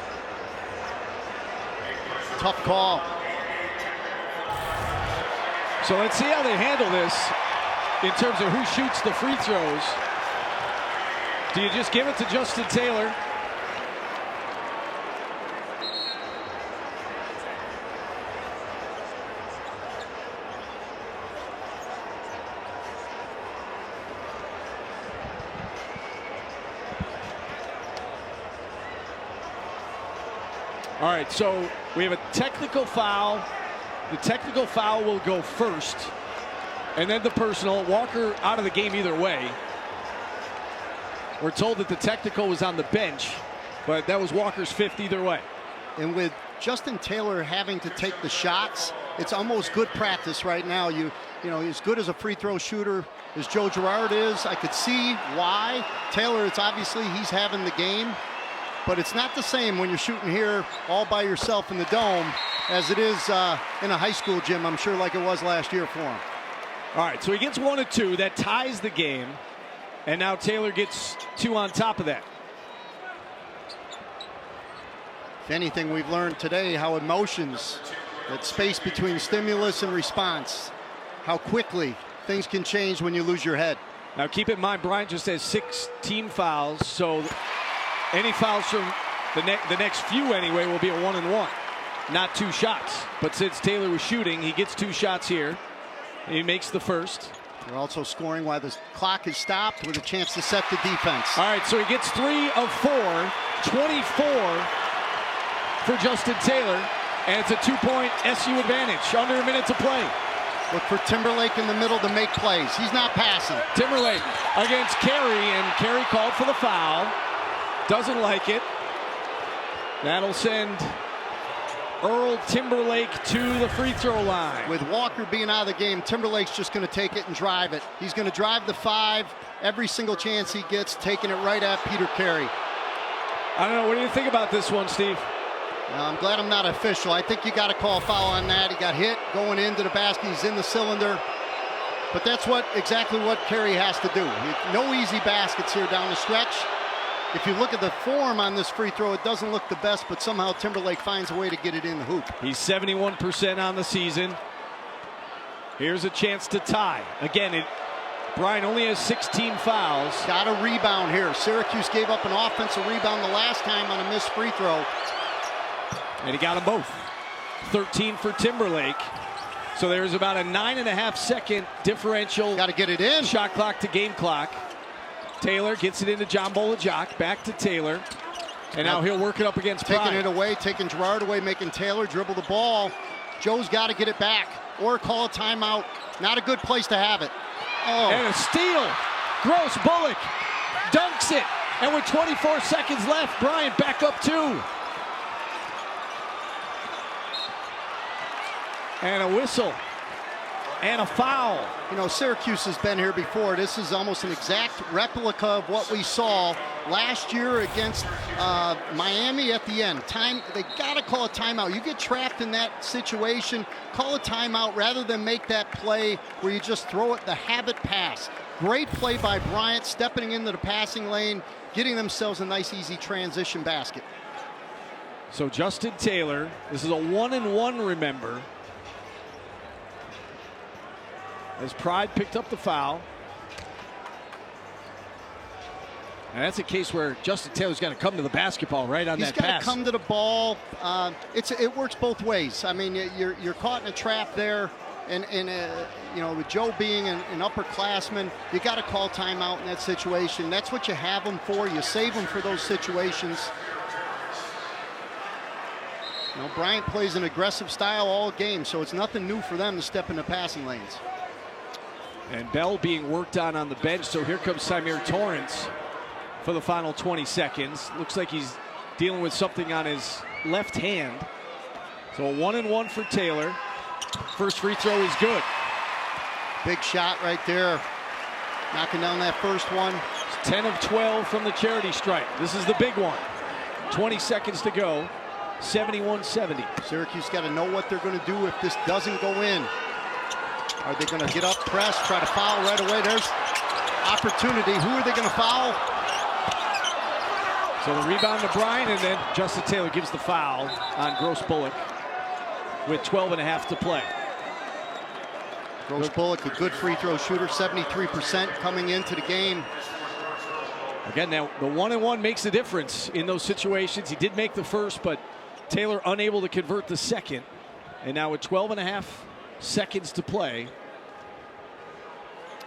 [SPEAKER 2] Tough call.
[SPEAKER 1] So let's see how they handle this in terms of who shoots the free throws. Do you just give it to Justin Taylor? All right, so we have a technical foul The technical foul will go first, and then the personal. Walker out of the game either way. We're told that the technical was on the bench, but that was Walker's fifth either way.
[SPEAKER 2] And with Justin Taylor having to take the shots, it's almost good practice right now. You know, as good as a free throw shooter as Joe Girard is, I could see why. Taylor, it's obviously he's having the game, but it's not the same when you're shooting here all by yourself in the dome as it is in a high school gym, I'm sure, like it was last year for him.
[SPEAKER 1] All right, so he gets 1 of 2. That ties the game. And now Taylor gets 2 on top of that.
[SPEAKER 2] If anything, we've learned today how emotions, that space between stimulus and response, how quickly things can change when you lose your head.
[SPEAKER 1] Now keep in mind, Bryant just has 16 fouls, so any fouls from the next few anyway will be a 1-and-1, not 2 shots. But since Taylor was shooting, he gets 2 shots here. He makes the first.
[SPEAKER 2] They're also scoring while the clock is stopped with a chance to set the defense.
[SPEAKER 1] All right, so he gets 3 of 4, 24 for Justin Taylor, and it's a 2-point SU advantage. Under a minute to play.
[SPEAKER 2] Look for Timberlake in the middle to make plays. He's not passing.
[SPEAKER 1] Timberlake against Carey, and Carey called for the foul. Doesn't like it. That'll send Earl Timberlake to the free throw line.
[SPEAKER 2] With Walker being out of the game, Timberlake's just going to take it and drive it. He's going to drive the 5 every single chance he gets, taking it right at Peter Carey.
[SPEAKER 1] I don't know. What do you think about this one, Steve?
[SPEAKER 2] I'm glad I'm not official. I think you got to call a foul on that. He got hit going into the basket. He's in the cylinder. But that's exactly what Carey has to do. No easy baskets here down the stretch. If you look at the form on this free throw, it doesn't look the best, but somehow Timberlake finds a way to get it in the hoop.
[SPEAKER 1] He's 71% on the season. Here's a chance to tie. Again, Bryant only has 16 fouls.
[SPEAKER 2] Got a rebound here. Syracuse gave up an offensive rebound the last time on a missed free throw.
[SPEAKER 1] And he got them both. 13 for Timberlake. So there's about a 9.5-second differential.
[SPEAKER 2] Got to get it in.
[SPEAKER 1] Shot clock to game clock. Taylor gets it into John Bolajok. Back to Taylor. And now he'll work it up against Bryant.
[SPEAKER 2] Taking it away, taking Girard away, making Taylor dribble the ball. Joe's got to get it back or call a timeout. Not a good place to have it. Oh.
[SPEAKER 1] And a steal. Gross Bullock dunks it. And with 24 seconds left, Bryant back up 2. And a whistle. And a foul.
[SPEAKER 2] You know, Syracuse has been here before. This is almost an exact replica of what we saw last year against Miami at the end. They got to call a timeout. You get trapped in that situation, call a timeout rather than make that play where you just throw it, the habit pass. Great play by Bryant, stepping into the passing lane, getting themselves a nice, easy transition basket.
[SPEAKER 1] So Justin Taylor, this is a 1-and-1, remember. As Pride picked up the foul. And that's a case where Justin Taylor's got to come to the basketball right on that pass.
[SPEAKER 2] He's got to come to the ball. It works both ways. I mean, you're caught in a trap there. And you know, with Joe being an upperclassman, you got to call timeout in that situation. That's what you have him for. You save him for those situations. You know, Bryant plays an aggressive style all game, so it's nothing new for them to step into passing lanes.
[SPEAKER 1] And Bell being worked on the bench, so here comes Symir Torrance for the final 20 seconds. Looks like he's dealing with something on his left hand. So a 1-and-1 for Taylor. First free throw is good.
[SPEAKER 2] Big shot right there. Knocking down that first one.
[SPEAKER 1] It's 10 of 12 from the charity stripe. This is the big one. 20 seconds to go. 71-70.
[SPEAKER 2] Syracuse got to know what they're going to do if this doesn't go in. Are they going to get up, press, try to foul right away? There's opportunity. Who are they going to foul?
[SPEAKER 1] So the rebound to Bryant, and then Justin Taylor gives the foul on Gross Bullock with 12.5 to play.
[SPEAKER 2] Gross Bullock, a good free throw shooter, 73% coming into the game.
[SPEAKER 1] Again, now the 1-and-1 makes a difference in those situations. He did make the first, but Taylor unable to convert the second. And now with 12.5 seconds to play.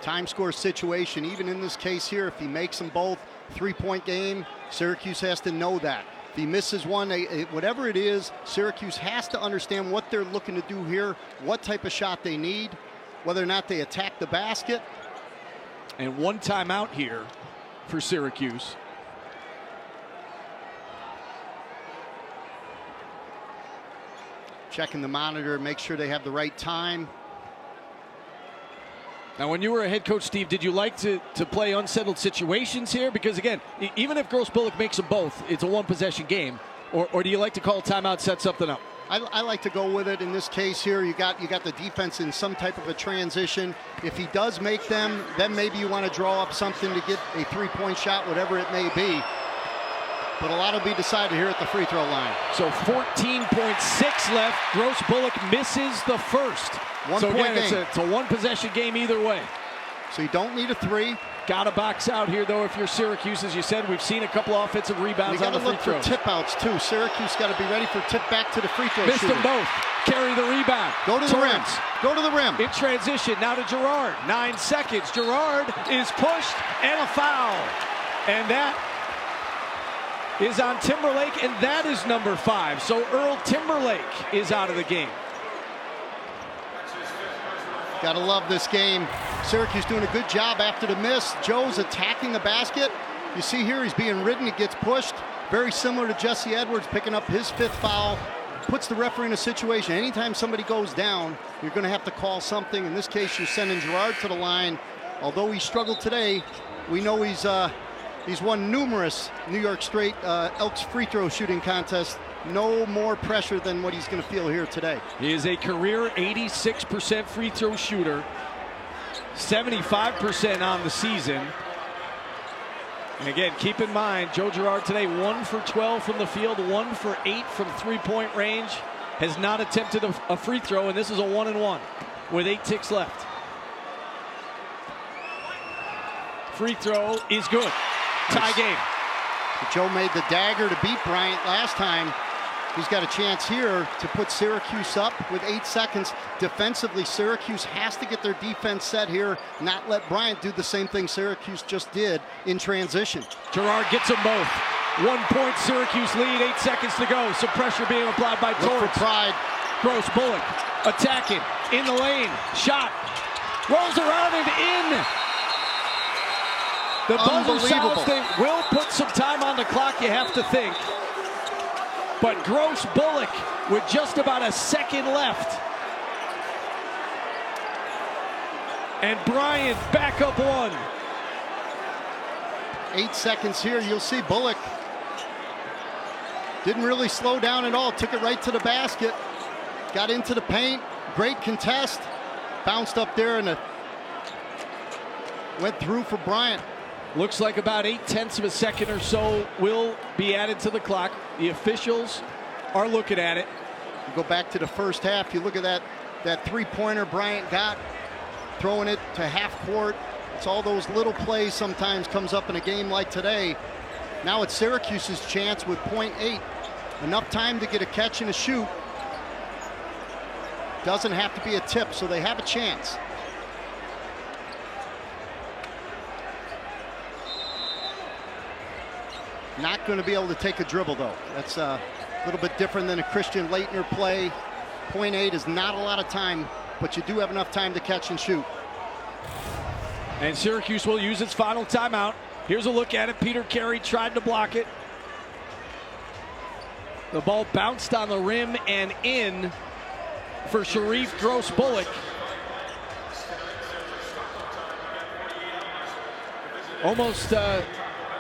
[SPEAKER 2] Time score situation, even in this case here, if he makes them both, 3-point game, Syracuse has to know that. If he misses one, whatever it is, Syracuse has to understand what they're looking to do here, what type of shot they need, whether or not they attack the basket.
[SPEAKER 1] And one timeout here for Syracuse.
[SPEAKER 2] Checking the monitor, make sure they have the right time.
[SPEAKER 1] Now, when you were a head coach, Steve, did you like to play unsettled situations here? Because, again, even if Gross Bullock makes them both, it's a one-possession game. Or do you like to call a timeout, set something up?
[SPEAKER 2] I like to go with it. In this case here, you got the defense in some type of a transition. If he does make them, then maybe you want to draw up something to get a three-point shot, whatever it may be. But a lot will be decided here at the free throw line.
[SPEAKER 1] So 14.6 left. Gross Bullock misses the first.
[SPEAKER 2] One-point game.
[SPEAKER 1] It's a one-possession game either way.
[SPEAKER 2] So you don't need a three.
[SPEAKER 1] Got to box out here, though, if you're Syracuse. As you said, we've seen a couple offensive rebounds on the free throws.
[SPEAKER 2] You got to look for tip outs, too. Syracuse got to be ready for tip back to the free throw
[SPEAKER 1] Missed them both. Carry the rebound.
[SPEAKER 2] Go to the rim. Go to the rim.
[SPEAKER 1] In transition, now to Girard. 9 seconds. Girard is pushed and a foul. And that is on Timberlake, and that is number 5. So Earl Timberlake is out of the game.
[SPEAKER 2] Got to love this game. Syracuse doing a good job after the miss. Joe's attacking the basket. You see here he's being ridden. He gets pushed. Very similar to Jesse Edwards picking up his 5th foul. Puts the referee in a situation. Anytime somebody goes down, you're going to have to call something. In this case, you're sending Girard to the line. Although he struggled today, we know he's won numerous New York Straight Elks free throw shooting contests. No more pressure than what he's going to feel here today.
[SPEAKER 1] He is a career 86% free throw shooter, 75% on the season. And again, keep in mind, Joe Girard today 1 for 12 from the field, 1 for 8 from three-point range. Has not attempted a free throw, and this is a 1-and-1 with 8 ticks left. Free throw is good. Tie game.
[SPEAKER 2] Joe made the dagger to beat Bryant last time. He's got a chance here to put Syracuse up with 8 seconds. Defensively, Syracuse has to get their defense set here, not let Bryant do the same thing Syracuse just did in transition.
[SPEAKER 1] Girard gets them both. 1 point Syracuse lead, 8 seconds to go. Some pressure being applied by Torrance.
[SPEAKER 2] Look for Pride.
[SPEAKER 1] Gross Bullock attacking in the lane. Shot. Rolls around and in. The buzzer sounds. They will put some time on the clock, you have to think. But Gross Bullock with just about a second left. And Bryant back up 1.
[SPEAKER 2] 8 seconds here. You'll see Bullock didn't really slow down at all. Took it right to the basket. Got into the paint. Great contest. Bounced up there and went through for Bryant.
[SPEAKER 1] Looks like about 0.8 of a second or so will be added to the clock. The officials are looking at it.
[SPEAKER 2] You go back to the first half. You look at that three-pointer Bryant got, throwing it to half court. It's all those little plays sometimes comes up in a game like today. Now it's Syracuse's chance with 0.8. Enough time to get a catch and a shoot. Doesn't have to be a tip, so they have a chance. Not going to be able to take a dribble, though. That's a little bit different than a Christian Laettner play. 0.8 is not a lot of time, but you do have enough time to catch and shoot.
[SPEAKER 1] And Syracuse will use its final timeout. Here's a look at it. Peter Carey tried to block it. The ball bounced on the rim and in for Sharif Gross Bullock. Almost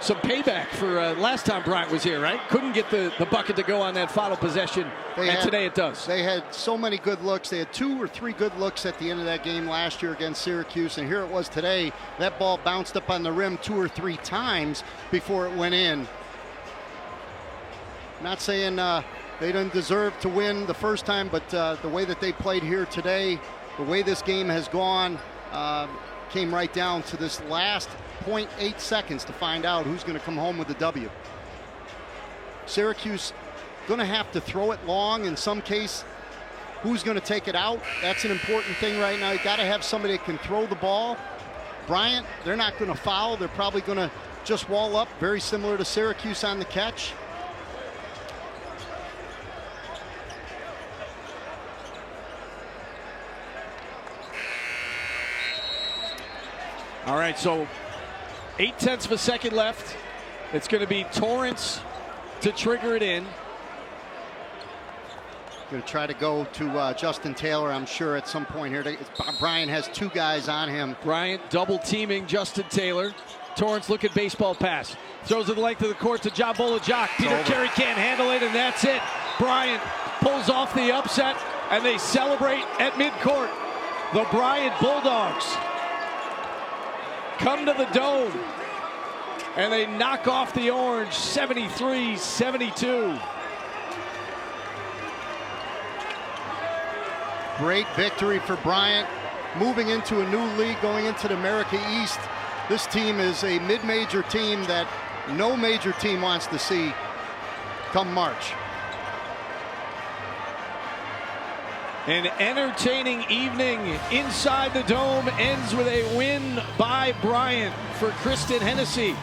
[SPEAKER 1] some payback for last time Bryant was here, right? Couldn't get the bucket to go on that final possession, today it does.
[SPEAKER 2] They had so many good looks. They had 2 or 3 good looks at the end of that game last year against Syracuse, and here it was today. That ball bounced up on the rim 2 or 3 times before it went in. Not saying they didn't deserve to win the first time, but the way that they played here today, the way this game has gone, came right down to this last 0.8 seconds to find out who's going to come home with the W. Syracuse going to have to throw it long in some case. Who's going to take it out? That's an important thing right now. You got to have somebody that can throw the ball. Bryant, they're not going to foul. They're probably going to just wall up, very similar to Syracuse on the catch.
[SPEAKER 1] All right, so 0.8 of a second left. It's going to be Torrance to trigger it in.
[SPEAKER 2] Going to try to go to Justin Taylor, I'm sure, at some point here. Bryant has two guys on him.
[SPEAKER 1] Bryant double teaming Justin Taylor. Torrance looking baseball pass. Throws it the length of the court to Jabola Jock. Peter Carey can't handle it, and that's it. Bryant pulls off the upset, and they celebrate at midcourt. The Bryant Bulldogs come to the Dome, and they knock off the Orange 73-72.
[SPEAKER 2] Great victory for Bryant. Moving into a new league, going into the America East. This team is a mid-major team that no major team wants to see come March.
[SPEAKER 1] An entertaining evening inside the Dome ends with a win by Bryant. For Kristen Hennessy,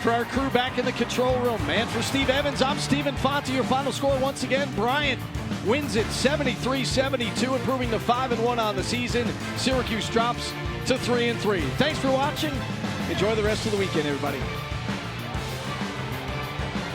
[SPEAKER 1] for our crew back in the control room, and for Steve Evans, I'm Stephen Fonte. Your final score once again, Bryant wins it 73-72, improving to 5-1 on the season. Syracuse drops to 3-3. Thanks for watching. Enjoy the rest of the weekend, everybody.